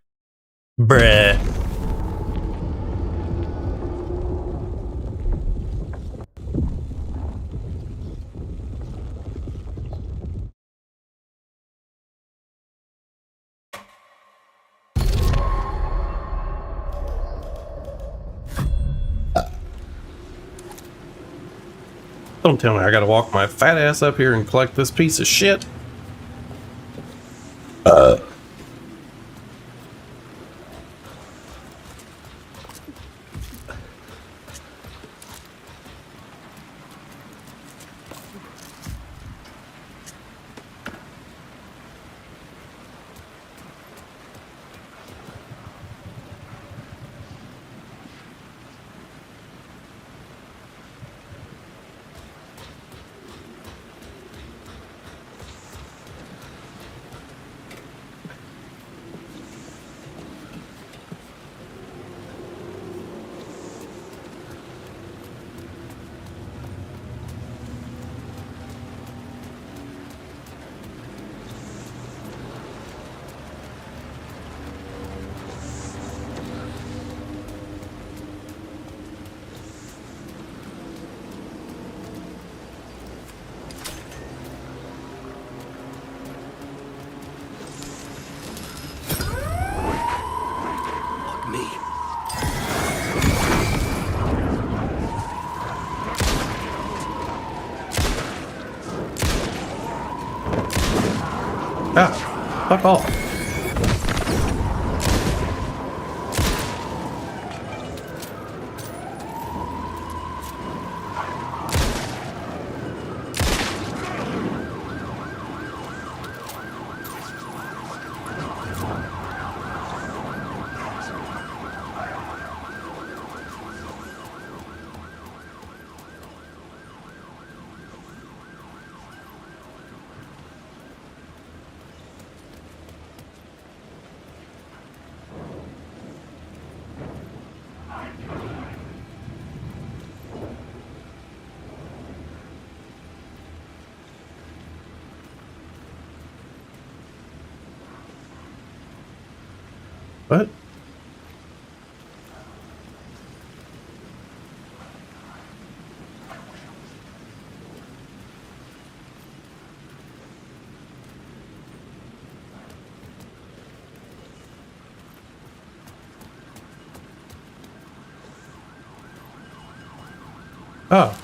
Bruh. Don't tell me I gotta walk my fat ass up here and collect this piece of shit. Ah, fuck off. What? Oh.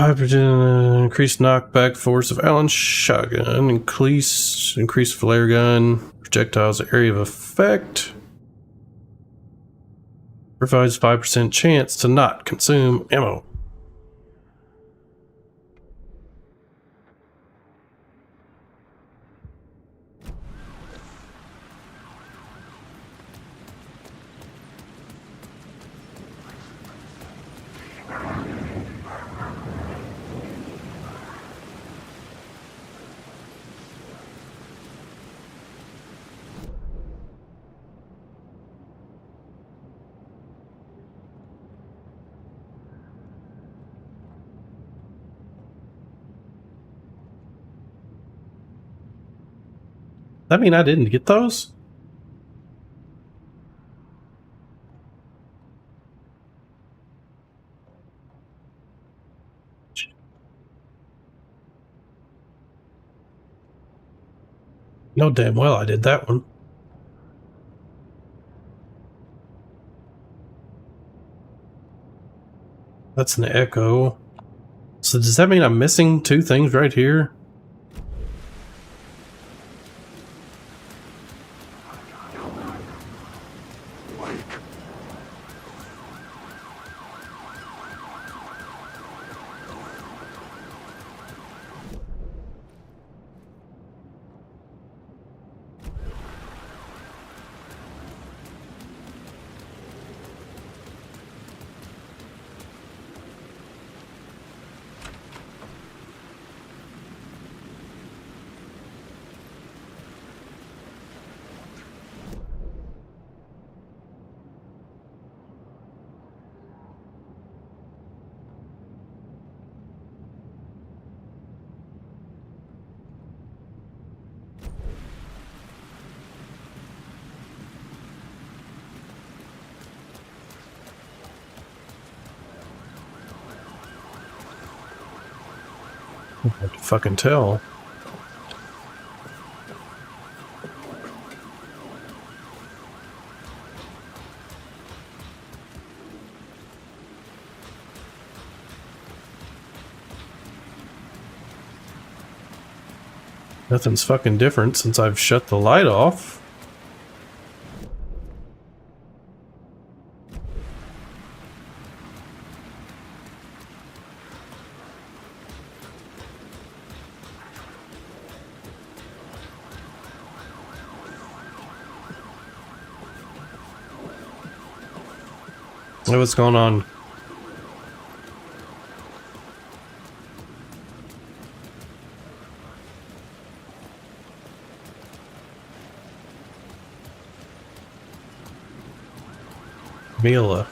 Increased knockback force of Allen's shotgun. Increased flare gun. Projectiles area of effect. Provides 5% chance to not consume ammo. That mean I didn't get those? No damn well I did that one. That's an echo. So does that mean I'm missing two things right here? I have to fucking tell. Nothing's fucking different since I've shut the light off. Hey, what's going on? Mila.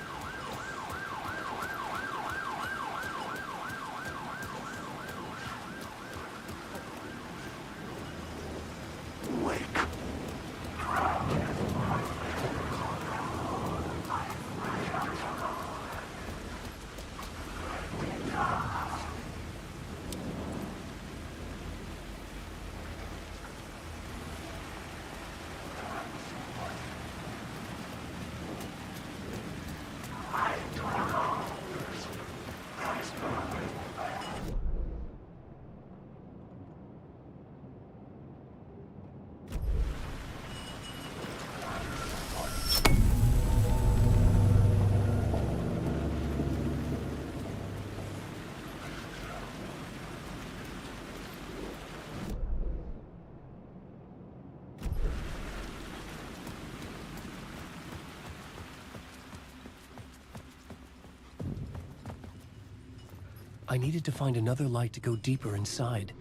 I needed to find another light to go deeper inside.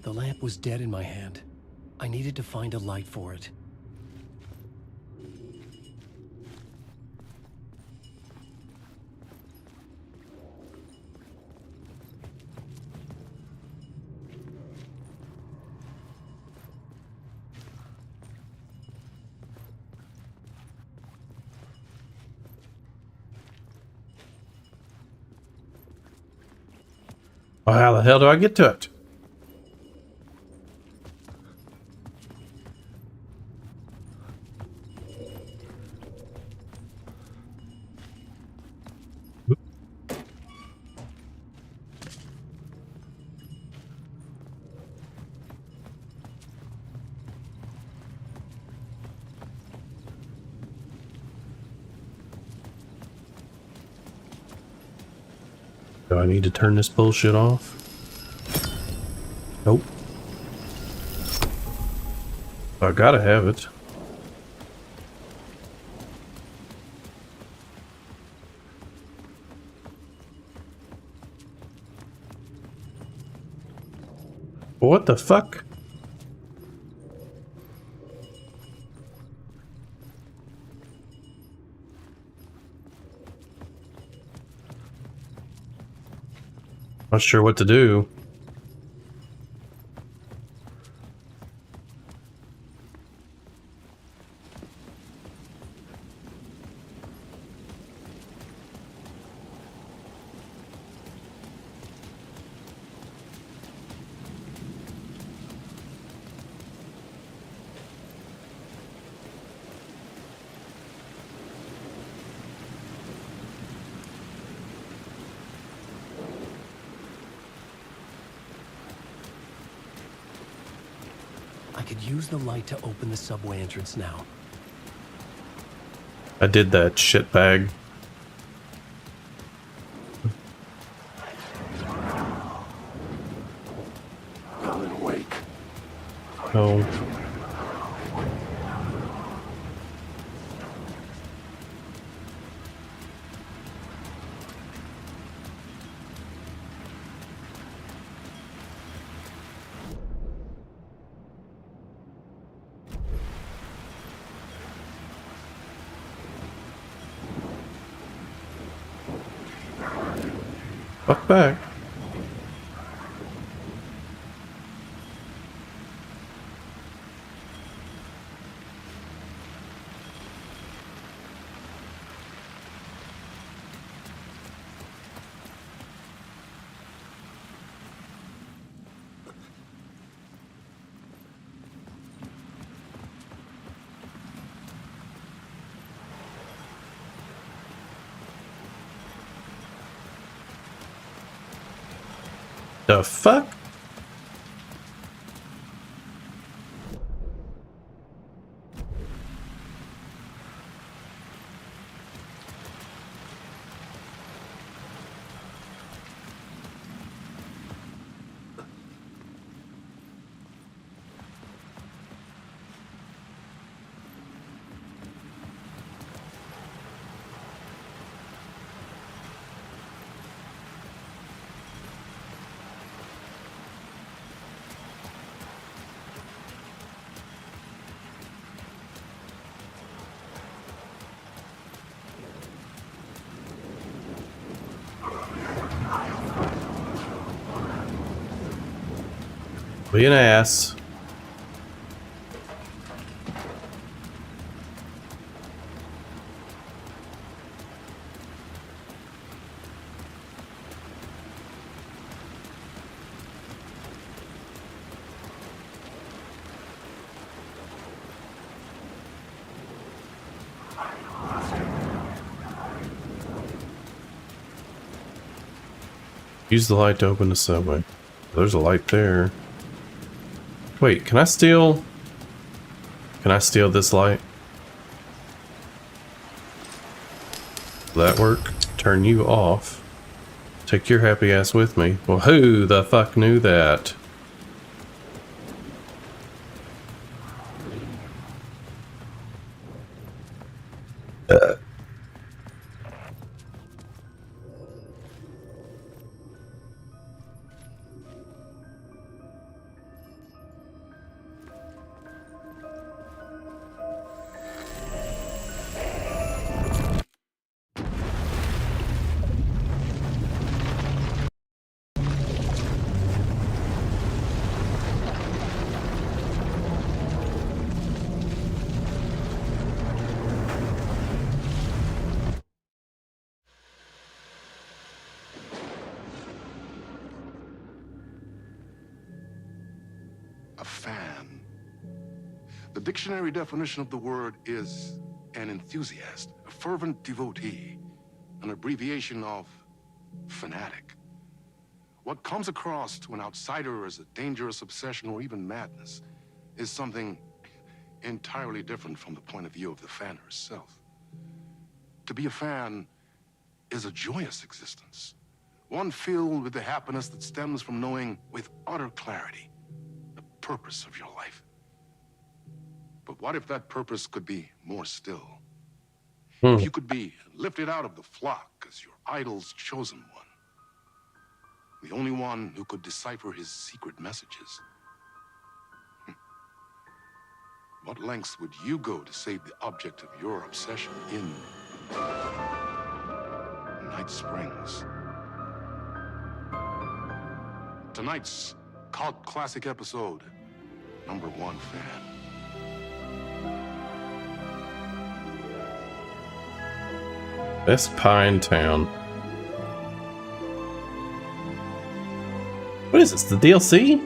The lamp was dead in my hand. I needed to find a light for it. Oh, how the hell do I get to it? Do I need to turn this bullshit off? Nope. I gotta have it. What the fuck? Not sure what to do. I could use the light to open the subway entrance now. I did that, shitbag. No. Fuck back. The fuck? Be an ass. Use the light to open the subway. There's a light there. Wait, can I steal this light? Will that work? Turn you off. Take your happy ass with me. Well, who the fuck knew that? A fan. The dictionary definition of the word is an enthusiast, a fervent devotee, an abbreviation of fanatic. What comes across to an outsider as a dangerous obsession or even madness is something entirely different from the point of view of the fan herself. To be a fan is a joyous existence, one filled with the happiness that stems from knowing with utter clarity the purpose of your life. But what if that purpose could be more still? If you could be lifted out of the flock as your idol's chosen one, the only one who could decipher his secret messages. What lengths would you go to save the object of your obsession in Night Springs? Tonight's cult classic episode, #1 fan. Best Pine Town. What is this? The DLC?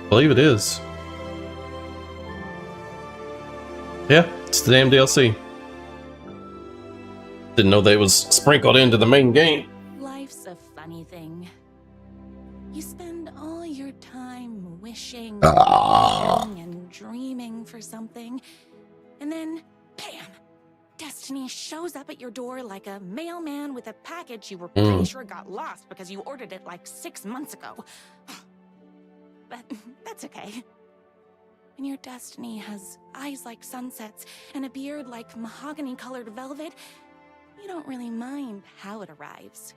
I believe it is. Yeah, it's the damn DLC. Didn't know they was sprinkled into the main game. Life's a funny thing. You spend all your time wishing, wishing and dreaming for something, and then, bam! Destiny shows up at your door like a mailman with a package you were pretty sure got lost because you ordered it like 6 months ago. But that's okay. When your destiny has eyes like sunsets and a beard like mahogany-colored velvet, you don't really mind how it arrives.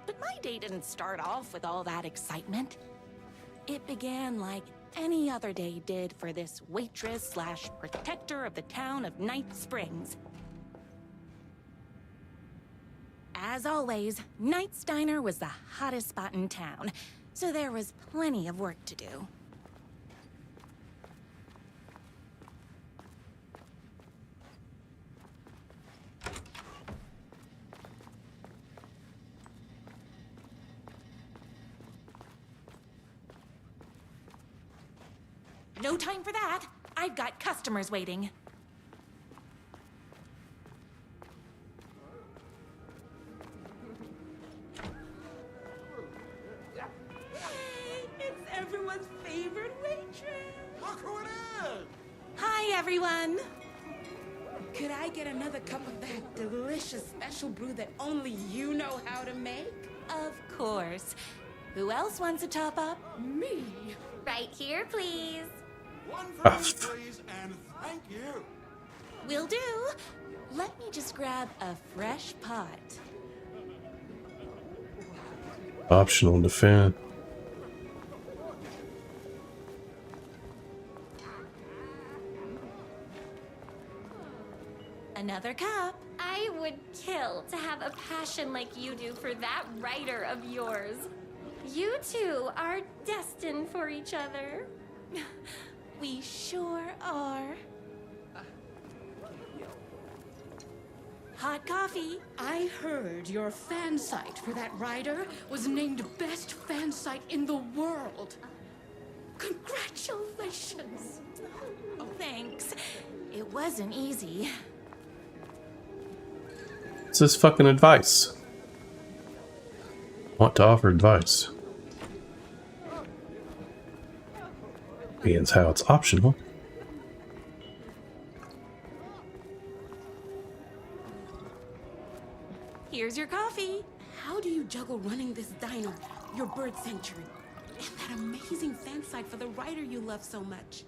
But my day didn't start off with all that excitement. It began like any other day did for this waitress slash protector of the town of Night Springs. As always, Knight's Diner was the hottest spot in town, so there was plenty of work to do. No time for that. I've got customers waiting. Hey, it's everyone's favorite waitress. Look who it is! Hi, everyone. Could I get another cup of that delicious special brew that only you know how to make? Of course. Who else wants a top up? Me. Right here, please. One for me, please, and thank you. Will do. Let me just grab a fresh pot. Optional defend. Another cup. I would kill to have a passion like you do for that writer of yours. You two are destined for each other. We sure are. Hot coffee. I heard your fan site for that writer was named best fan site in the world. Congratulations. Oh, thanks. It wasn't easy. It's this fucking advice. Want to offer advice. Being how it's optional. Here's your coffee. How do you juggle running this diner, your bird sanctuary, and that amazing fan site for the writer you love so much?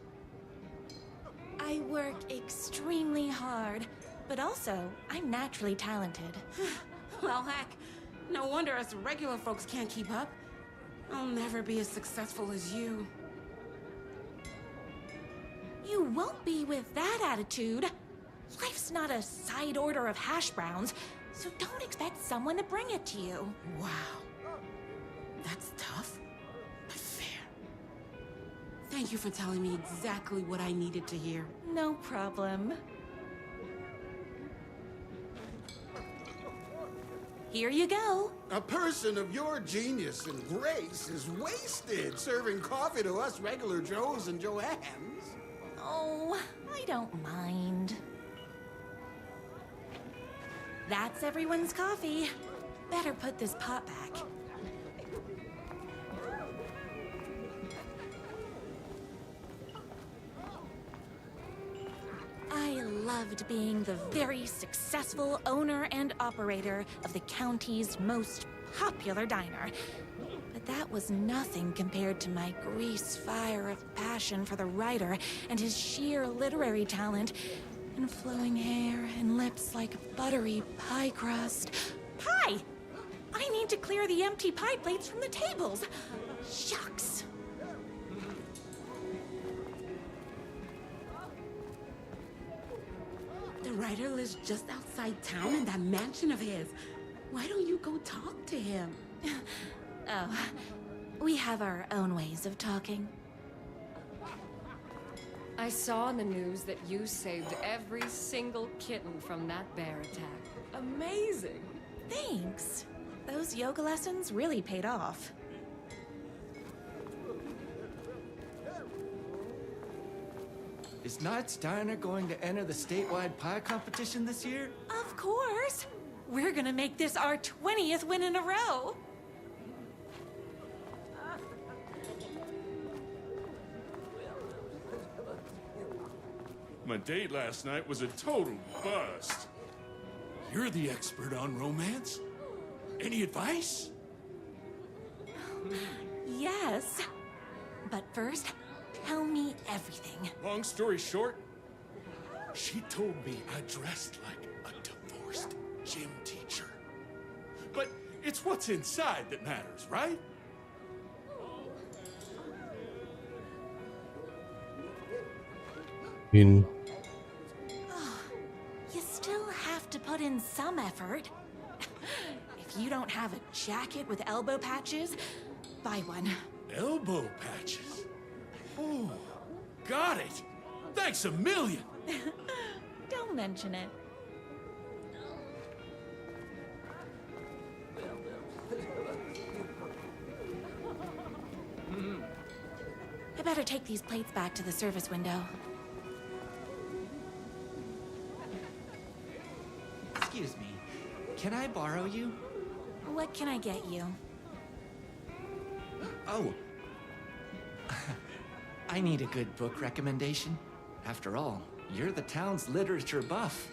I work extremely hard, but also I'm naturally talented. Well, heck, no wonder us regular folks can't keep up. I'll never be as successful as you. You won't be with that attitude. Life's not a side order of hash browns, so don't expect someone to bring it to you. Wow. That's tough, but fair. Thank you for telling me exactly what I needed to hear. No problem. Here you go. A person of your genius and grace is wasted serving coffee to us regular Joes and Joannes. Oh, I don't mind. That's everyone's coffee. Better put this pot back. I loved being the very successful owner and operator of the county's most popular diner. But that was nothing compared to my grease fire of passion for the writer and his sheer literary talent, and flowing hair and lips like buttery pie crust. Pie! I need to clear the empty pie plates from the tables. Shucks. The writer lives just outside town in that mansion of his. Why don't you go talk to him? Oh, we have our own ways of talking. I saw in the news that you saved every single kitten from that bear attack. Amazing! Thanks. Those yoga lessons really paid off. Is Knight's Diner going to enter the statewide pie competition this year? Of course! We're gonna make this our 20th win in a row! My date last night was a total bust. You're the expert on romance. Any advice? Yes. But first, tell me everything. Long story short, she told me I dressed like a divorced gym teacher. But it's what's inside that matters, right? You You still have to put in some effort. If you don't have a jacket with elbow patches, buy one. Elbow patches? Oh, got it. Thanks a million. Don't mention it. I better take these plates back to the service window. Excuse me, can I borrow you? What can I get you? Oh. I need a good book recommendation. After all, you're the town's literature buff.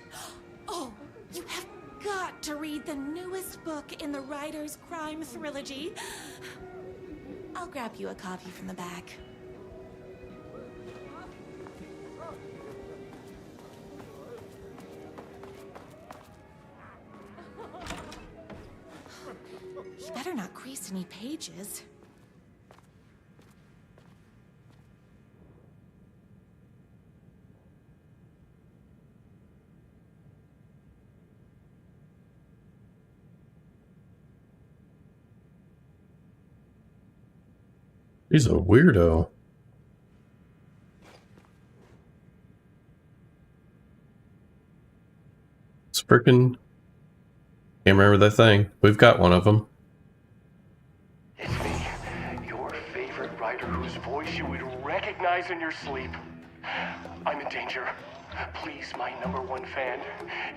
Oh, you have got to read the newest book in the Writer's Crime Trilogy. I'll grab you a copy from the back. You better not crease any pages. He's a weirdo. It's freaking. Can't remember that thing. We've got one of them. It's me, your favorite writer whose voice you would recognize in your sleep. I'm in danger. Please, my #1 fan,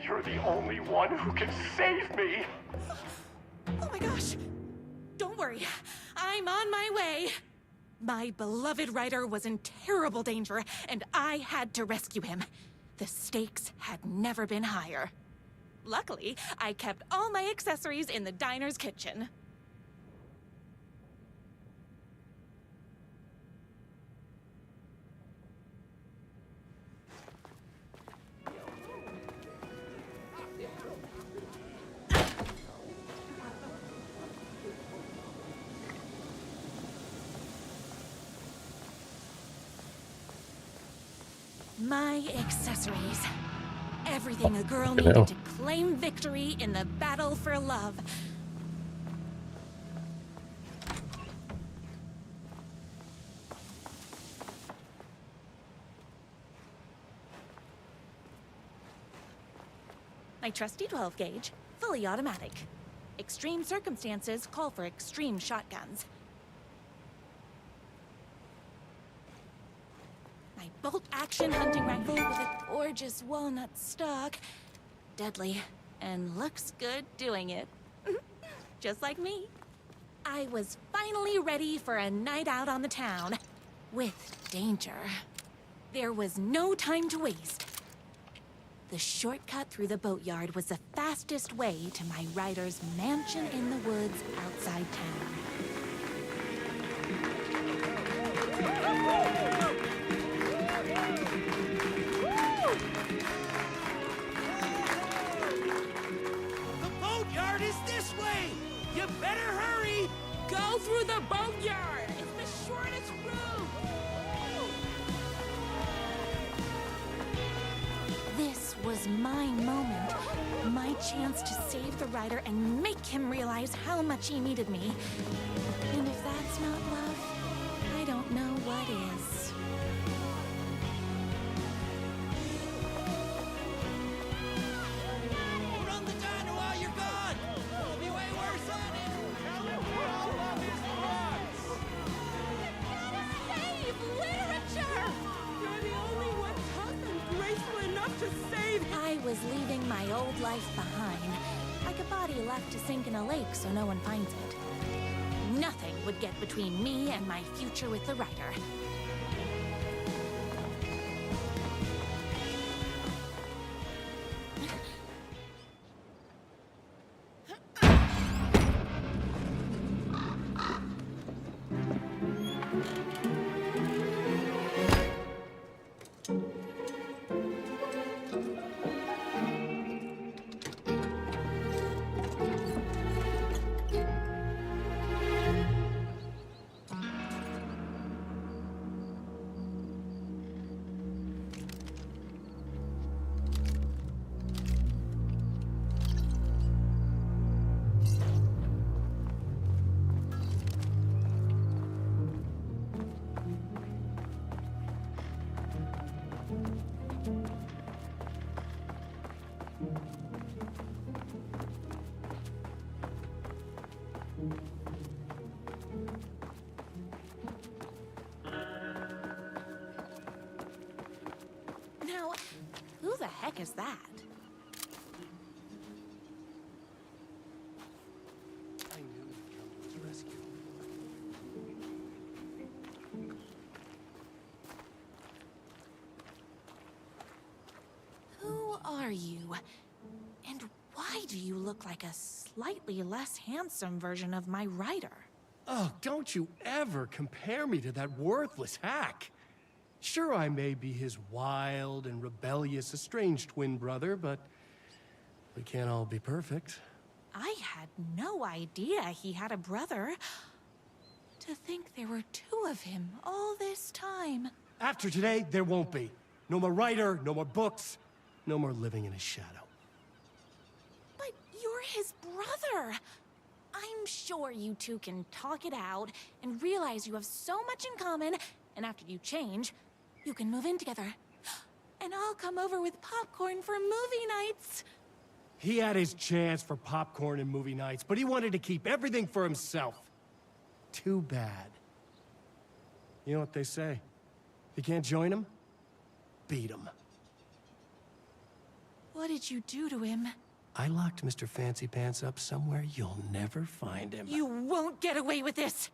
you're the only one who can save me. Oh my gosh! Don't worry, I'm on my way. My beloved writer was in terrible danger, and I had to rescue him. The stakes had never been higher. Luckily, I kept all my accessories in the diner's kitchen. My accessories. Everything a girl needed to claim victory in the battle for love. My trusty 12 gauge, fully automatic. Extreme circumstances call for extreme shotguns. My bolt-action hunting rifle with a gorgeous walnut stock. Deadly, and looks good doing it. Just like me. I was finally ready for a night out on the town. With danger. There was no time to waste. The shortcut through the boatyard was the fastest way to my writer's mansion in the woods outside town. The boatyard is this way! You better hurry! Go through the boatyard! It's the shortest route! This was my moment. My chance to save the writer and make him realize how much he needed me. And if that's not love, I don't know what is. Run the diner while you're gone! It'll be way worse on it! Tell him all love is drugs! Save literature! You're the only one tough and graceful enough to save. I was leaving my old life behind, like a body left to sink in a lake so no one finds it. Nothing would get between me and my future with the writer. Now, who the heck is that? I knew you'd come to his rescue. Who are you? And why do you look like a slightly less handsome version of my writer? Oh, don't you ever compare me to that worthless hack. Sure, I may be his wild and rebellious estranged twin brother, but we can't all be perfect. I had no idea he had a brother. To think there were two of him all this time. After today, there won't be. No more writer, no more books, no more living in his shadow. But you're his brother. I'm sure you two can talk it out and realize you have so much in common, and after you change, you can move in together. And I'll come over with popcorn for movie nights. He had his chance for popcorn and movie nights, but he wanted to keep everything for himself. Too bad. You know what they say? If you can't join him, beat him. What did you do to him? I locked Mr. Fancy Pants up somewhere you'll never find him. You won't get away with this.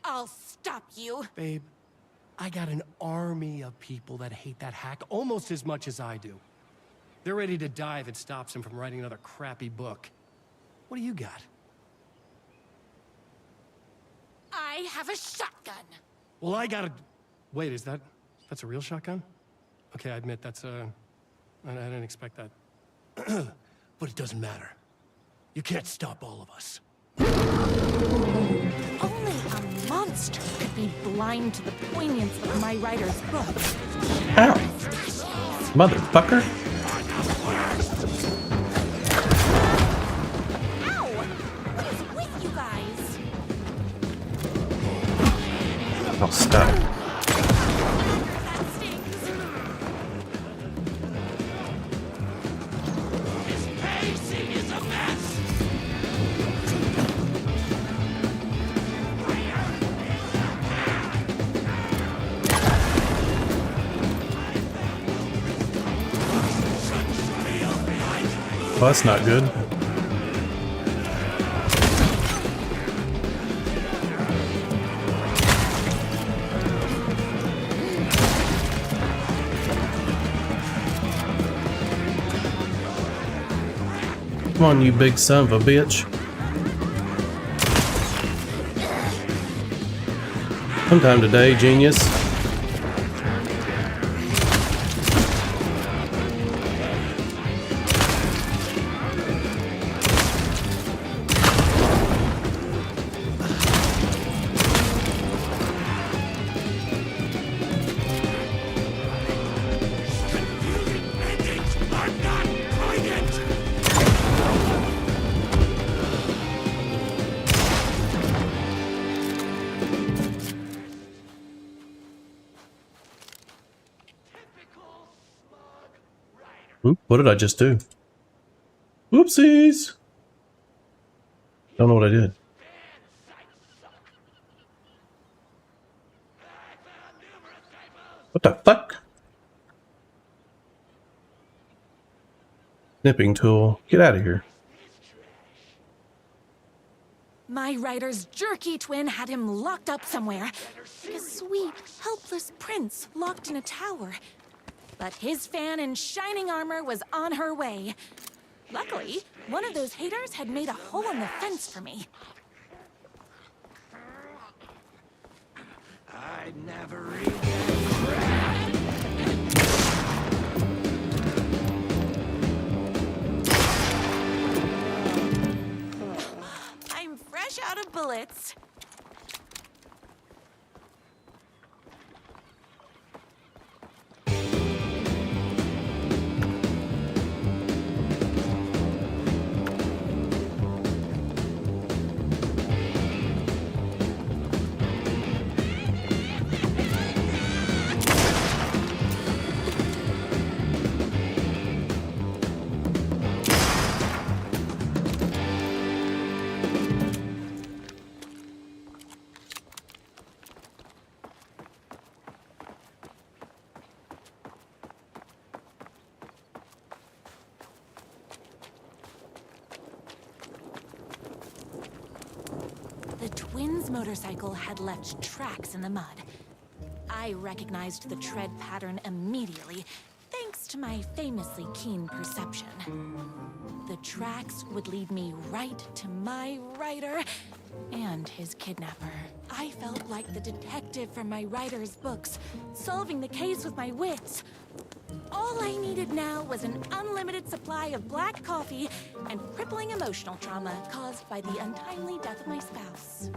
I'll stop you. Babe, I got an army of people that hate that hack almost as much as I do. They're ready to die if it stops him from writing another crappy book. What do you got? I have a shotgun. Well, I got a... Wait, that's a real shotgun? Okay, I admit that's I didn't expect that. But it doesn't matter. You can't stop all of us. Only a monster could be blind to the poignance of my writer's book. Ow! Motherfucker! Ow! What is with you guys? Oh, stop. That stings. His pacing is a mess! Well, that's not good. Come on, you big son of a bitch. Sometime today, genius. Oop, what did I just do? Whoopsies! Don't know what I did. What the fuck? Snipping tool. Get out of here. My writer's jerky twin had him locked up somewhere. Like a sweet, helpless prince locked in a tower. But his fan in shining armor was on her way. Luckily, one of those haters had made a hole in the fence for me. I never eat that crap! I'm fresh out of bullets. Wynn's motorcycle had left tracks in the mud. I recognized the tread pattern immediately, thanks to my famously keen perception. The tracks would lead me right to my rider and his kidnapper. I felt like the detective from my writer's books, solving the case with my wits. All I needed now was an unlimited supply of black coffee and crippling emotional trauma caused by the untimely death of my spouse.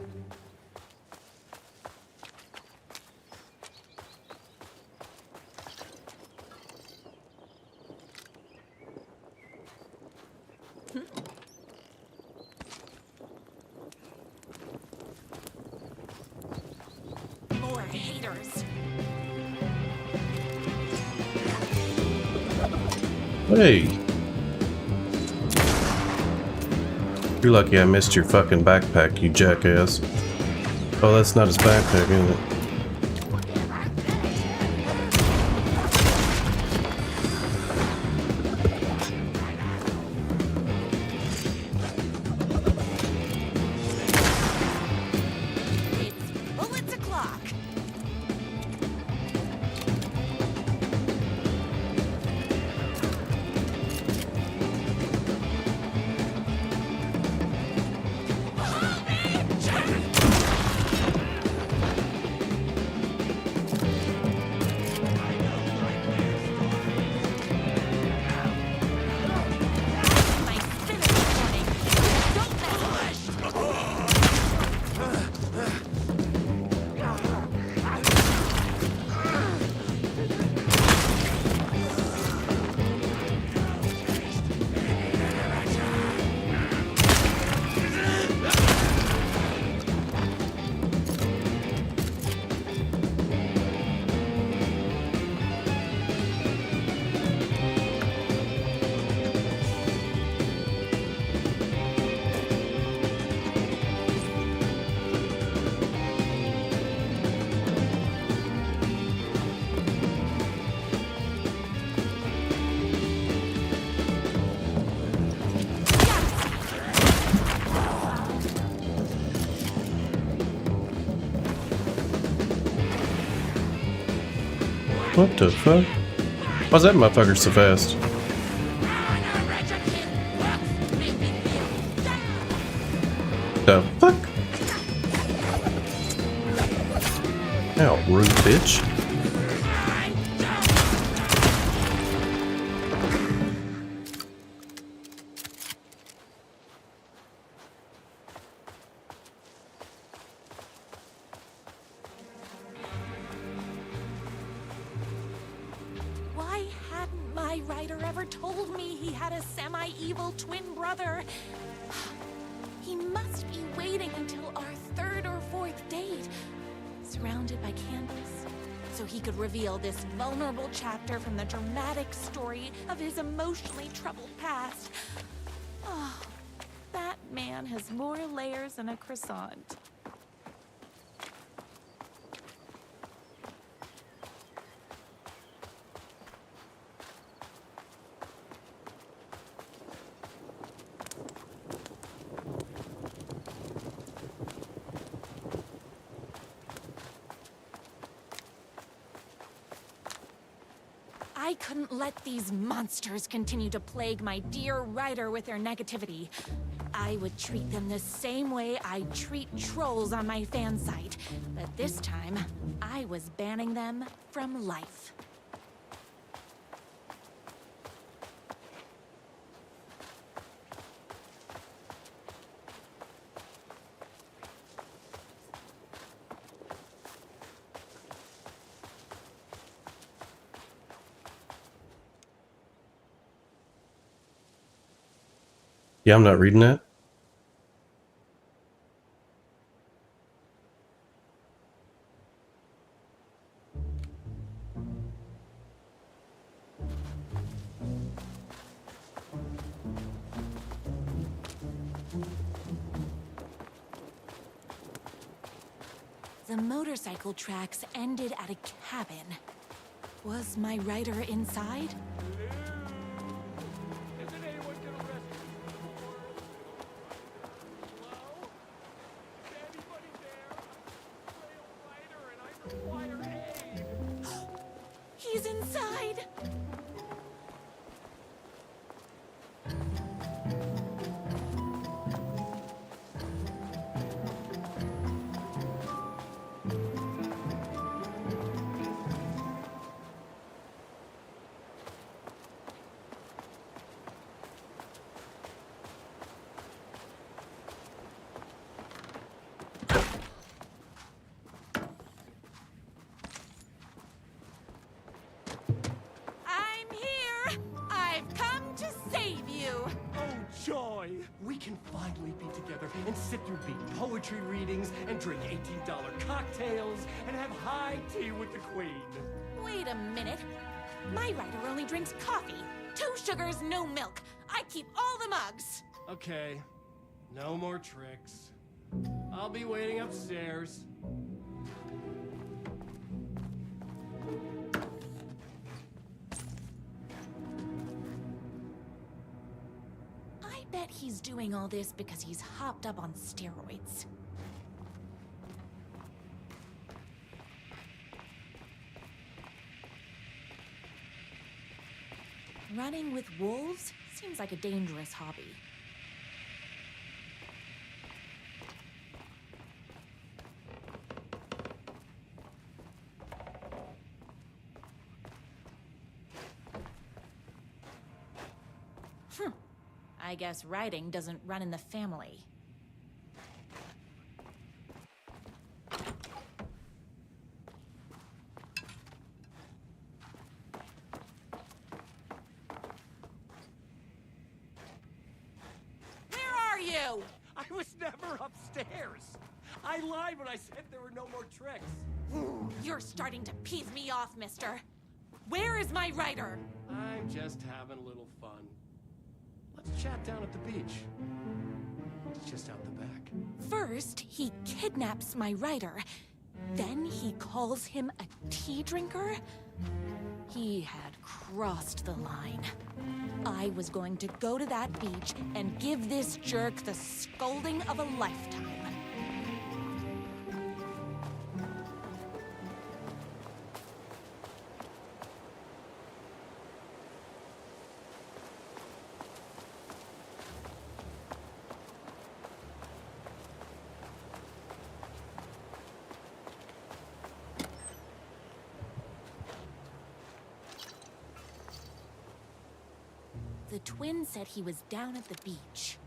More haters. Hey. You're lucky I missed your fucking backpack, you jackass. Oh, that's not his backpack, is it? Bullets o'clock. What the fuck? Why's that motherfucker so fast? The fuck? Ow, rude bitch. Why hadn't my writer ever told me he had a semi-evil twin brother? He must be waiting until our third or fourth date, surrounded by candles, so he could reveal this vulnerable chapter from the dramatic story of his emotionally troubled past. Oh, that man has more layers than a croissant. I couldn't let these monsters continue to plague my dear writer with their negativity. I would treat them the same way I treat trolls on my fan site, but this time, I was banning them from life. Yeah, I'm not reading that. The motorcycle tracks ended at a cabin. Was my writer inside? inside. I'm here. I've come to save you. Oh, joy! We can finally be together and sit through beat poetry readings and drink $18 cocktails and have high tea with the queen. Wait a minute. My writer only drinks coffee. 2 sugars, no milk. I keep all the mugs. Okay, no more tricks. I'll be waiting upstairs. I bet he's doing all this because he's hopped up on steroids. Running with wolves seems like a dangerous hobby. I guess writing doesn't run in the family. Where are you? I was never upstairs. I lied when I said there were no more tricks. You're starting to piss me off, mister. Where is my writer? I'm just having a little fun. Let's chat down at the beach. It's just out the back. First, he kidnaps my writer. Then he calls him a tea drinker. He had crossed the line. I was going to go to that beach and give this jerk the scolding of a lifetime. The twin said he was down at the beach.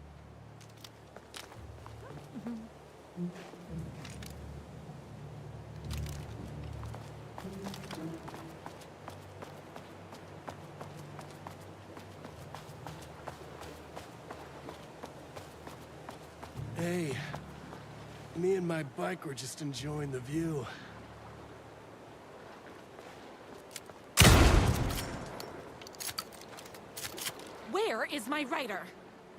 Hey, me and my bike were just enjoying the view. Where is my writer?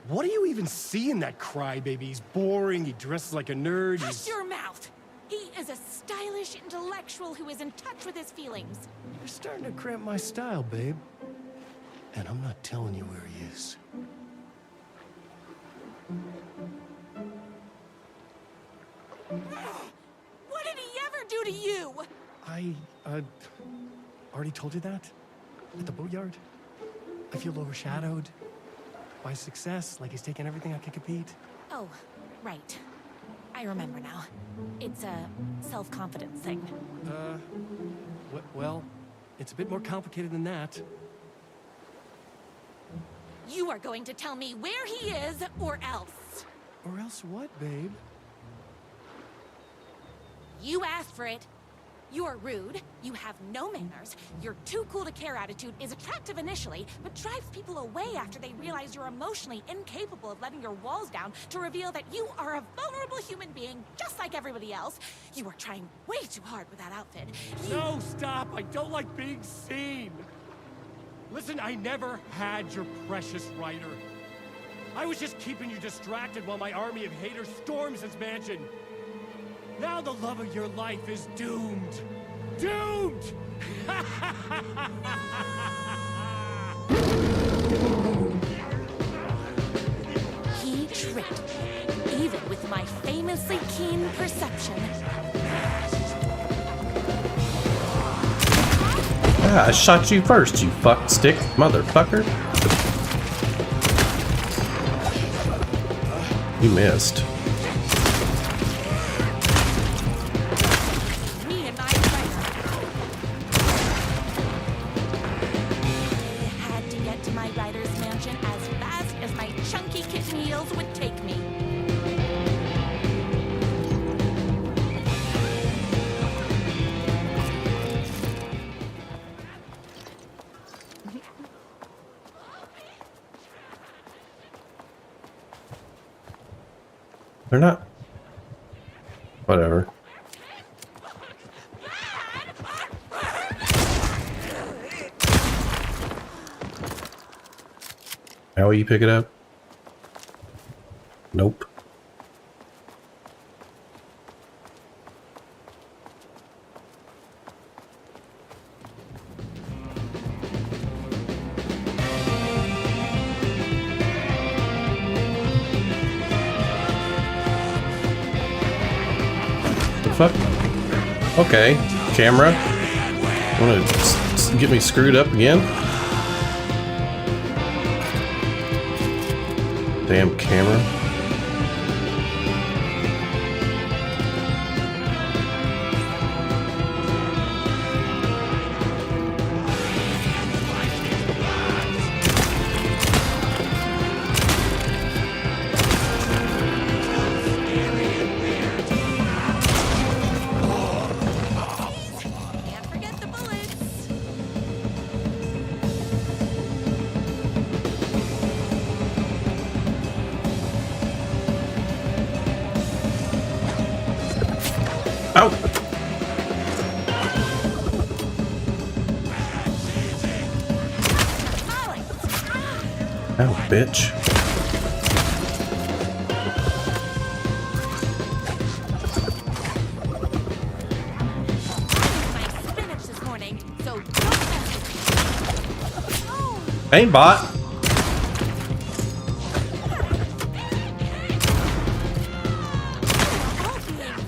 What do you even see in that crybaby? He's boring, he dresses like a nerd, Hush your mouth! He is a stylish intellectual who is in touch with his feelings. You're starting to cramp my style, babe. And I'm not telling you where he is. What did he ever do to you? I, already told you that? At the boatyard? I feel overshadowed by success, like he's taking everything I can compete. Oh, right. I remember now. It's a self-confidence thing. Well, it's a bit more complicated than that. You are going to tell me where he is, or else. Or else what, babe? You asked for it. You're rude, you have no manners, your too cool to care attitude is attractive initially, but drives people away after they realize you're emotionally incapable of letting your walls down to reveal that you are a vulnerable human being just like everybody else. You are trying way too hard with that outfit. No, stop! I don't like being seen! Listen, I never had your precious writer. I was just keeping you distracted while my army of haters storms his mansion. Now the love of your life is doomed. Doomed! He tricked me, even with my famously keen perception. Ah, I shot you first, you fuck stick motherfucker. You missed. Me and my rider. I had to get to my rider's mansion as fast as my chunky kitten heels would take me. They're not. Whatever. How will you pick it up? Nope. Fuck. Okay, camera. Wanna get me screwed up again? Damn camera. Ow! Ow, bitch. Spinach this morning, so Aimbot.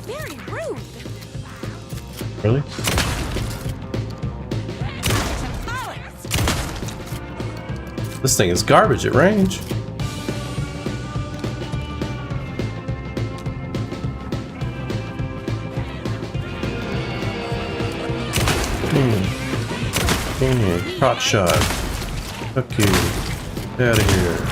very rude. Really? This thing is garbage at range. Hot shot. Fuck you. Get out of here.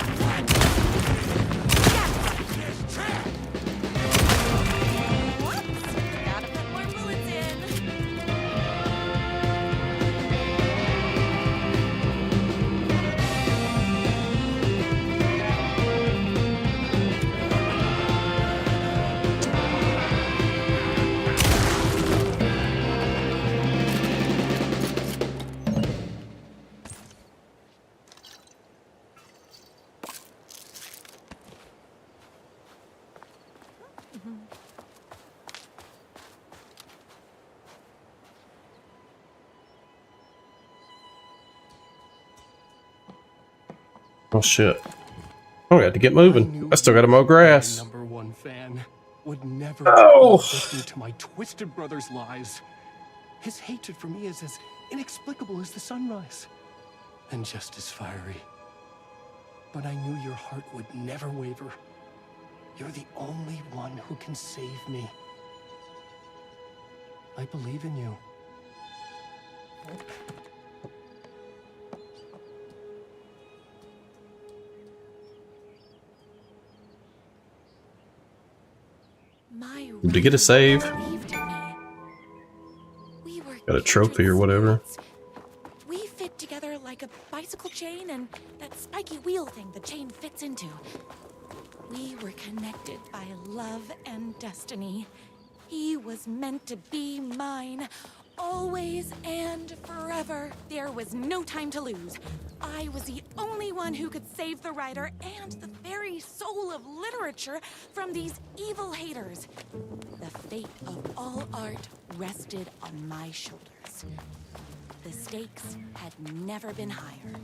Oh shit. Oh, I got to get moving. I still got to mow grass. My #1 fan would never Oh. listen to my twisted brother's lies. His hatred for me is as inexplicable as the sunrise, and just as fiery. But I knew your heart would never waver. You're the only one who can save me. I believe in you. Did you get a save? We were Got a trophy or whatever. We fit together like a bicycle chain and that spiky wheel thing the chain fits into. We were connected by love and destiny. He was meant to be mine, always and forever. There was no time to lose. I was the only one who could save the writer and the very soul of literature from these evil haters. The fate of all art rested on my shoulders. The stakes had never been higher.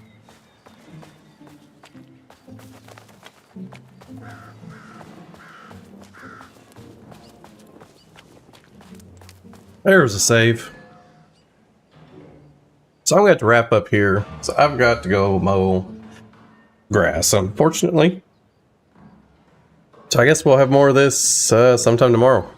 There was a save. So I'm going to have to wrap up here. So I've got to go mow grass, unfortunately. So I guess we'll have more of this sometime tomorrow.